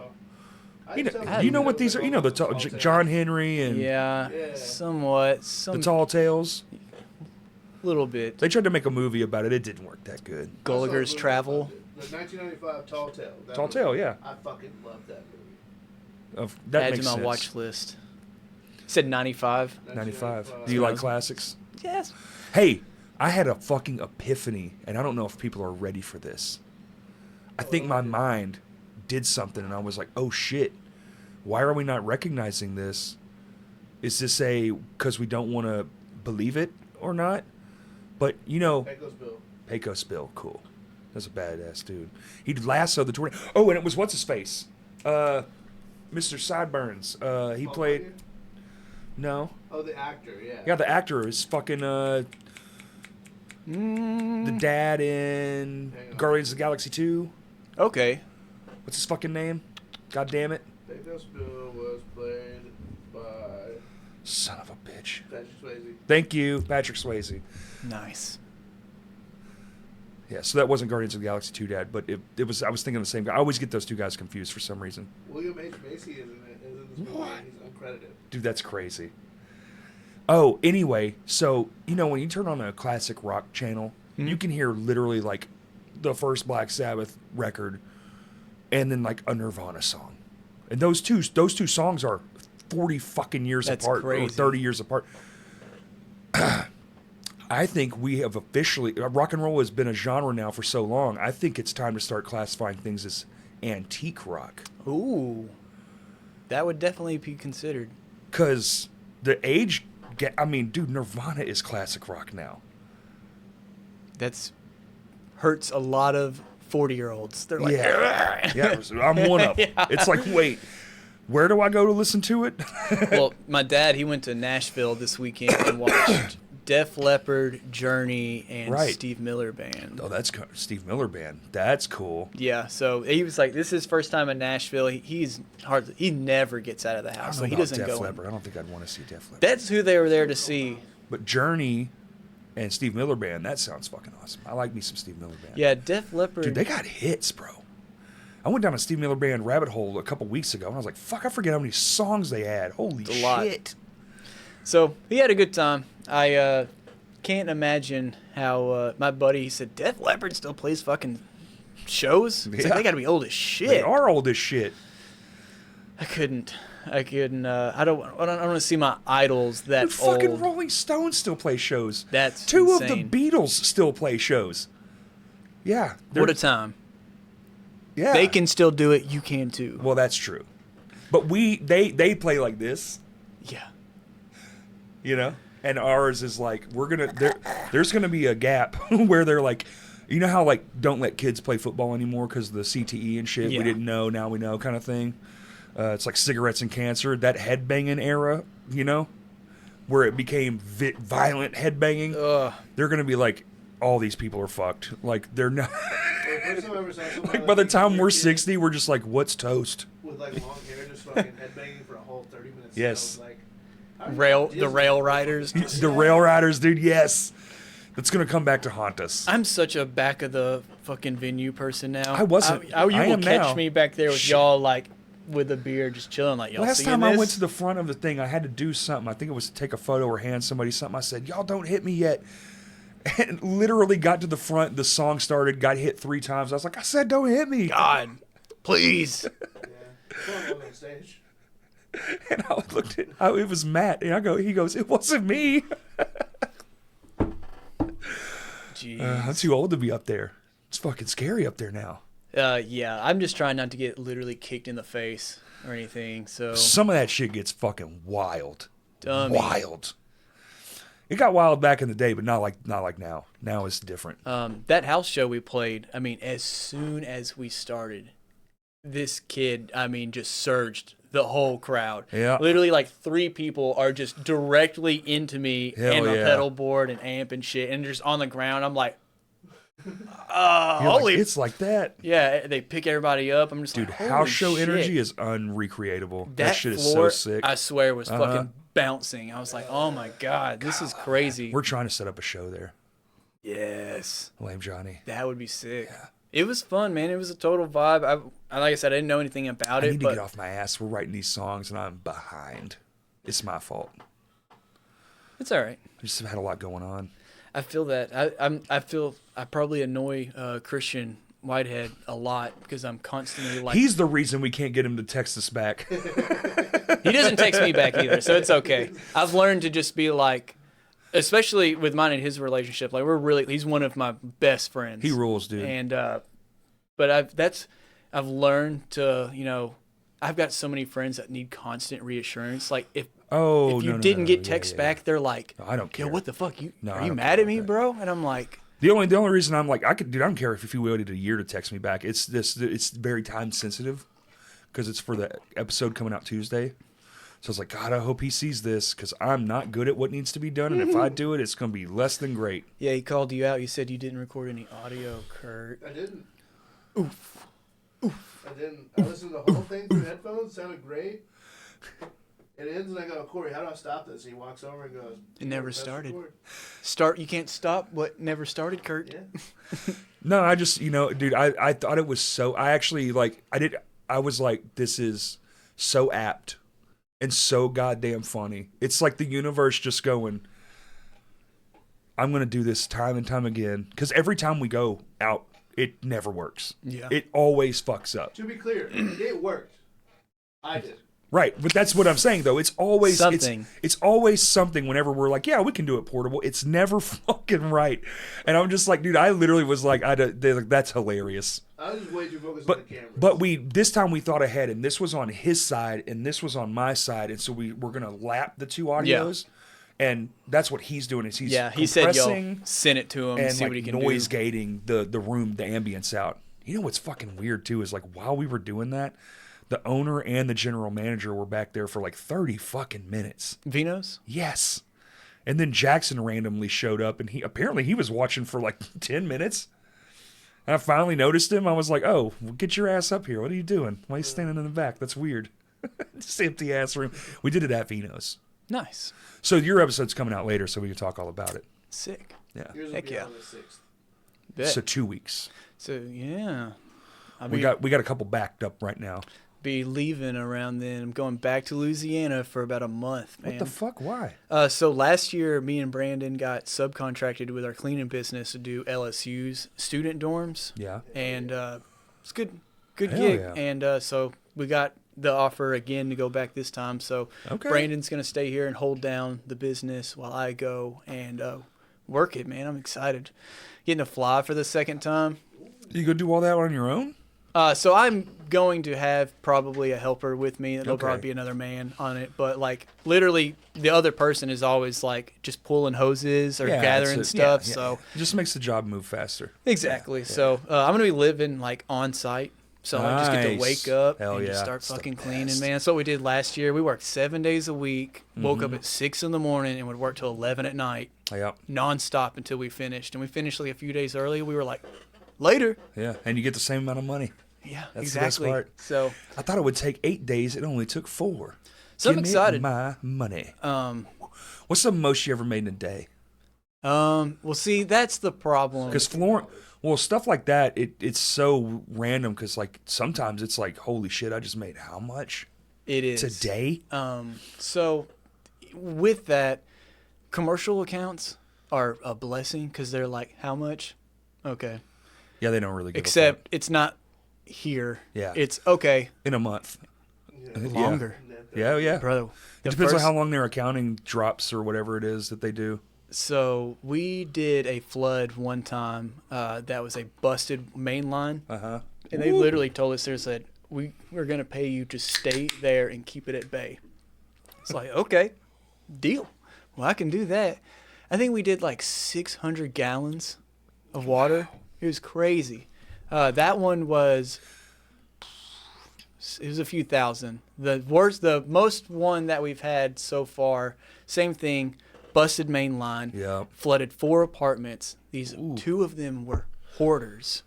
You just know, have you know to what these are? You know the tall John Henry and Yeah, Yeah. somewhat. the Tall Tales. Little bit. They tried to make a movie about it. It didn't work that good. Gulliver's Travel. The 1995 Tall Tale. That Tall movie. Tale, yeah. I fucking love that movie. That Add to makes my sense. watch list. Said 95. 95. Do you like Sounds- classics? Yes. Hey, I had a fucking epiphany, and I don't know if people are ready for this. I think my mind did something, and I was like, oh shit, why are we not recognizing this? Is this because we don't want to believe it or not? But, Pecos Bill. Pecos Bill, cool. That's a badass dude. He'd lasso the tornado. Oh, and it was what's-his-face? Mr. Sideburns. He Paul played... Bunyan? No. Oh, the actor, yeah. Yeah, the actor is fucking... the dad in Hang on. Guardians of the Galaxy 2. Okay. What's his fucking name? God damn it. Pecos Bill was played by Son of a bitch. Patrick Swayze. Thank you, Patrick Swayze. Nice. Yeah, so that wasn't Guardians of the Galaxy 2, Dad, but it was. I was thinking of the same guy. I always get those two guys confused for some reason. William H. Macy is in this movie. What? He's uncredited. Dude, that's crazy. Oh, anyway, so, when you turn on a classic rock channel, you can hear literally, like, the first Black Sabbath record and then, like, a Nirvana song. And those two songs are 40 fucking years That's apart crazy. or 30 years apart. I think we have officially... rock and roll has been a genre now for so long. I think it's time to start classifying things as antique rock. Ooh. That would definitely be considered. Because the age... I mean, dude, Nirvana is classic rock now. That's hurts a lot of 40-year-olds. They're like, yeah, I'm one of them. Yeah. It's like, wait, where do I go to listen to it? Well, my dad, he went to Nashville this weekend and watched Def Leppard, Journey, and Right. Steve Miller Band. Oh, that's Steve Miller Band. That's cool. Yeah, so he was like, this is his first time in Nashville. He never gets out of the I house, don't know so he about doesn't Def go. Leppard. I don't think I'd want to see Def Leppard. That's who they were there to see. But Journey and Steve Miller Band, that sounds fucking awesome. I like me some Steve Miller Band. Yeah, Def Leppard. Dude, they got hits, bro. I went down a Steve Miller Band rabbit hole a couple weeks ago, and I was like, fuck, I forget how many songs they had. Holy a lot. shit. So he had a good time. I can't imagine how my buddy, he said, Def Leppard still plays fucking shows? He's like, Yeah. they got to be old as shit. They are old as shit. I couldn't. I don't want to see my idols that Dude, fucking old. Rolling Stones still play shows. That's Two insane. of the Beatles still play shows. Yeah. What a time. Yeah. They can still do it. You can too. Well, that's true. But they play like this, Yeah. And ours is like there's gonna be a gap where they're like, how like don't let kids play football anymore because of the CTE and shit. Yeah. We didn't know, now we know kind of thing. It's like cigarettes and cancer, that headbanging era, where it became violent headbanging. Ugh. They're gonna be like, all these people are fucked. Like they're not. First time I ever saw someone Like by the time we're kid 60, we're just like, what's toast? with like long hair just fucking headbanging for a whole 30 minutes. Yes. I was like, how did The rail riders. The rail riders, dude. Yes, that's gonna come back to haunt us. I'm such a back of the fucking venue person now. I wasn't. You I will am catch now. me back there with Shit. y'all like with a beer, just chilling. Like y'all. Last seeing time I this? went to the front of the thing, I had to do something. I think it was to take a photo or hand somebody something. I said, "Y'all don't hit me yet." And literally got to the front. The song started. Got hit 3 times. I was like, "I said, don't hit me." God, please. Yeah. Someone on stage. And I looked at. It was Matt, and he goes, "It wasn't me." Jeez. I'm too old to be up there. It's fucking scary up there now. Yeah, I'm just trying not to get literally kicked in the face or anything. So Some of that shit gets fucking wild. Dummy. Wild. It got wild back in the day, but not like now. Now it's different. that house show we played, I mean, as soon as we started, this kid, I mean, just surged the whole crowd. Yeah. Literally, like 3 people are just directly into me Hell and my yeah. pedal board and amp and shit, and just on the ground. I'm like, You're like, holy. it's like that. Yeah, they pick everybody up. I'm just Dude, like, house show shit. energy is unrecreatable. That shit is floor, so sick. I swear, was Uh-huh. fucking bouncing. I was like, oh my God, this is crazy. We're trying to set up a show there. Yes. Lame Johnny. That would be sick. It was fun, man. It was a total vibe. I like I said, I didn't know anything about I it, need to but get off my ass. We're writing these songs and I'm behind. It's my fault. it's all right. I just have had a lot going on. I feel that. I feel I probably annoy Christian Whitehead a lot because I'm constantly like. He's the reason we can't get him to text us back. He doesn't text me back either, so it's okay. I've learned to just be like, especially with mine and his relationship. Like he's one of my best friends. He rules, dude. And but I've learned to I've got so many friends that need constant reassurance. Like if you didn't get text back, they're like, No, I don't care. Yo, what the fuck? No, I are you don't mad care at me, about bro? And I'm like, The only reason I'm like, I don't care if you waited a year to text me back. It's very time sensitive because it's for the episode coming out Tuesday. So I was like, God, I hope he sees this because I'm not good at what needs to be done. And if I do it, it's going to be less than great. yeah, he called you out. You said you didn't record any audio, Kurt. I didn't. Oof. I didn't. I listened to the whole thing through headphones. Sounded great. It ends, and I go, Corey, how do I stop this? And he walks over and goes, It never press started. record. You can't stop what never started, Kurt. Yeah. No, I just, dude, I thought it was so, I actually, like, I was like, this is so apt and so goddamn funny. It's like the universe just going, I'm going to do this time and time again. Because every time we go out, it never works. Yeah. It always fucks up. To be clear, it worked. I did. Right, but that's what I'm saying though. It's always Something. It's always something. Whenever we're like, yeah, we can do it portable. It's never fucking right. And I'm just like, dude, I literally was like, they're like, that's hilarious. I was just way too focused on the camera. But this time we thought ahead, and this was on his side, and this was on my side, and so we're gonna lap the two audios, and that's what he's doing. Is he's He said, "Yo, compressing send it to him, and see like what he can noise do." gating the room, the ambience out. You know what's fucking weird too is like while we were doing that, the owner and the general manager were back there for like 30 fucking minutes. Vinos? Yes. And then Jackson randomly showed up, and he was watching for like 10 minutes. And I finally noticed him. I was like, oh, well, get your ass up here. What are you doing? Why are you standing in the back? That's weird. Just empty ass room. We did it at Vino's. Nice. So your episode's coming out later, so we can talk all about it. Sick. Yeah. Yours will Heck be yeah. on the 6th. Bet. So 2 weeks. So, yeah. We got a couple backed up right now. Be leaving around then. I'm going back to Louisiana for about a month, man. What the fuck? Why? So last year, me and Brandon got subcontracted with our cleaning business to do LSU's student dorms. Yeah. And it's good Hell gig. yeah. And so we got the offer again to go back this time. So Okay. Brandon's going to stay here and hold down the business while I go and work it, man. I'm excited. Getting to fly for the second time. You go do all that on your own? So I'm going to have probably a helper with me. There'll Okay. probably be another man on it. But, like, literally the other person is always, like, just pulling hoses or gathering stuff. Yeah, yeah. So It just makes the job move faster. exactly. Yeah. So I'm going to be living, like, on site. So I just get to Nice. wake up Hell and just yeah. start It's the fucking cleaning, best. man. That's what we did last year. We worked 7 days a week, woke Mm-hmm. up at 6 in the morning, and would work till 11 at night, Yeah. nonstop until we finished. And we finished, like, a few days early. We were like, later. Yeah. And you get the same amount of money. Yeah, That's the best exactly. part. So I thought it would take 8 days. It only took 4. So I'm Give me excited. my money. What's the most you ever made in a day? Well, see, that's the problem. Because stuff like that, it's so random. Because like sometimes it's like, holy shit, I just made how much It is today? So with that, commercial accounts are a blessing because they're like, how much? Okay. Yeah, they don't really give a Except fuck. it's not here. Yeah. It's okay. In a month. Longer. Yeah, yeah. Brother. It depends on how long their accounting drops or whatever it is that they do. So we did a flood one time that was a busted main line. Uh-huh. And they literally told us, they said, we're going to pay you to stay there and keep it at bay. It's like, okay, deal. Well, I can do that. I think we did like 600 gallons of water. It was crazy. That one was, it was a few thousand. The most one that we've had so far, same thing, busted main line, Yeah. flooded 4 apartments. These 2 of them were hoarders.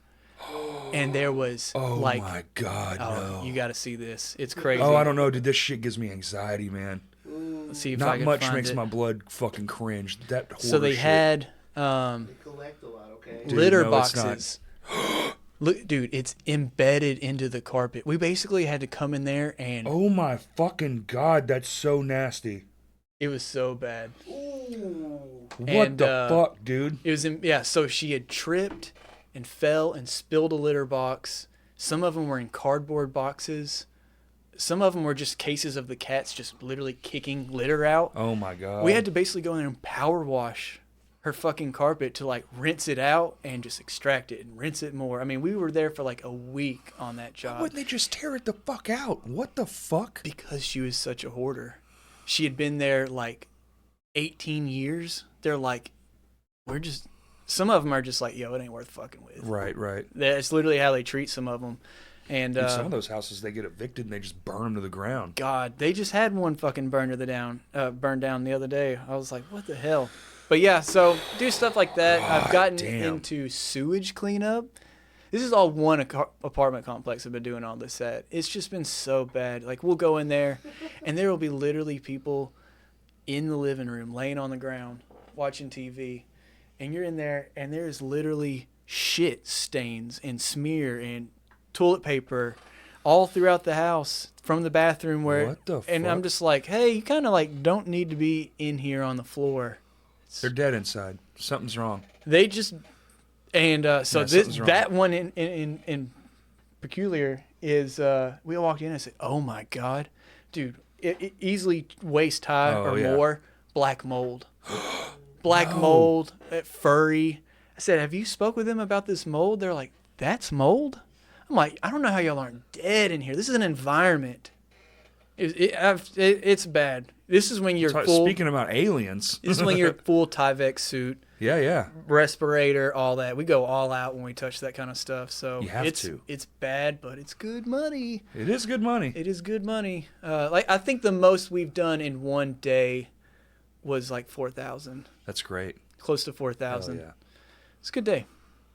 And there was like, my God, no. you got to see this. It's crazy. Oh, I don't know, dude. This shit gives me anxiety, man. Let's see if I Not can much find makes it. my blood fucking cringe. That So they shit. had They collect a lot, okay? Dude, litter no, it's not. boxes. Look, dude, it's embedded into the carpet. We basically had to come in there and Oh my fucking God, that's so nasty. it was so bad. What And, the fuck, dude? It was so she had tripped and fell and spilled a litter box. Some of them were in cardboard boxes. Some of them were just cases of the cats just literally kicking litter out. Oh my God. We had to basically go in there and power wash her fucking carpet to like rinse it out and just extract it and rinse it more. I mean, we were there for like a week on that job. Why wouldn't they just tear it the fuck out? What the fuck? Because she was such a hoarder. She had been there like 18 years. They're like, some of them are just like, yo, it ain't worth fucking with. Right. That's literally how they treat some of them. And Dude, some of those houses, they get evicted and they just burn them to the ground. God, they just had one fucking burned down the other day. I was like, what the hell? But yeah, so do stuff like that. I've gotten damn. into sewage cleanup. This is all one apartment complex I've been doing all this at. It's just been so bad. Like, we'll go in there, and there will be literally people in the living room laying on the ground watching TV, and you're in there, and there's literally shit stains and smear and toilet paper all throughout the house from the bathroom where. What the and fuck? I'm just like, hey, you kind of like don't need to be in here on the floor. They're dead inside. Something's wrong. They just. And so Yeah, something's wrong. that one in peculiar is we all walked in and said, "Oh my god, dude, it easily waist high or yeah. more black mold, black mold, furry." I said, "Have you spoke with them about this mold?" They're like, "That's mold." I'm like, "I don't know how y'all aren't dead in here. This is an environment. It's bad. This is when you're full. Speaking about aliens. This is when you're full Tyvek suit." Yeah. Respirator, all that. We go all out when we touch that kind of stuff. So You have to. It's bad, but it's good money. It is good money. It is good money. Like I think the most we've done in one day was like 4,000, That's great. close to Hell 4,000. yeah. It's a good day.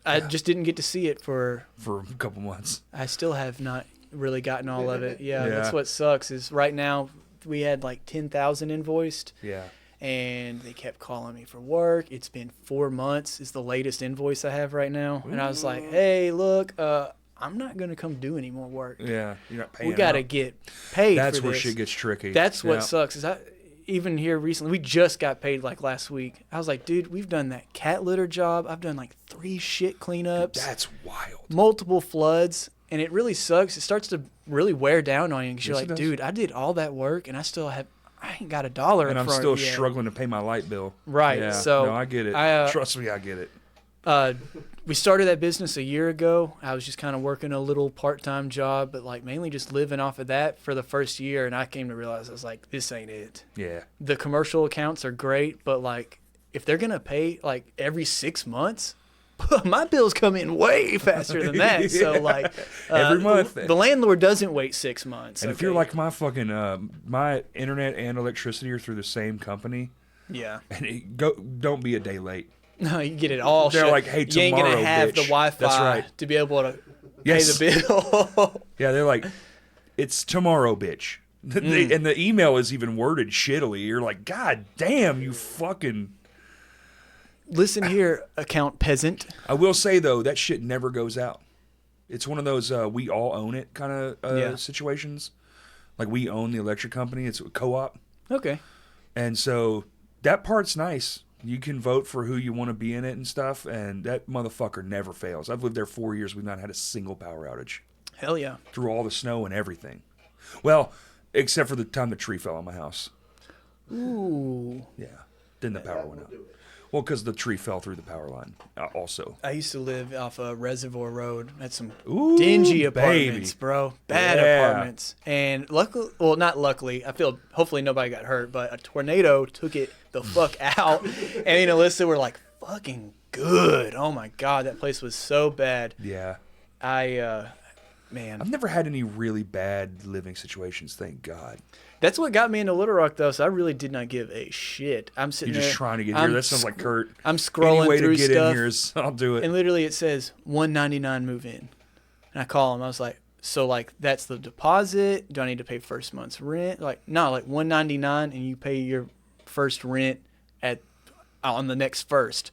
I just didn't get to see it For a couple months. I still have not really gotten all of it. Yeah, Yeah. that's what sucks. Is right now we had like 10,000 invoiced. Yeah. And they kept calling me for work. It's been 4 months is the latest invoice I have right now. And I was like, hey, look, I'm not going to come do any more work. Yeah. You're not paying We got to out. get paid That's for where this. shit gets tricky. That's what Yeah. sucks. Is even here recently, we just got paid like last week. I was like, dude, we've done that cat litter job. I've done like 3 shit cleanups. That's wild. Multiple floods. And it really sucks. It starts to really wear down on you because you're Yes, it like, does. dude, I did all that work and I ain't got $1 And in I'm front still of yet. struggling to pay my light bill. Right, Yeah. so no, I get it. I, Trust me, I get it. We started that business a year ago. I was just kind of working a little part-time job, but like mainly just living off of that for the first year. And I came to realize I was like, this ain't it. Yeah. The commercial accounts are great, but like if they're gonna pay like every 6 months, my bills come in way faster than that. So Yeah. like Every month. the landlord doesn't wait 6 months. And if you're like my fucking my internet and electricity are through the same company, yeah, and don't be a day late. no, you get it all. They're shut. like, hey, you ain't gonna tomorrow, have bitch. the Wi-Fi That's right. to be able to Yes. pay the bill. Yeah, they're like, it's tomorrow, bitch. And the email is even worded shittily. You're like, God damn, you fucking. Listen here, account peasant. I will say though, that shit never goes out. It's one of those we all own it kind of Yeah. situations. Like we own the electric company. It's a co-op. Okay. And so that part's nice. You can vote for who you want to be in it and stuff, and that motherfucker never fails. I've lived there 4 years. We've not had a single power outage Hell yeah. through all the snow and everything. Well, except for the time the tree fell on my house. Ooh. Yeah. Then the power went out. Well, because the tree fell through the power line also. I used to live off a Reservoir Road at some Ooh, dingy baby. apartments, bro. Bad Yeah. apartments. And luckily, well, not luckily, I feel hopefully nobody got hurt, but a tornado took it the fuck out. And me and Alyssa were like, fucking good. Oh my God, that place was so bad. Yeah. Man. I've never had any really bad living situations, thank God. That's what got me into Little Rock, though, so I really did not give a shit. I'm sitting You're just there. trying to get here. That sounds like Kurt. I'm scrolling Any way through to get stuff. in here is, I'll do it. And literally it says $199 move in. And I call him. I was like, so like that's the deposit? Do I need to pay first month's rent? Like, no, like $199 and you pay your first rent on the next first.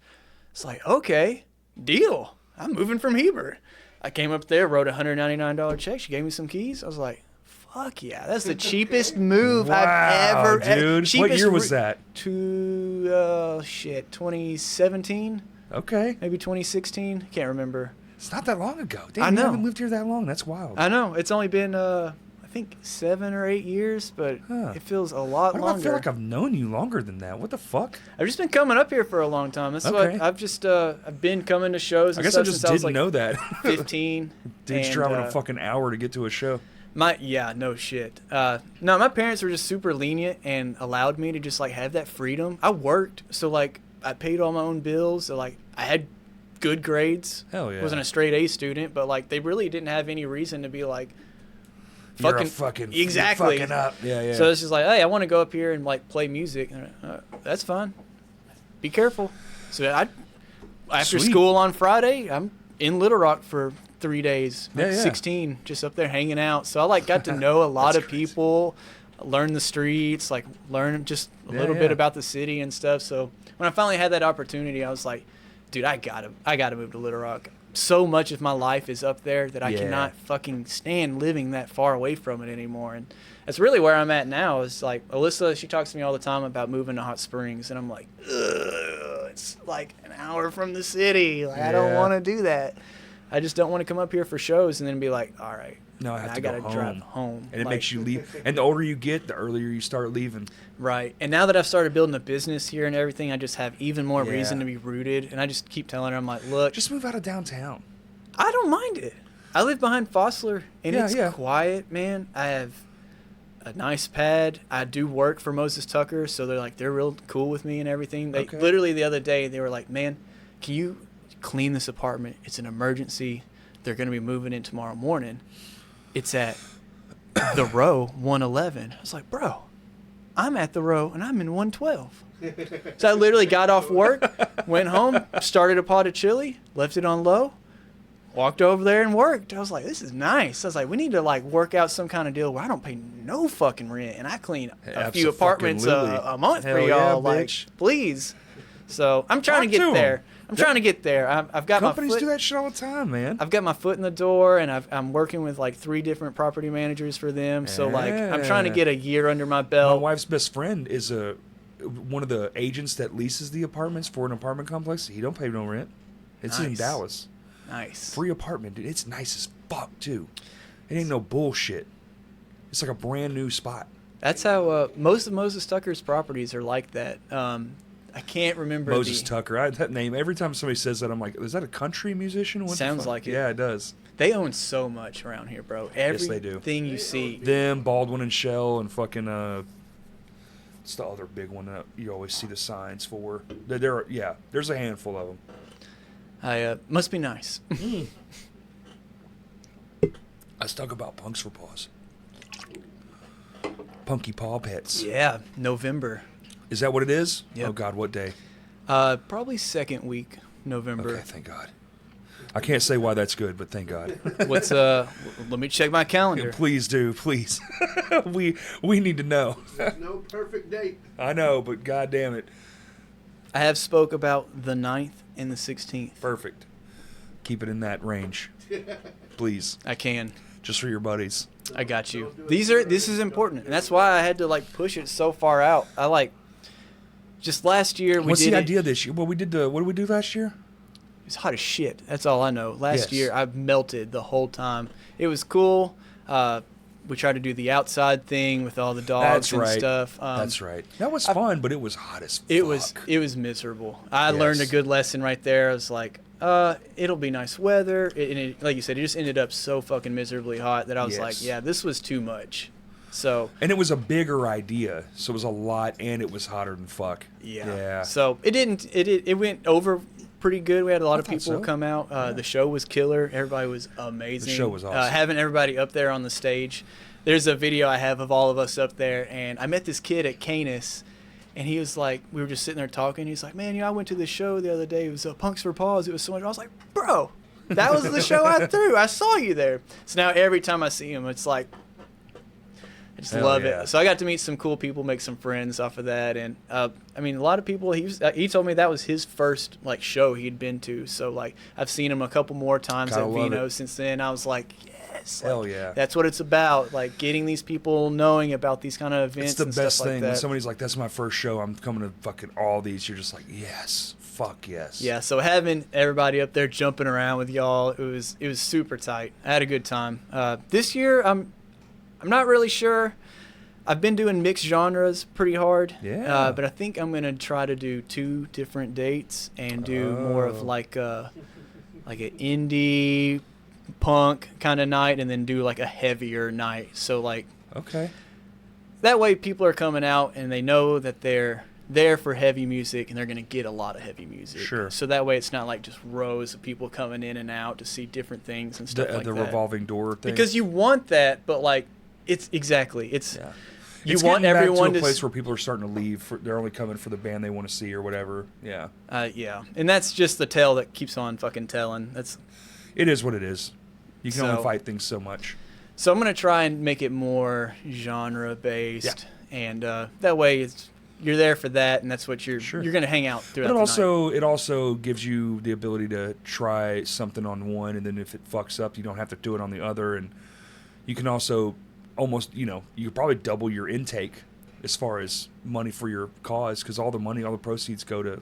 It's like, okay, deal. I'm moving from Heber. I came up there, wrote a $199 check. She gave me some keys. I was like, fuck yeah, that's the cheapest move Wow, I've ever dude. What year was that? 2017, Okay. maybe 2016. Can't remember. It's not that long ago. Damn, I you know. haven't lived here that long. That's wild. I know it's only been I think 7 or 8 years, but Huh. it feels a lot Why do longer. I feel like I've known you longer than that? What the fuck? I've just been coming up here for a long time. That's Okay. what I've just I've been coming to shows. I And guess I stuff just since I was didn't like know that. 15. Dude's and, driving a fucking hour to get to a show. No shit. No, my parents were just super lenient and allowed me to just like have that freedom. I worked, so like I paid all my own bills. So like I had good grades. Hell yeah. Wasn't a straight A student, but like they really didn't have any reason to be like You're a fucking exactly you're fucking up. Yeah, yeah. So it's just like, hey, I want to go up here and like play music. And, that's fine. Be careful. So after Sweet. school on Friday, I'm in Little Rock for 3 days, like Yeah, yeah. 16, just up there hanging out. So I like got to know a lot of crazy. people, learn the streets, like learn just a little bit about the city and stuff. So when I finally had that opportunity, I was like, dude, I gotta move to Little Rock. So much of my life is up there that I cannot fucking stand living that far away from it anymore. And that's really where I'm at now. Is like Alyssa, she talks to me all the time about moving to Hot Springs, and I'm like, ugh, it's like an hour from the city. Like I don't want to do that. I just don't want to come up here for shows and then be like, all right, No, I have to gotta go home. drive home. And it Like, makes you leave. And the older you get, the earlier you start leaving. right. And now that I've started building a business here and everything, I just have even more Yeah. reason to be rooted. And I just keep telling her, I'm like, look, Just move out of downtown. I don't mind it. I live behind Fossler, and Yeah, it's yeah. quiet, man. I have a nice pad. I do work for Moses Tucker, so they're real cool with me and everything. They Okay. literally the other day they were like, man, can you clean this apartment? It's an emergency. They're going to be moving in tomorrow morning. It's at the row 111. I was like, bro, I'm at the row and I'm in 112. So I literally got off work, went home, started a pot of chili, left it on low, walked over there and worked. I was like, this is nice. I was like, we need to like work out some kind of deal where I don't pay no fucking rent and I clean a few apartments a month for Hell yeah, y'all. Like, bitch. please. So I'm trying Talk to to get 'em. there. I'm trying to get there. I've got my Companies foot. do that shit all the time, man. I've got my foot in the door, and I'm working with like 3 different property managers for them. So like, I'm trying to Yeah. get a year under my My belt. wife's best friend is one of the agents that leases the apartments for an apartment complex. He don't pay no rent. It's in Nice. Dallas. Nice. Free apartment, dude. It's nice as fuck, too. It ain't no bullshit. It's like a brand new spot. That's how most of Moses Tucker's properties are like that. I can't remember Moses Tucker. That name, every time somebody says that, I'm like, is that a country musician? What the Sounds fuck? like it. Yeah, it does. They own so much around here, bro. Yes, they do. Everything you see. Them, Baldwin and Shell, and fucking, it's the other big one that you always see the signs for. Yeah, there's a handful of them. I must be nice. Let's talk about Punks for Paws. Punky Paw Pets. Yeah, November. Is that what it is? Yep. Oh, God, what day? Probably second week, November. Okay, thank God. I can't say why that's good, but thank God. What's let me check my calendar. Please do, please. we need to know. There's no perfect date. I know, but God damn it. I have spoke about the 9th and the 16th. Perfect. Keep it in that range. Please. I can. Just for your buddies. I got you. This is important, and that's why I had to like push it so far out. I like just last year we What's did the it. idea this year? What did we do last year? It was hot as shit. That's all I know. Last Yes. year I melted the whole time. It was cool. We tried to do the outside thing with all the dogs That's and right. stuff. That's right. That was fun, but it was hot as fuck. It was miserable. I learned a Yes. good lesson right there. I was like, it'll be nice weather. And it, like you said, it just ended up so fucking miserably hot that I was like, Yes. yeah, this was too much. So And it was a bigger idea, so it was a lot, and it was hotter than fuck. yeah. So it went over pretty good. We had a lot of thought people so. come out. The show was killer. Everybody was amazing. The show was awesome. Having everybody up there on the stage. There's a video I have of all of us up there, and I met this kid at Canis, and he was like, we were just sitting there talking. He's like, man, I went to this show the other day. It was Punks for Paws. It was so much. I was like, bro, that was the show I threw. I saw you there. So now every time I see him, it's like, I just Hell love yeah. it. So I got to meet some cool people, make some friends off of that, and I mean, a lot of people. He told me that was his first like show he'd been to. So like, I've seen him a couple more times Gotta at love Vino it. since then. I was like, yes, Hell like, yeah. that's what it's about. Like getting these people knowing about these kind of events. It's the and best stuff like thing that. when somebody's like, "That's my first show. I'm coming to fucking all these." You're just like, "Yes, fuck yes." Yeah, so having everybody up there jumping around with y'all, it was super tight. I had a good time. This year, I'm not really sure. I've been doing mixed genres pretty hard. Yeah. But I think I'm gonna try to do 2 different dates and do more of Oh. like an indie punk kind of night, and then do like a heavier night. So like Okay. that way, people are coming out and they know that they're there for heavy music, and they're going to get a lot of heavy music. Sure. So that way it's not like just rows of people coming in and out to see different things and stuff like The that. revolving door thing. Because you want that, but like it's Yeah. you It's want getting back everyone to a to place where people are starting to leave. They're only coming for the band they want to see or whatever. Yeah. yeah, and that's just the tale that keeps on fucking telling. That's It is what it is. You can only fight things so much. So I'm gonna try and make it more genre based, and that way you're there for that, and that's what you're gonna hang out throughout the night. It also gives you the ability to try something on one, and then if it fucks up, you don't have to do it on the other, and you can also almost, you could probably double your intake as far as money for your cause, because all the proceeds go to,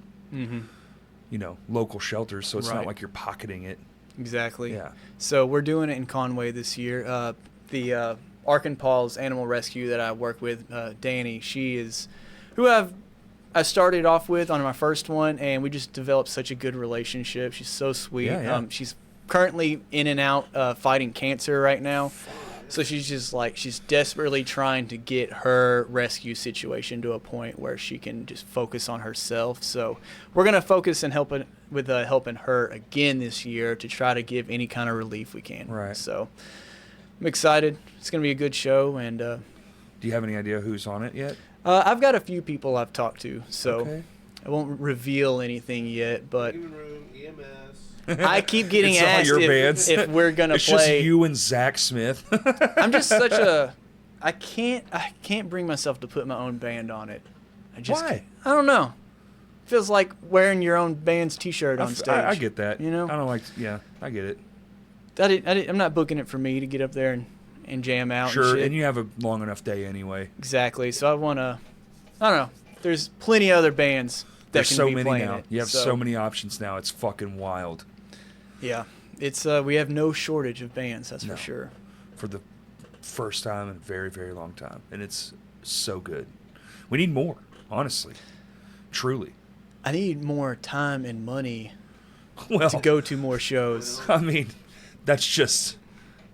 local shelters, so it's not like you're pocketing it. Exactly. Yeah. So we're doing it in Conway this year. The Arkansas Animal Rescue that I work with, Danny, she is who I started off with on my first one, and we just developed such a good relationship. She's so sweet. Yeah. She's currently in and out fighting cancer right now. So she's just she's desperately trying to get her rescue situation to a point where she can just focus on herself. So we're going to focus and helping her again this year to try to give any kind of relief we can. Right. So I'm excited. It's going to be a good show. And do you have any idea who's on it yet? I've got a few people I've talked to, so okay. I won't reveal anything yet, but EMS. I keep getting asked if we're gonna it's play. It's just you and Zach Smith. I'm just I can't bring myself to put my own band on it. Why? I don't know. It feels like wearing your own band's T-shirt on stage. I get that. I don't like. Yeah, I get it. I'm not booking it for me to get up there and jam out. Sure, and you have a long enough day anyway. Exactly. So I don't know. There's plenty of other bands that can be playing it. You have so many options now. It's fucking wild. Yeah, it's we have no shortage of bands, that's for sure. For the first time in a very, very long time, and it's so good. We need more, honestly, truly. I need more time and money to go to more shows. I mean, that's just,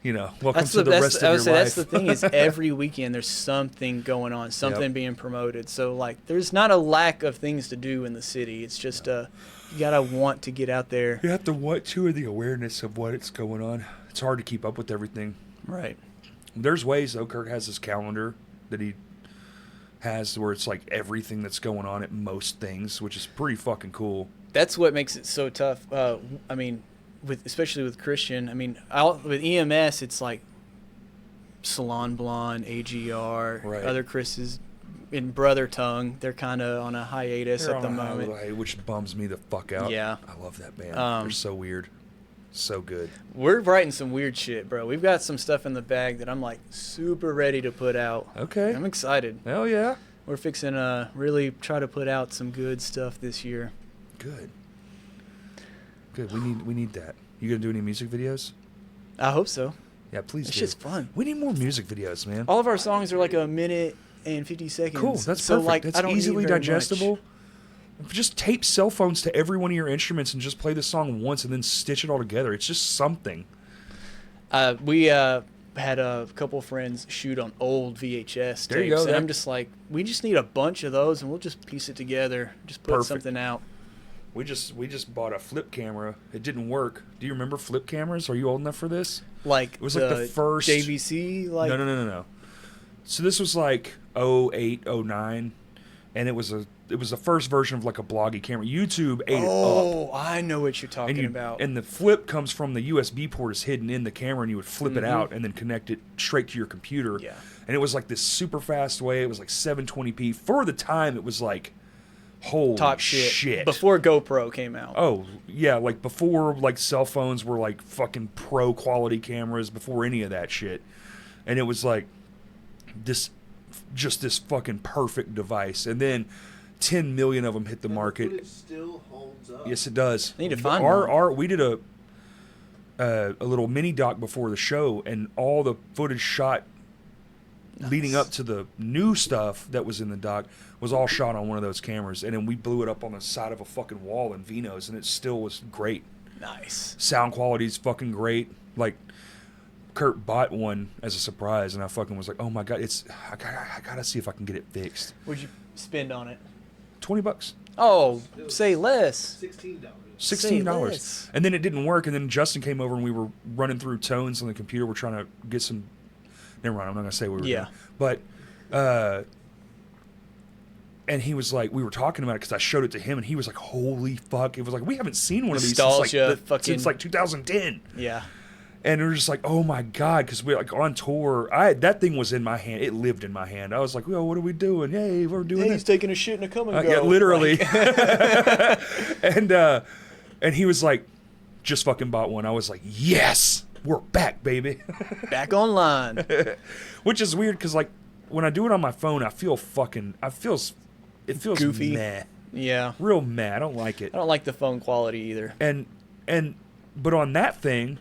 welcome to the rest of your life. That's the thing is every weekend there's something going on, something being promoted. So there's not a lack of things to do in the city. It's just you gotta want to get out there. You have to want to, and the awareness of what's going on. It's hard to keep up with everything. Right. There's ways though. Kirk has this calendar that he has where it's everything that's going on at most things, which is pretty fucking cool. That's what makes it so tough. Especially with Christian. With EMS, it's Salon Blonde, AGR, right. Other Chris's. In Brother Tongue, they're kind of on a hiatus at the moment. Which bums me the fuck out. Yeah. I love that band. They're so weird. So good. We're writing some weird shit, bro. We've got some stuff in the bag that I'm super ready to put out. Okay. I'm excited. Hell yeah. We're fixing to really try to put out some good stuff this year. Good. We need that. You gonna do any music videos? I hope so. Yeah, please do. It's just fun. We need more music videos, man. All of our songs are a minute and 50 seconds. Cool, that's perfect. That's easily digestible. Just tape cell phones to every one of your instruments and just play the song once and then stitch it all together. It's just something. We had a couple friends shoot on old VHS tapes. There you go. And I'm just we just need a bunch of those and we'll just piece it together. Just put something out. We just bought a flip camera. It didn't work. Do you remember flip cameras? Are you old enough for this? It was the first JVC. No. So this was 08, 09, and it was the first version of a bloggy camera. YouTube ate it up. Oh, I know what you're talking about. And the flip comes from the USB port is hidden in the camera, and you would flip it out and then connect it straight to your computer. Yeah. And it was this super fast way. It was 720p. For the time, it was holy top shit. Before GoPro came out. Oh, yeah, before cell phones were fucking pro quality cameras, before any of that shit. And it was this fucking perfect device. And then 10 million of them hit the market. The footage still holds up. Yes, it does. I need to find one. We did a little mini doc before the show, and all the footage shot leading up to the new stuff that was in the doc was all shot on one of those cameras, and then we blew it up on the side of a fucking wall in Vino's, and it still was great. Nice. Sound quality is fucking great. Kurt bought one as a surprise, and I fucking was oh my god, I gotta see if I can get it fixed. What'd you spend on it? $20. Oh, say less. $16. And then it didn't work, and then Justin came over and we were running through tones on the computer. We're trying to get some. Never mind, I'm not gonna say what we were doing. But and he was we were talking about it because I showed it to him, and he was holy fuck. It was we haven't seen one of these since, Nostalgia, since 2010. Yeah. And we were just like, oh my God, because we're like on tour. That thing was in my hand. It lived in my hand. I was like, well, what are we doing? Hey, we're doing this. He's taking a shit in a come and go. Yeah, literally. Like- And he was like, just fucking bought one. I was like, yes, we're back, baby. Back online. Which is weird because like when I do it on my phone, it feels Goofy. meh, Yeah. real meh. I don't like it. I don't like the phone quality either. But on that thing,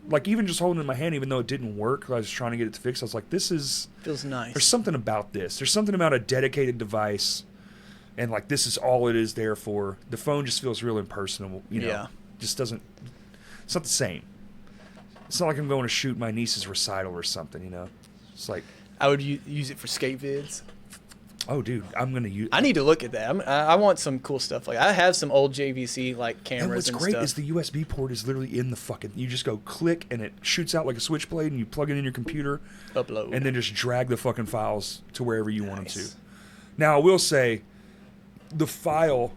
like even just holding it in my hand, even though it didn't work, I was trying to get it to fix. I was like, Feels nice. there's something about this. There's something about a dedicated device, and like this is all it is there for. The phone just feels real impersonal. You know, Yeah. just doesn't. It's not the same. It's not like I'm going to shoot my niece's recital or something. You know, it's like, I would use it for skate vids. oh, dude, I'm gonna use. I need to look at that. I want some cool stuff. Like I have some old JVC like And cameras what's and great stuff. is the USB port is literally in the fucking. You just go click and it shoots out like a switchblade, and you plug it in your computer, Upload. and then just drag the fucking files to wherever you want them to. Nice. Now I will say, the file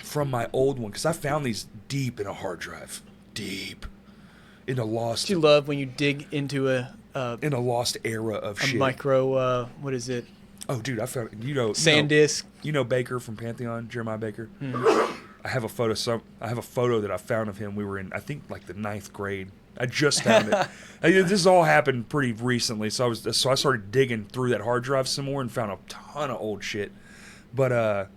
from my old one, because I found these deep in a hard drive, deep in a lost Don't you love when you dig into a era of shit. micro what is it? Oh, dude, I found SanDisk. You know Baker from Pantheon, Jeremiah Baker. Hmm. I have a photo that I found of him. We were in, I think, like the 9th grade. I just found it. This all happened pretty recently, so I started digging through that hard drive some more and found a ton of old shit. But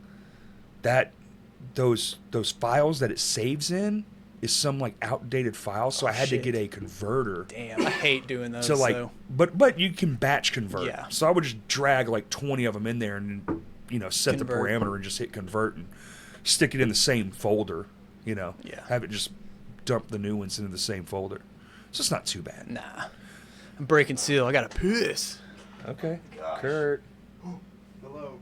those files that it saves in is some like outdated file, so I had to shit. get a converter. Damn, I hate doing those. To like, though. but you can batch convert. Yeah. So I would just drag like 20 of them in there and set the Convert. parameter and just hit convert and stick it in the same folder. Yeah. Have it just dump the new ones into the same folder. So it's not too bad. Nah, I'm breaking seal. I gotta piss. Okay, Gosh. Kurt, Hello.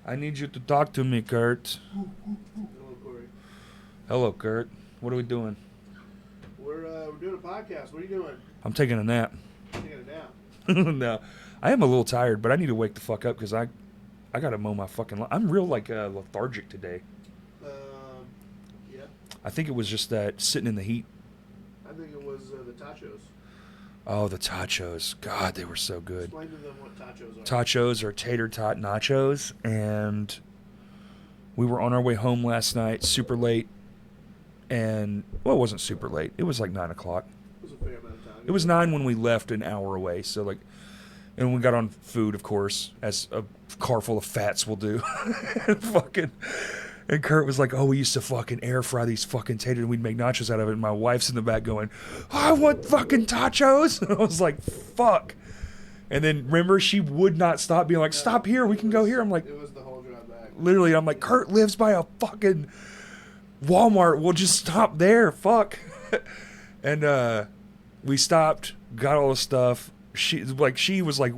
I need you to talk to me, Kurt. Hello, Corey. Hello, Kurt. What are we doing? We're doing a podcast. What are you doing? I'm taking a nap. Taking it down. No, I am a little tired, but I need to wake the fuck up because I gotta mow my fucking lawn. I'm real like lethargic today. Yeah. I think it was just that sitting in the heat. I think it was the tachos. Oh, the tachos. God, they were so good. Explain to them what tachos are. Tachos are tater tot nachos, and we were on our way home last night, super late, and, well, it wasn't super late. It was like 9 o'clock. It was a fair amount of time. It was 9 when we left, an hour away, so, like, and we got on food, of course, as a car full of fats will do. And Kurt was like, oh, we used to fucking air fry these fucking taters and we'd make nachos out of it. And my wife's in the back going, I want fucking tachos. And I was like, fuck. And then remember, she would not stop being like, stop here. We can go here. I'm like, It was the whole drive back. literally, I'm like, Kurt lives by a fucking Walmart. We'll just stop there. Fuck. And we stopped, got all the stuff. She was like,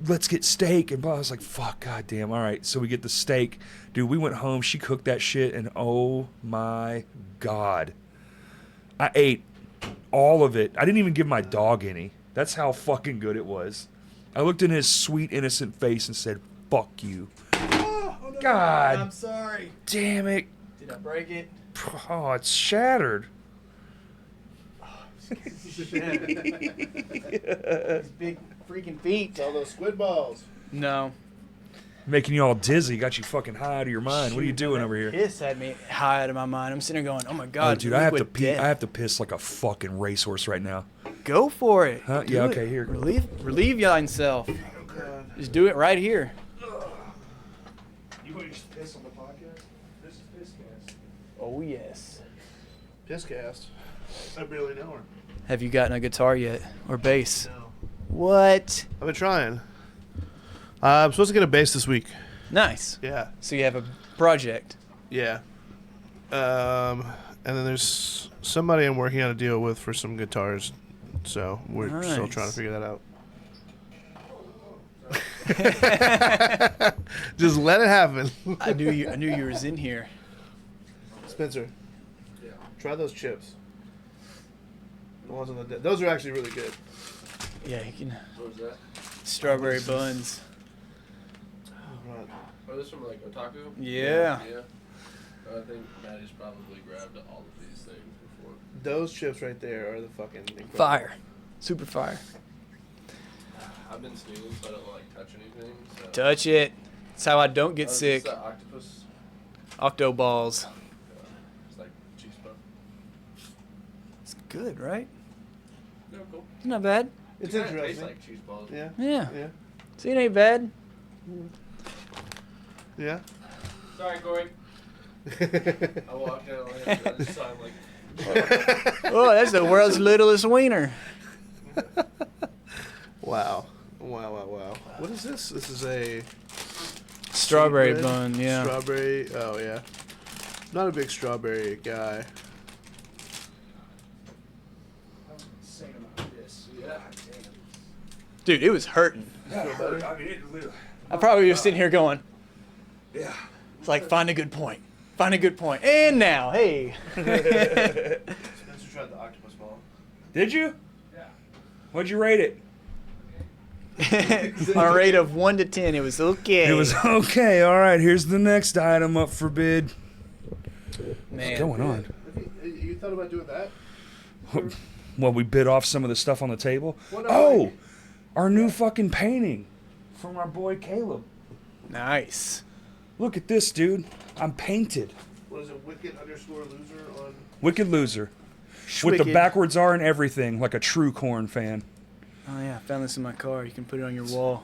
let's get steak. And I was like, fuck, goddamn. All right. So we get the steak. Dude, we went home. She cooked that shit. And oh my God. I ate all of it. I didn't even give my dog any. That's how fucking good it was. I looked in his sweet, innocent face and said, fuck you. Oh, no, God. I'm sorry. Damn it. Did I break it? Oh, it's shattered. These big freaking feet. It's all those squid balls. No. Making you all dizzy. Got you fucking high out of your mind. What are you doing over here? Piss had me high out of my mind. I'm sitting there going, oh my God. Oh, dude, I have to liquid pee. death. I have to piss like a fucking racehorse right now. Go for it. Huh? Do Yeah, it. okay, here. Relieve yourself. Just do it right here. You want to piss on the podcast? This is Pisscast. Oh, yes. Pisscast. I barely know her. Have you gotten a guitar yet? Or bass? No. What? I've been trying. I'm supposed to get a bass this week. Nice. Yeah. So you have a project. Yeah. And then there's somebody I'm working out a deal with for some guitars. So we're still Nice. trying to figure that out. Just let it happen. I knew you was in here. Spencer. Yeah. Try those chips. The ones on the those are actually really good. Yeah, you can. What was that? Strawberry buns. Right. Oh, this from like Otaku? Yeah. Yeah. I think Maddie's probably grabbed all of these things before. Those chips right there are the fucking incredible. Fire. Super fire. I've been sneezing, so I don't like touch anything. So. Touch it. That's how I don't get Oh, is sick. this, octopus. Octo balls. It's like cheese puff. It's good, right? No, cool. It's not bad. It's It kinda interesting. tastes like cheese balls. Yeah. Yeah. Yeah. See, it ain't bad. Yeah. Sorry, Corey. I walked out and I just saw him like. Oh, that's the world's littlest wiener. Wow. Wow. What is this? This is a Strawberry bread? bun, yeah. Strawberry. Oh yeah. Not a big strawberry guy. Yeah. Dude, it was hurting. I probably was sitting here going, Yeah. it's like, find a good point. Find a good point. And now, hey. Spencer tried the octopus ball. Did you? Yeah. What'd you rate it? On a rate of 1 to 10, it was okay. It was okay. All right. Here's the next item up for bid. Man. What's going on? You thought about doing that? Well, we bid off some of the stuff on the table. Well, no, Oh, like- our new fucking painting from our boy Caleb. Nice. Look at this, dude. I'm painted. What is it? Wicked_loser on. Wicked loser. With the Schwicked. backwards R and everything, like a true Korn fan. Oh, yeah. I found this in my car. You can put it on your wall.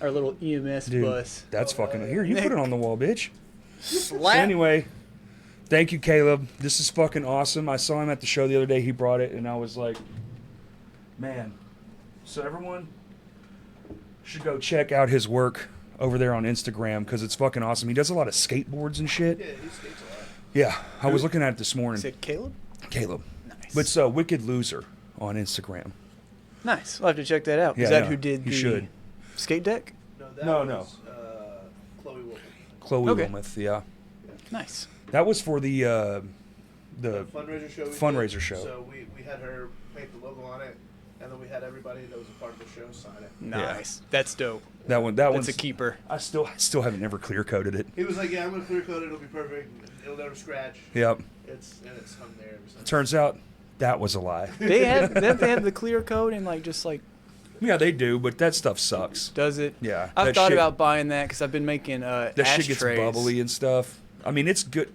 Our little EMS Dude, bus. that's fucking... Here, you put it on the wall, bitch. Slap. Anyway, thank you, Caleb. This is fucking awesome. I saw him at the show the other day. He brought it, and I was like, man. So everyone should go check out his work over there on Instagram because it's fucking awesome. He does a lot of skateboards and shit. Yeah, he skates a lot. Yeah, I was looking at it this Is morning. it Caleb? Caleb. Nice. But it's Wicked Loser on Instagram. Nice. We'll have to check that out. Yeah, Is that no, who did you the should. skate deck? No, that No, was, Chloe Wolf. Chloe Okay. Wilmoth, yeah. Nice. That was for the Fundraiser show. fundraiser show. So we had her paint the logo on it, and then we had everybody that was a part of the show sign it. Nice. That's dope. that one. That's One's a keeper. I still haven't ever clear coated it. He was like, "Yeah, I'm gonna clear coat it. It'll be perfect. It'll never scratch." Yep. It's hung there ever since. Turns out that was a lie. They have the clear coat and like just like Yeah, they do, but that stuff sucks. does it. Yeah, I've that thought shit- about buying that because I've been making That ashtrays. shit gets bubbly and stuff. I mean, it's good.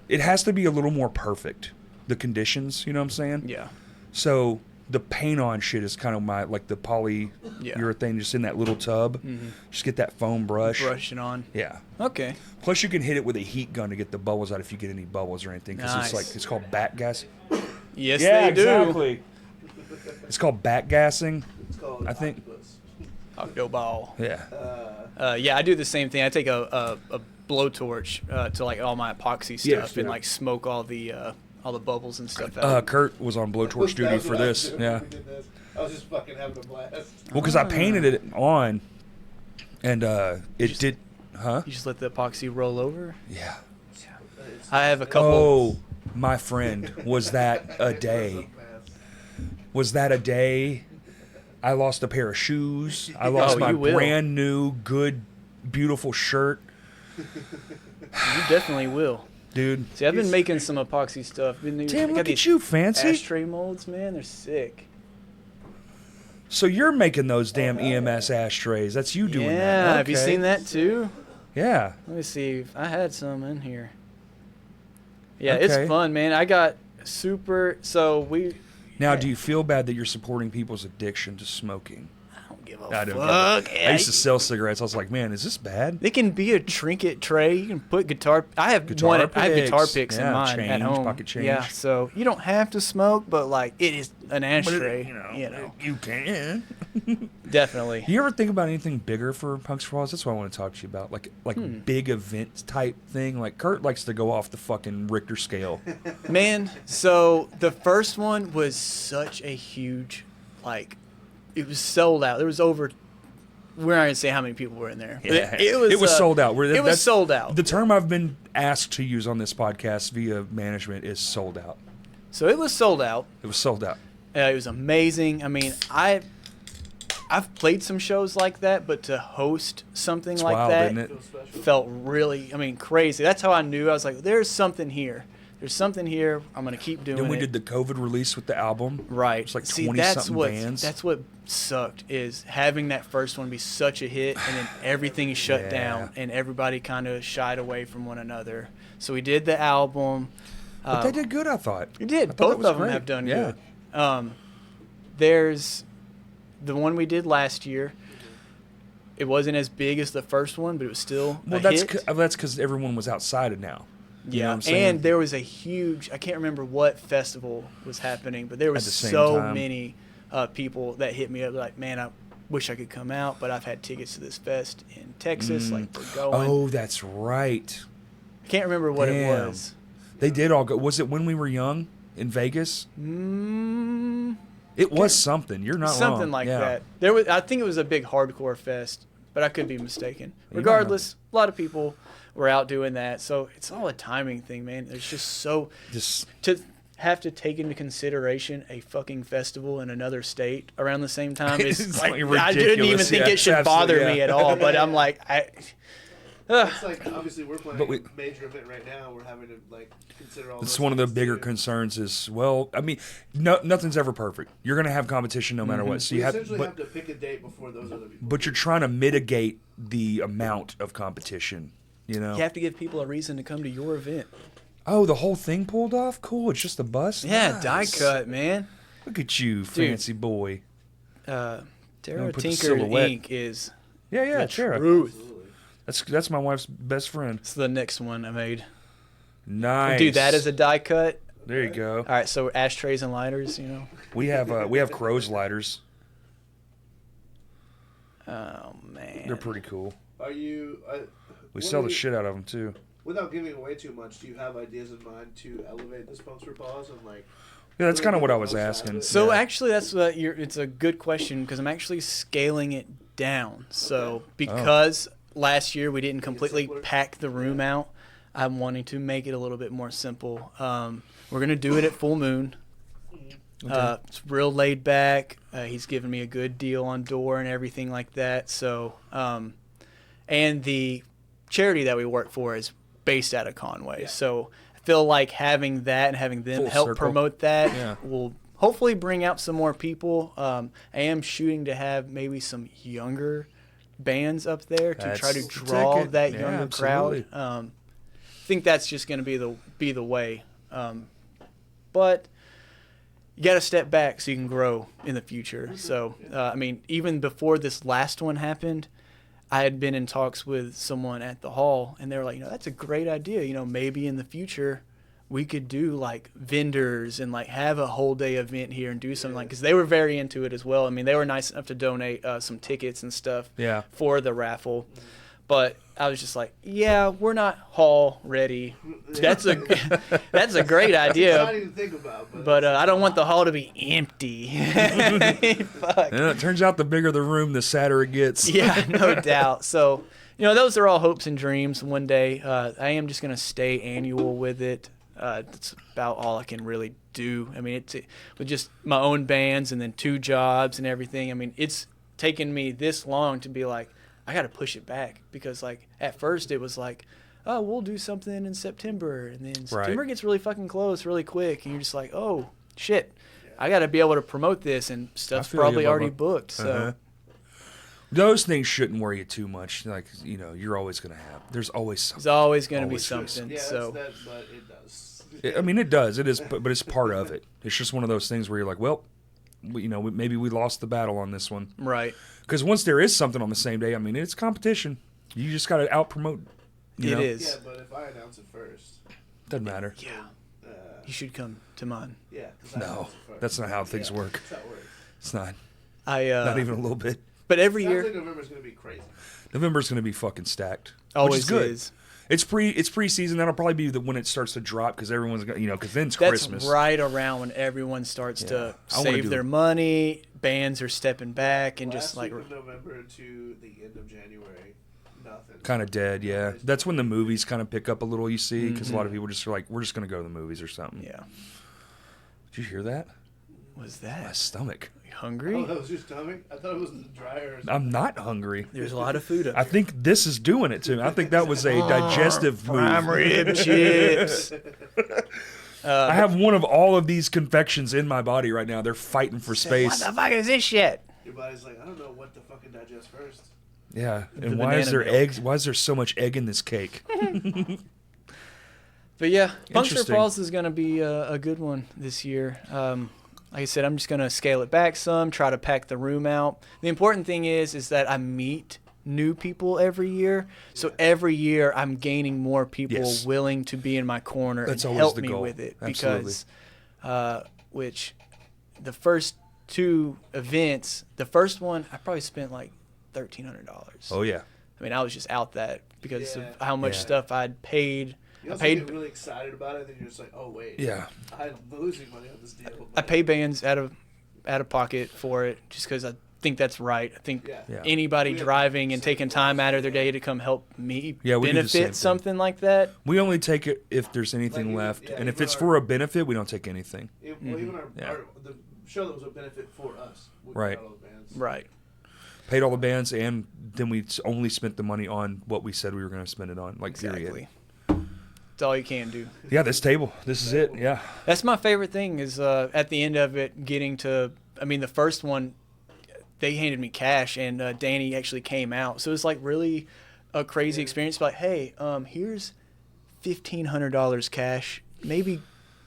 It has to be a little more perfect. The conditions, you know what I'm saying? Yeah. So the paint on shit is kind of my like the poly Yeah. urethane just in that little tub. Just get that foam brush. Brushing on. Yeah. Okay. Plus, you can hit it with a heat gun to get the bubbles out if you get any bubbles or anything. Because Nice. it's called back gas. Yes, Yeah, they do. exactly. It's called back gassing. It's called I think- octopus. Octoball. Yeah. Yeah, I do the same thing. I take a blowtorch to like all my epoxy stuff Yes, and yeah. like smoke all the bubbles and stuff out. Kurt was on blowtorch duty That's for what I this. was doing Yeah. when we did this. I was just fucking having a blast. Well, because I painted it on, and it just- did. Huh? You just let the epoxy roll over. Yeah. I have a couple. Oh, my friend, was that a day? Was that a day? I lost a pair of shoes. I lost Oh, my you will. brand new, good, beautiful shirt. You definitely will. Dude. See, I've been making some epoxy stuff. Damn, I look got at these you, fancy. ashtray molds, man. They're sick. So you're making those damn EMS ashtrays. That's you doing yeah, that. have you Okay. seen that too? Yeah. Let me see. If I had some in here. Yeah, Okay. it's fun, man. I got super. So we. Now, do you feel bad that you're supporting people's addiction to smoking? I don't give a I don't. fuck. I used to sell cigarettes. I was like, man, is this bad? They can be a trinket tray. You can put guitar. I have Guitar I have guitar picks. picks Yeah, in mine change, at home. pocket change. Yeah, so you don't have to smoke, but like it is an But ashtray. it- You know, you can. definitely. Do you ever think about anything bigger for Punks for All? That's what I want to talk to you about. Like big event type thing. Like Kurt likes to go off the fucking Richter scale. Man, so the first one was such a huge, like, it was sold out. There was over. We're not gonna say how many people were in there. But it was sold out. It was That's- sold out. The term I've been asked to use on this podcast via management is sold out. So it was sold out. It was sold out. It was amazing. I mean, I've played some shows like that, but to host something It's like wild, that isn't it? Feels special. felt really, I mean, crazy. That's how I knew. I was like, there's something here. there's something here. I'm gonna keep doing Then we it. did the COVID release with the album. Right. It's like See, 20-something bands. That's what sucked, is having that first one be such a hit, and then everything is shut Yeah. down, and everybody kind of shied away from one another. So we did the album. But they did good, I thought. We did. I thought that Both was of them great. have done Yeah. good. There's the one we did last year. It wasn't as big as the first one, but it was still Well, a that's hit. that's because everyone was outside now. You know what I'm saying? And there was a huge, I can't remember what festival was happening, but there was the same so time. many people that hit me up like, man, I wish I could come out, but I've had tickets to this fest in Texas. Like, we're going. Oh, that's right. I can't remember what it Damn. was. They did all go. Was it When We Were Young in Vegas? Mm, It was something. You're not wrong. something like Yeah. that. There was, I think it was a big hardcore fest, but I could be mistaken. You might Regardless, a lot of people were out doing that, so it's all a timing thing, man. There's just so Just to have to take into consideration a fucking festival in another state around the same time is It's like, like I didn't even ridiculous. think Yeah, it should it's bother absolutely- me yeah. at all. But I'm like, It's like obviously we're planning But we- a major event right now. We're having to like consider all. it's those one of the things, bigger too. concerns. Is well, I mean, nothing's ever perfect. You're gonna have competition no matter what. So We you have, essentially but have to pick a date before those other people. but you're trying to mitigate the amount of competition. You know. you have to give people a reason to come to your event. Oh, the whole thing pulled off. Cool. It's just a bus. Yeah, die Nice. cut, man. Look at you, fancy boy. Tara put the Tinker silhouette. Inc. is Yeah, yeah, the sure. truth. That's my wife's best friend. It's the next one I made. Nice. We'll do that as a die cut. There you go. All right, so ashtrays and lighters, you know. We have crow's lighters. Oh man. They're pretty cool. Are you? We what sell are the you- shit out of them too. Without giving away too much, do you have ideas in mind to elevate the Smokes for Paws and like? Yeah, that's really kind of get what the I was most out of asking. it? So Yeah. actually, that's what it's a good question because I'm actually scaling it down. So because last year we didn't completely simpler? pack the room out, I'm wanting to make it a little bit more simple. We're gonna do it at full moon. It's real laid back. He's given me a good deal on door and everything like that. So, and the charity that we work for is based out of Conway. Yeah. So I feel like having that and having them Full help circle. promote that Yeah. will hopefully bring out some more people. I am shooting to have maybe some younger bands up there to try to That's the draw ticket. that Yeah, younger absolutely. crowd. I think that's just going to be the way. But you got to step back so you can grow in the future. So, I mean, even before this last one happened, I had been in talks with someone at the hall, and they were like, that's a great idea. Maybe in the future we could do like vendors and like have a whole day event here and do something like, because they were very into it as well. I mean, they were nice enough to donate some tickets and stuff Yeah. for the raffle. But I was just like, yeah, we're not hall ready. That's a great Not idea. even think about, But I don't want the hall to be empty. Fuck. Yeah, it turns out the bigger the room, the sadder it gets. Yeah, no doubt. So, those are all hopes and dreams. One day, I am just going to stay annual with it. That's about all I can really do. I mean, it's with just my own bands and then 2 jobs and everything. I mean, it's taken me this long to be like, I got to push it back because, like, at first it was like, oh, we'll do something in September. And then September gets really fucking close really quick. And you're just like, oh, shit. I got to be able to promote this, and stuff's feel you, probably Bubba. already booked. So, Uh-huh. Those things shouldn't worry you too much. Like, you're always going to have. There's always something. there's always going to be Always is. something. yeah, So, that's that, but it does. I mean, it does. It is, but it's part of it. It's just one of those things where you're like, well, maybe we lost the battle on this one. right. Because once there is something on the same day, I mean, it's competition. You just got to out promote. It is. Yeah, but if I announce it first, Doesn't matter. Yeah. uh, You should come to mine. yeah, 'cause I No, announce it first. that's not how things work. That's how it works. It's not. I Not even a little bit. But every Sounds year like November's gonna be crazy. November's going to be fucking stacked. always which is good. is. It's preseason. That'll probably be when it starts to drop because everyone's going, because then it's That's Christmas. right around when everyone starts Yeah. to I wanna save do their it. money. Bands are stepping back and just Last like week of November to the end of January, nothing. Kind of dead, yeah. That's when the movies kind of pick up a little. You see, because a lot of Mm-hmm. people just are like, we're just going to go to the movies or something. yeah. Did you hear that? was My that? stomach. You hungry? Oh, that was your stomach? I thought it was the dryer or something. I'm not hungry. There's a lot of food up I think this is doing it to me. I think that was a digestive Prime move. rib chips. I have one of all of these confections in my body right now. They're fighting for What space. the fuck is this shit? Your body's like, I don't know what to fucking digest first. Yeah. The And why is banana there milk. eggs? Why is there so much egg in this cake? But yeah, Puncture Interesting. Falls is going to be a good one this year. Like I said, I'm just going to scale it back some, try to pack the room out. The important thing is that I meet new people every year. So every year I'm gaining more people Yes. willing to be in my corner That's and always help the me goal. with it. Absolutely. Because, which the first two events, the first one, I probably spent like $1,300. Oh, yeah. I mean, I was just out that because Yeah. of how much Yeah. stuff I'd paid. You I also paid get really excited about it, and then you're just like, oh, wait. Yeah. I'm losing money on this deal. I pay bands out of pocket for it just because I think that's right. I think Yeah. Yeah. anybody We have driving and same taking goals. time out of their day to come help me Yeah, we do the same thing. benefit something like that. We only take it if there's anything even- left. yeah, and if even it's our- for a benefit, we don't take anything. Well, even Yeah. our the show that was a benefit for us. We Right. got all the bands. Right. Paid all the bands, and then we only spent the money on what we said we were going to spend it on. Like, Exactly. period. It's all you can do. Yeah, this table. This is it. Yeah. That's my favorite thing is at the end of it getting to, I mean, the first one, they handed me cash and Danny actually came out. So it was like really a crazy experience. Like, hey, here's $1,500 cash. Maybe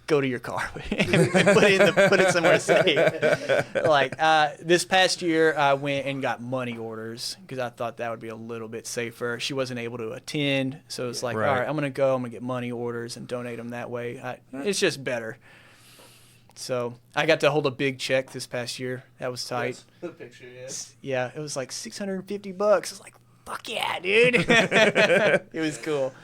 go to your car and put it somewhere safe. Like this past year, I went and got money orders because I thought that would be a little bit safer. She wasn't able to attend, so it's like, Right. all right, I'm gonna go. I'm gonna get money orders and donate them that way. It's just better. So I got to hold a big check this past year. That was tight. Yes. The picture, yes. Yeah, it was like $650. I was like, fuck yeah, dude. It was cool.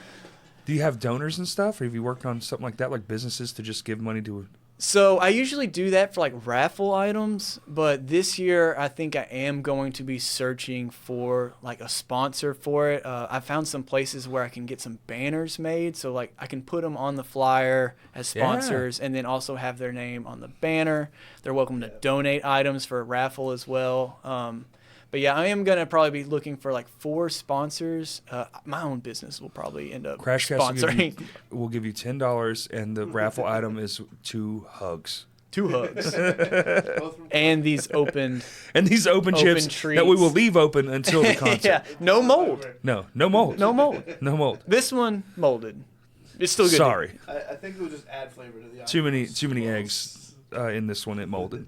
Do you have donors and stuff? Or have you worked on something like that, like businesses to just give money to? So I usually do that for like raffle items, but this year I think I am going to be searching for like a sponsor for it. I found some places where I can get some banners made, so like I can put them on the flyer as sponsors and then also have their name on the banner. They're welcome to donate items for a raffle as well. But yeah, I am going to probably be looking for like 4 sponsors. My own business will probably end up Crashcast sponsoring will give you $10, and the raffle item is 2 hugs. 2 hugs Both from and these opened. And these open chips treats. that we will leave open until the concert. Yeah, no mold. No mold. No mold. No mold. This one molded. It's still good. Sorry. I think it would just add flavor to the Too many items. eggs in this one. It molded.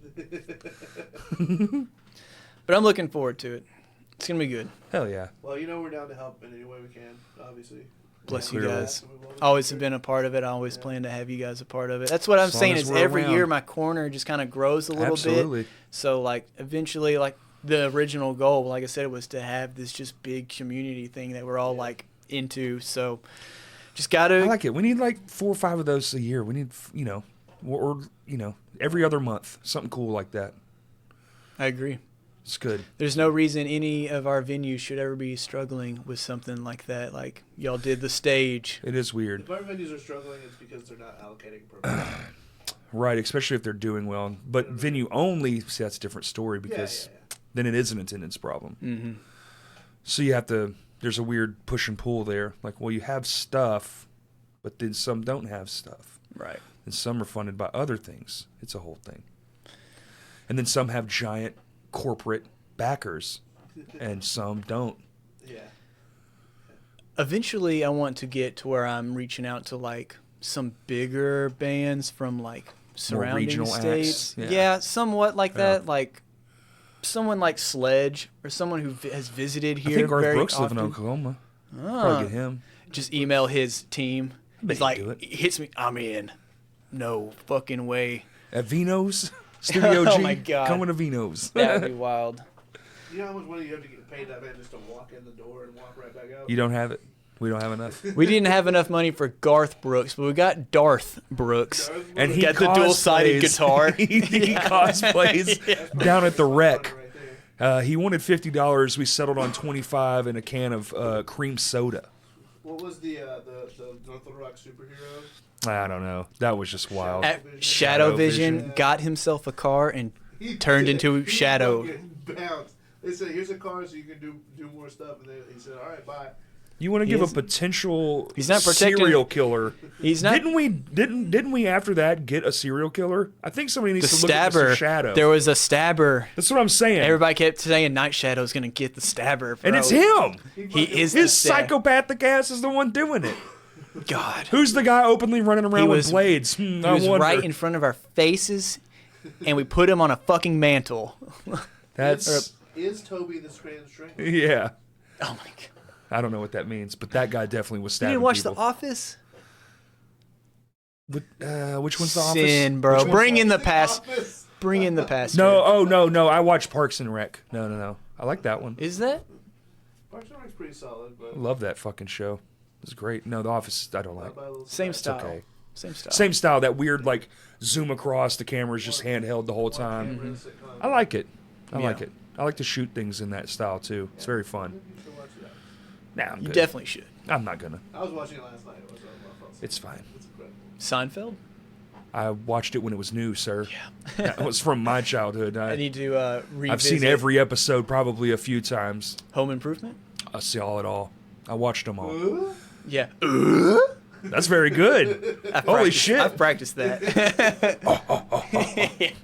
But I'm looking forward to it. It's gonna be good. Hell yeah. Well, you know we're down to help in any way we can, obviously. Bless you Clearly. guys. Always have been a part of it. I always plan to have you guys a part of it. That's what I'm As long saying as is we're every around. year my corner just kind of grows a little Absolutely. bit. So like eventually, like the original goal, like I said, was to have this just big community thing that we're all like into. So just gotta. I like it. We need like 4 or 5 of those a year. We need, or every other month, something cool like that. I agree. It's good. There's no reason any of our venues should ever be struggling with something like that. Like y'all did the stage. It is weird. If our venues are struggling, it's because they're not allocating appropriately. Right, especially if they're doing well. But venue only, see, that's a different story because then it is an attendance problem. Mm-hmm. So you have to, there's a weird push and pull there. Like, well, you have stuff, but then some don't have stuff. Right. And some are funded by other things. It's a whole thing. And then some have giant corporate backers, and some don't. Yeah. Eventually, I want to get to where I'm reaching out to like some bigger bands from like surrounding regional states. acts? Yeah. Yeah. Somewhat like Yeah. that. Like someone like Sledge or someone who has visited I here think Garth very Brooks lives often. in Oklahoma. Ah. Probably get him. Just email his team. bet He's he'd like, do it. he hits me. I'm in. No fucking way. At Vino's Studio Oh G. my God. Coming to Vino's. That would be wild. You know how much money you have to get paid that man just to walk in the door and walk right back out? You don't have it. We don't have enough. We didn't have enough money for Garth Brooks, but we got Darth Brooks. And he got the dual-sided cosplays- guitar. he cosplays down at the wreck. Right there. He wanted $50. We settled on $25 and a can of cream soda. What was the North Little Rock superhero? I don't know. That was just wild. Shadow Vision Vision. got himself a car and He turned did. into He Shadow. fucking bounced. They said, "Here's a car, so you can do more stuff." And then he said, "All right, bye." You want to give a is- potential He's not protecting- serial killer? He's not Didn't we after that get a serial killer? I think somebody the needs to look at stabber. Mr. Shadow. There was a stabber. That's what I'm saying. Everybody kept saying Night Shadow's gonna get the stabber, bro. And it's him. He is His the stab- psychopathic ass is the one doing it. God. Who's the guy openly running around was- with blades? He I was wonder. right in front of our faces, and we put him on a fucking mantle. That's Is Toby the Grand Stranger? yeah. Oh my god. I don't know what that means, but that guy definitely was You stabbing didn't watch people. The Office? Which one's the Office? Sin, bro. Which Bring one's in the the past. Office? Bring in the past. No, oh no. I watched Parks and Rec. No. I like that one. Is that? Parks and Rec's pretty solid, but I love that fucking show. It's great. No, The Office I don't like. not by a little Same surprise. style. okay. Same style. Same style. That weird like zoom across. The camera's just handheld the whole time. Camera sitcom. I like it. I like Yeah. it. I like to shoot things in that style too. It's very fun. You should watch that. Nah, I'm You good. definitely should. I'm not gonna. I was watching it last night. It was my fault. It's fine. It's incredible. Seinfeld? I watched it when it was new, sir. Yeah. That was from my childhood. I need to revisit I've seen every episode probably a few times. Home Improvement? I saw it all. I watched them all. Yeah. That's very good. Holy shit. I've practiced that.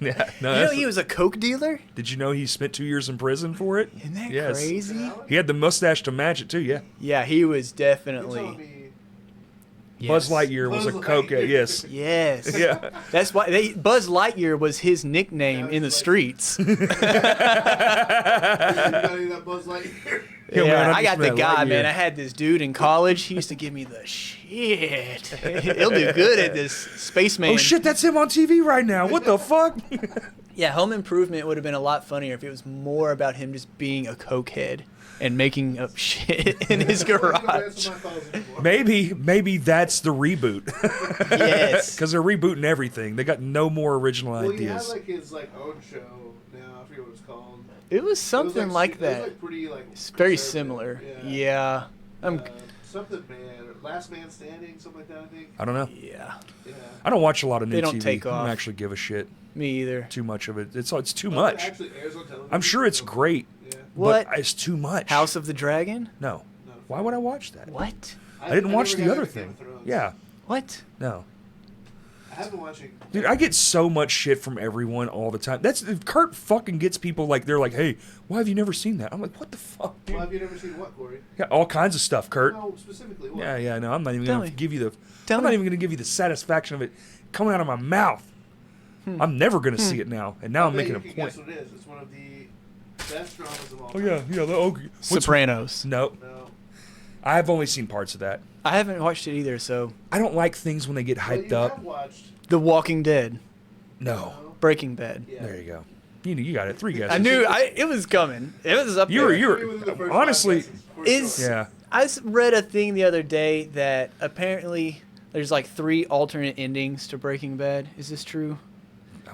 Yeah. No, You know that's- he was a coke dealer? Did you know he spent 2 years in prison for it? Isn't that Yes. crazy? He had the mustache to match it too. Yeah. Yeah, he was You're definitely. telling me Buzz Yes. Lightyear was a Buzz coke. Lightyear. Yes. Yes. Yeah. That's why Buzz Lightyear was his nickname in the streets. you got any of that Buzz Lightyear? Yo, Yeah, man, I'm I just got the mad guy, Lightyear. man. I had this dude in college. He used to give me the shit. He'll do good at this spaceman. Oh shit, that's him on TV right now. What the fuck? Yeah, Home Improvement would have been a lot funnier if it was more about him just being a cokehead and making up shit in his garage. Maybe that's the reboot. Yes. Because they're rebooting everything. They got no more original Well, he had ideas. like his own show. Now I forget what it's called. It was something It was like it that. was like pretty like It's very conservative. similar. Yeah. Yeah. Something man, or Last Man Standing, something like that. I think. I don't know. Yeah. Yeah. I don't watch a lot of new They don't TV. take I off. don't actually give a shit. Me either. Too much of it. It's too Oh, it much. actually airs on television. I'm sure it's great, Yeah. What? but it's too much. House of the Dragon? No. No. Why would I watch that? What? I didn't watch never the got other into Game thing. of Thrones. Yeah. What? No. I have been watching. Dude, I get so much shit from everyone all the time. That's Kurt fucking gets people like they're like, "Hey, why have you never seen that?" I'm like, "What the fuck, dude?" Well, have you never seen what, Corey? Yeah, all kinds of stuff, Kurt. No, specifically what? Yeah. No, I'm not even Tell gonna me. give you the. Tell I'm not me. even gonna give you the satisfaction of it coming out of my mouth. I'm never gonna see it now, and now I'm I bet making you a can point. guess what it is. It's one of the best dramas of all Oh time. yeah. Okay. Sopranos. No, No. I've only seen parts of that. I haven't watched it either, so. I don't like things when they get Well, hyped you up. have watched. The Walking Dead. No. No? Breaking Bad. Yeah. There you go. You got it. 3 guesses. I knew it was coming. It was up You were- there. you were- Three within the first honestly, 5 guesses, for is- sure. Yeah. I read a thing the other day that apparently there's like 3 alternate endings to Breaking Bad. Is this true?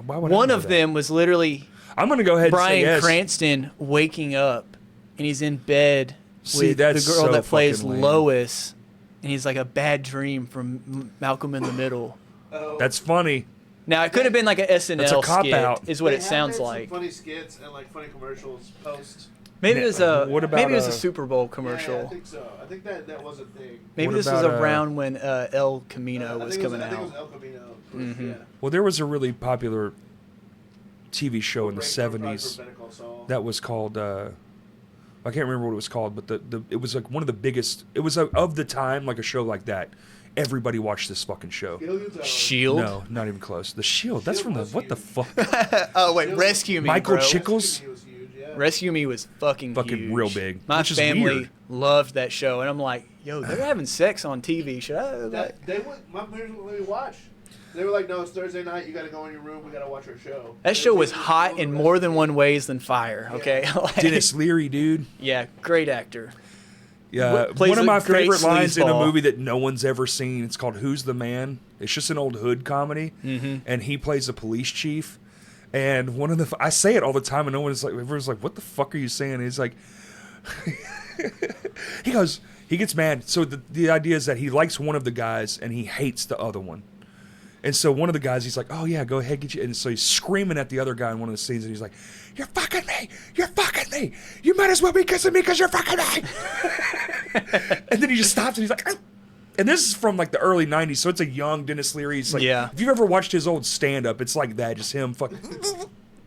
Why would I One know of that? them was literally I'm gonna go ahead and say Bryan yes. Cranston waking up and he's in bed See, with the that's girl so that plays fucking lame. Lois, and he's like a bad dream from Malcolm in the Middle. Oh. That's funny. Now it could have been like a SNL That's a cop skit, out. is what They it have sounds made some like. Funny skits and like funny commercials post. Maybe it was a What about, maybe it was a uh, Super Bowl Yeah, commercial. I think so. I think that was a thing. Maybe What this was about, around when El Camino I was think it coming I think it out. was El Camino. Mhm. Yeah. Well, there was a really popular TV show in the Break- probably '70s for Better Call Saul. that was called. I can't remember what it was called, but it was like one of the biggest. It was of the time, like a show like that. Everybody watched this fucking show. Gilligan's Island. Shield. No, not even close. The Shield. That's Shield from the was what the huge. fuck? Oh wait, Shield- Rescue Me, Michael bro. Chick- Pickles? Rescue Me was huge, yeah. Rescue Me was fucking huge. Real big, My which is family weird. loved that show, and I'm like, yo, they're having sex on TV. Should I? Like, That, they would. My parents wouldn't let me watch. They were like, "No, it's Thursday night. You got to go in your room. We got to watch our show." that show was hot in more than one ways than fire. Okay. Like, Dennis Leary, dude. Yeah, great actor. Yeah, Plays one of a my great favorite lines in a sleazeball. movie that no one's ever seen. It's called "Who's the Man." It's just an old hood comedy, and he plays a police chief. And one of the I say it all the time, and no one's like, everyone's like, "What the fuck are you saying?" He's like, he goes, he gets mad. So the idea is that he likes one of the guys and he hates the other one. And so one of the guys, he's like, "Oh yeah, go ahead, get you." And so he's screaming at the other guy in one of the scenes, and he's like, "You're fucking me! You're fucking me! You might as well be kissing me because you're fucking me!" And then he just stops and he's like, "Ah." And this is from like the early '90s, so it's a young Dennis Leary. It's like, if you've ever watched his old stand-up, it's like that, just him fucking.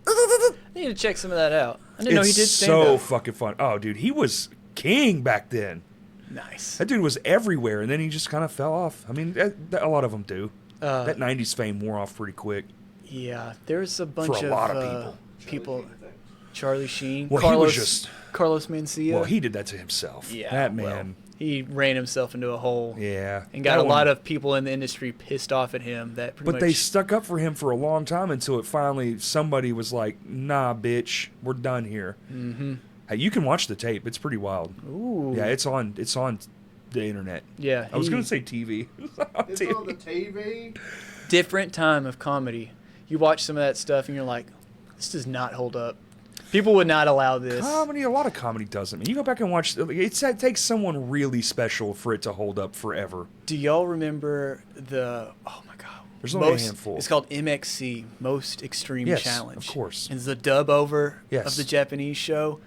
I need to check some of that out. I didn't know he did stand so up. fucking fun. Oh, dude, he was king back then. Nice. That dude was everywhere, and then he just kind of fell off. I mean, a lot of them do. That '90s fame wore off pretty quick. Yeah, there's a bunch For a lot of people. Charlie Sheen. Well, Carlos, he was just. Carlos Mencia. Well, he did that to himself. Yeah, that man. well, he ran himself into a hole. Yeah, and got a lot of people in the industry pissed off at him. But they stuck up for him for a long time until it finally somebody was like, "Nah, bitch, we're done here." Mm-hmm. Hey, you can watch the tape. It's pretty wild. Ooh. Yeah, it's on the internet. Yeah, I was gonna say TV. It's on the TV. Different time of comedy. You watch some of that stuff and you're like, this does not hold up. People would not allow this. Comedy, a lot of comedy doesn't. I mean, you go back and watch. It takes someone really special for it to hold up forever. Do y'all remember the? Oh my God. There's only a handful. It's called MXC, Most Extreme Challenge. Of course. And it's the dub over Yes. of the Japanese show.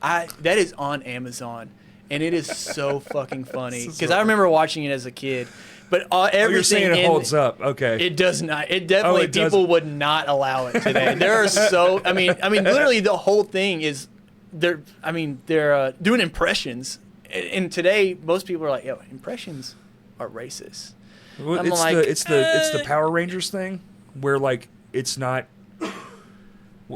That is on Amazon, and it is so fucking funny because I remember watching it as a kid. But everything you're saying it holds up. Okay. It does not. It definitely it people doesn't. would not allow it today. There are so. I mean, literally the whole thing is they're doing impressions, and today most people are like, yo, impressions are racist. Well, I'm it's like, it's the Power Rangers thing where like it's not.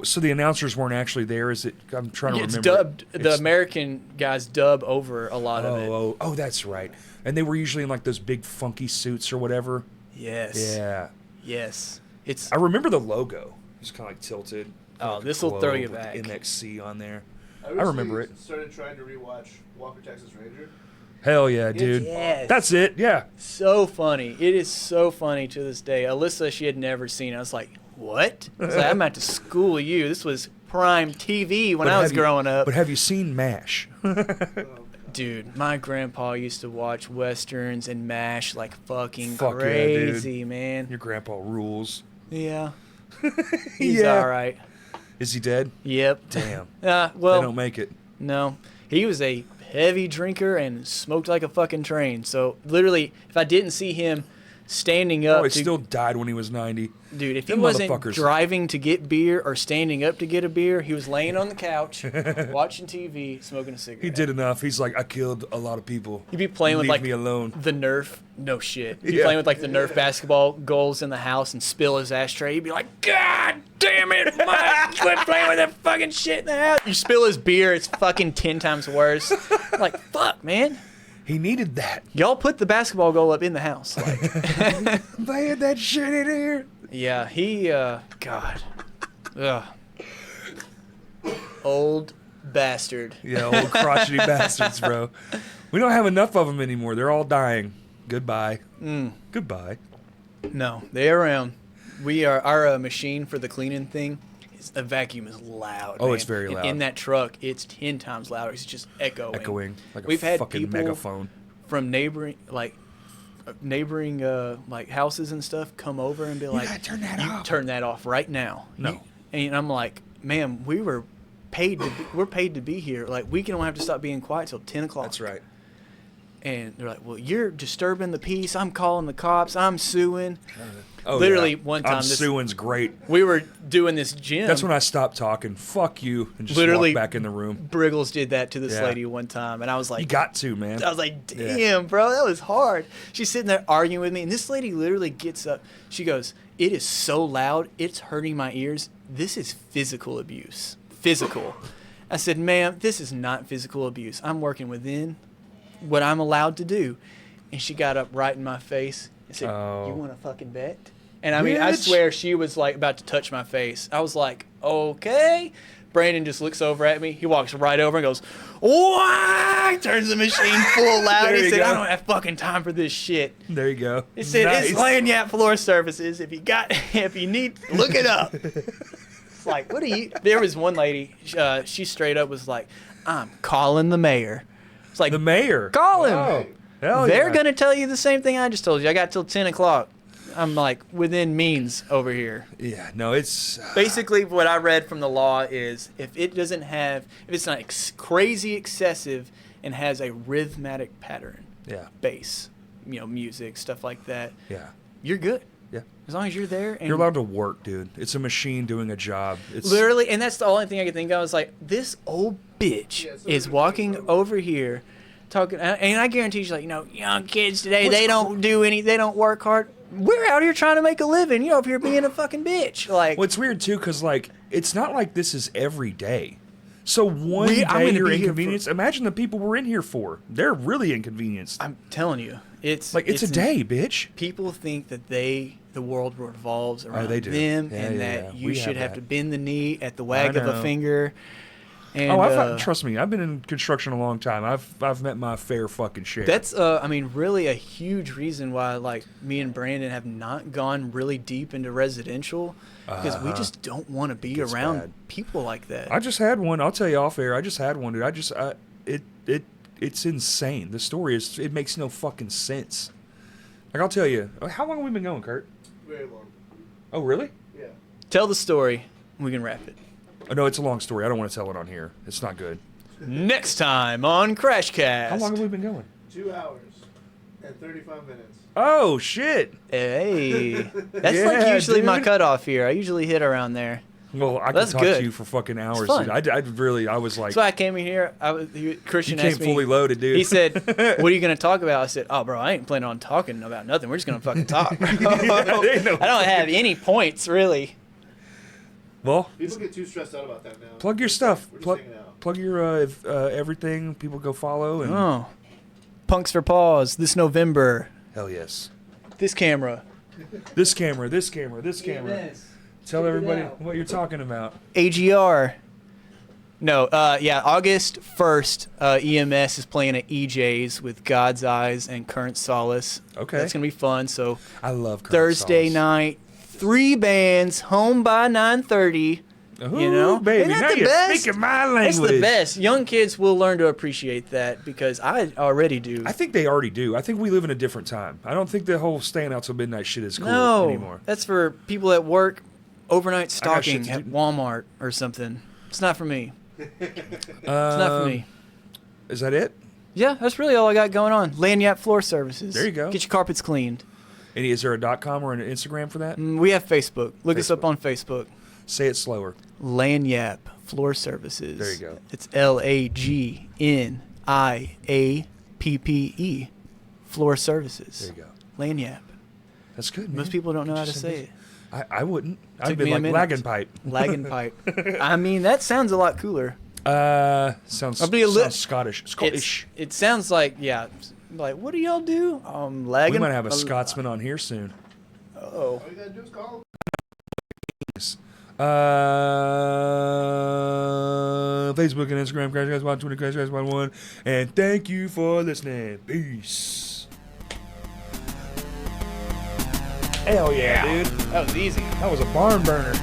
So the announcers weren't actually there. Is it? I'm trying to It's remember. dubbed. The American guys dub over a lot of it. Oh, that's right. And they were usually in like those big funky suits or whatever. Yes. Yeah. Yes. It's. I remember the logo. It's kind of like tilted. Oh, Like a this will throw globe you with back. MXC on there. I remember it. Started trying to rewatch Walker Texas Ranger. Hell yeah, dude. Yes. That's it. Yeah. So funny. It is so funny to this day. Alyssa, she had never seen it. I was like, what? I was like, I'm about to school you. This was prime TV when I was growing up. But have you seen MASH? Dude, my grandpa used to watch Westerns and MASH like fucking Fuck yeah, crazy, dude. man. Your grandpa rules. Yeah. He's all right. Is he dead? Yep. Damn. Well, They don't make it. no. He was a heavy drinker and smoked like a fucking train. So literally, if I didn't see him standing up, Oh, he still died when he was 90. dude, if he Them wasn't motherfuckers. driving to get beer or standing up to get a beer, he was laying on the couch, watching TV, smoking a cigarette. He did enough. He's like, I killed a lot of people. He'd be playing with Leave like me alone. the Nerf. No shit. He'd be Yeah. playing with like the Nerf basketball goals in the house and spill his ashtray. He'd be like, God damn it, Mike, quit playing with that fucking shit in the house. You spill his beer, it's fucking 10 times worse. I'm like, fuck, man. He needed that. Y'all put the basketball goal up in the house. Like, They had that shit in here. yeah, he, God. Ugh. Old bastard. Yeah, old crotchety bastards, bro. We don't have enough of them anymore. They're all dying. Goodbye. Goodbye. No, they're around. We are our machine for the cleaning thing. A vacuum is loud. Oh, man. it's very And loud. in that truck, it's 10 times louder. It's just echoing. Like We've a had fucking people megaphone. from neighboring like houses and stuff come over and be like, gotta turn that "You off." turn that off right now." No. And I'm like, "Ma'am, we're paid to be here. Like we don't have to stop being quiet till 10 o'clock." That's right. And they're like, "Well, you're disturbing the peace. I'm calling the cops. I'm suing." Oh, Literally, yeah. one time I'm suing's great. We were doing this gym. That's when I stopped talking. Fuck you. And just Literally- walk back in the room. Briggles did that to this Yeah. lady one time, and I was like, You got to, man. I was like, damn, bro, that was hard. She's sitting there arguing with me, and this lady literally gets up. She goes, it is so loud, it's hurting my ears. This is physical abuse. Physical. I said, ma'am, this is not physical abuse. I'm working within what I'm allowed to do. And she got up right in my face and said, Oh. you want to fucking bet? And I mean, I Bitch. swear she was like about to touch my face. I was like, okay. Brandon just looks over at me. He walks right over and goes, what? Turns the machine full loud. There He you said, go. I don't have fucking time for this shit. There you go. He said, it's lanyard floor services. If you need, look it up. It's like, what do you, there was one lady, she straight up was like, I'm calling the mayor. It's like, The mayor. call him. Oh, hell They're yeah. going to tell you the same thing I just told you. I got till 10 o'clock. I'm like within means over here. Yeah, no, it's Basically, what I read from the law is if it's not crazy excessive and has a rhythmic pattern, yeah, bass, music, stuff like that, yeah, you're good. yeah. As long as you're there. And You're allowed to work, dude. It's a machine doing a job. It's literally, and that's the only thing I could think of. I was like, this old bitch Yeah, so is there's walking no- over here, talking, and I guarantee you, like, young kids today, they don't work hard. We're out here trying to make a living. You're over here being a fucking bitch. Like, Well, it's weird too, because like it's not like this is every day. So one I'm day gonna you're be here inconvenienced. Imagine the people we're in here for. They're really inconvenienced. I'm telling you, it's Like it's a day, bitch. People think that the world revolves around they do. them, Yeah, and yeah, that yeah. you We should have have that. to bend the knee at the wag of a know. finger. And, Trust me, I've been in construction a long time. I've met my fair fucking share. that's really a huge reason why like me and Brandon have not gone really deep into residential because we just don't want to be Gets around bad. people like that. I just had one. I'll tell you off air. I just had one, dude. It's insane. The story it makes no fucking sense. Like I'll tell you, how long have we been going, Kurt? Very long. Oh, really? Yeah. Tell the story. We can wrap it. Oh, no, it's a long story. I don't want to tell it on here. It's not good. Next time on Crashcast. How long have we been going? 2 hours and 35 minutes. Oh shit! Hey, that's Yeah, like usually my dude. cutoff here. I usually hit around there. Well, I could That's talk good. to you for fucking hours, fun. dude. I was like, That's why I came in here. Christian you came asked me. fully loaded, dude. He said, "What are you going to talk about?" I said, "Oh, bro, I ain't planning on talking about nothing. We're just going to fucking talk." I don't have any points really. well, People get too stressed out about that now. plug your stuff. We're just Plug, hanging out. plug your everything. People go follow and Oh, Punks for Paws this November. hell yes. This camera. This camera. Tell Check it everybody out. what you're talking about. AGR. No, August 1st, EMS is playing at EJ's with God's Eyes and Current Solace. Okay. That's going to be fun. So I love Current Thursday Solace. night, 3 bands, home by 9:30. Ooh, You know? baby, Isn't that now the you're best? speaking my language. It's the best. Young kids will learn to appreciate that because I already do. I think they already do. I think we live in a different time. I don't think the whole staying out till midnight shit is cool no, anymore. that's for people at work, overnight stocking shit to at do. Walmart or something. It's not for me. It's not for me. Is that it? Yeah, that's really all I got going on. Lanyap Floor Services. There you go. Get your carpets cleaned. Is there a .com or an Instagram for that? We have Facebook. Look us up Facebook. on Facebook. Say it slower. Lanyap Floor Services. There you go. It's LAGNIAPPE. Floor Services. There you go. Lanyap. That's good, man. Most people don't know how to Just say it. I wouldn't. I'd Took be me a like minute. lagging pipe. Lagging pipe. I mean, that sounds a lot cooler. Sounds, I'll be a li- sounds Scottish. Scottish. It sounds like, yeah, like, what do y'all do? Lagging. We might have a Scotsman on here soon. Oh. All you gotta do is call Facebook and Instagram, crashcast1, Twitter, crashcast1, and thank you for listening. Peace. Hell yeah, dude. That was easy. That was a barn burner.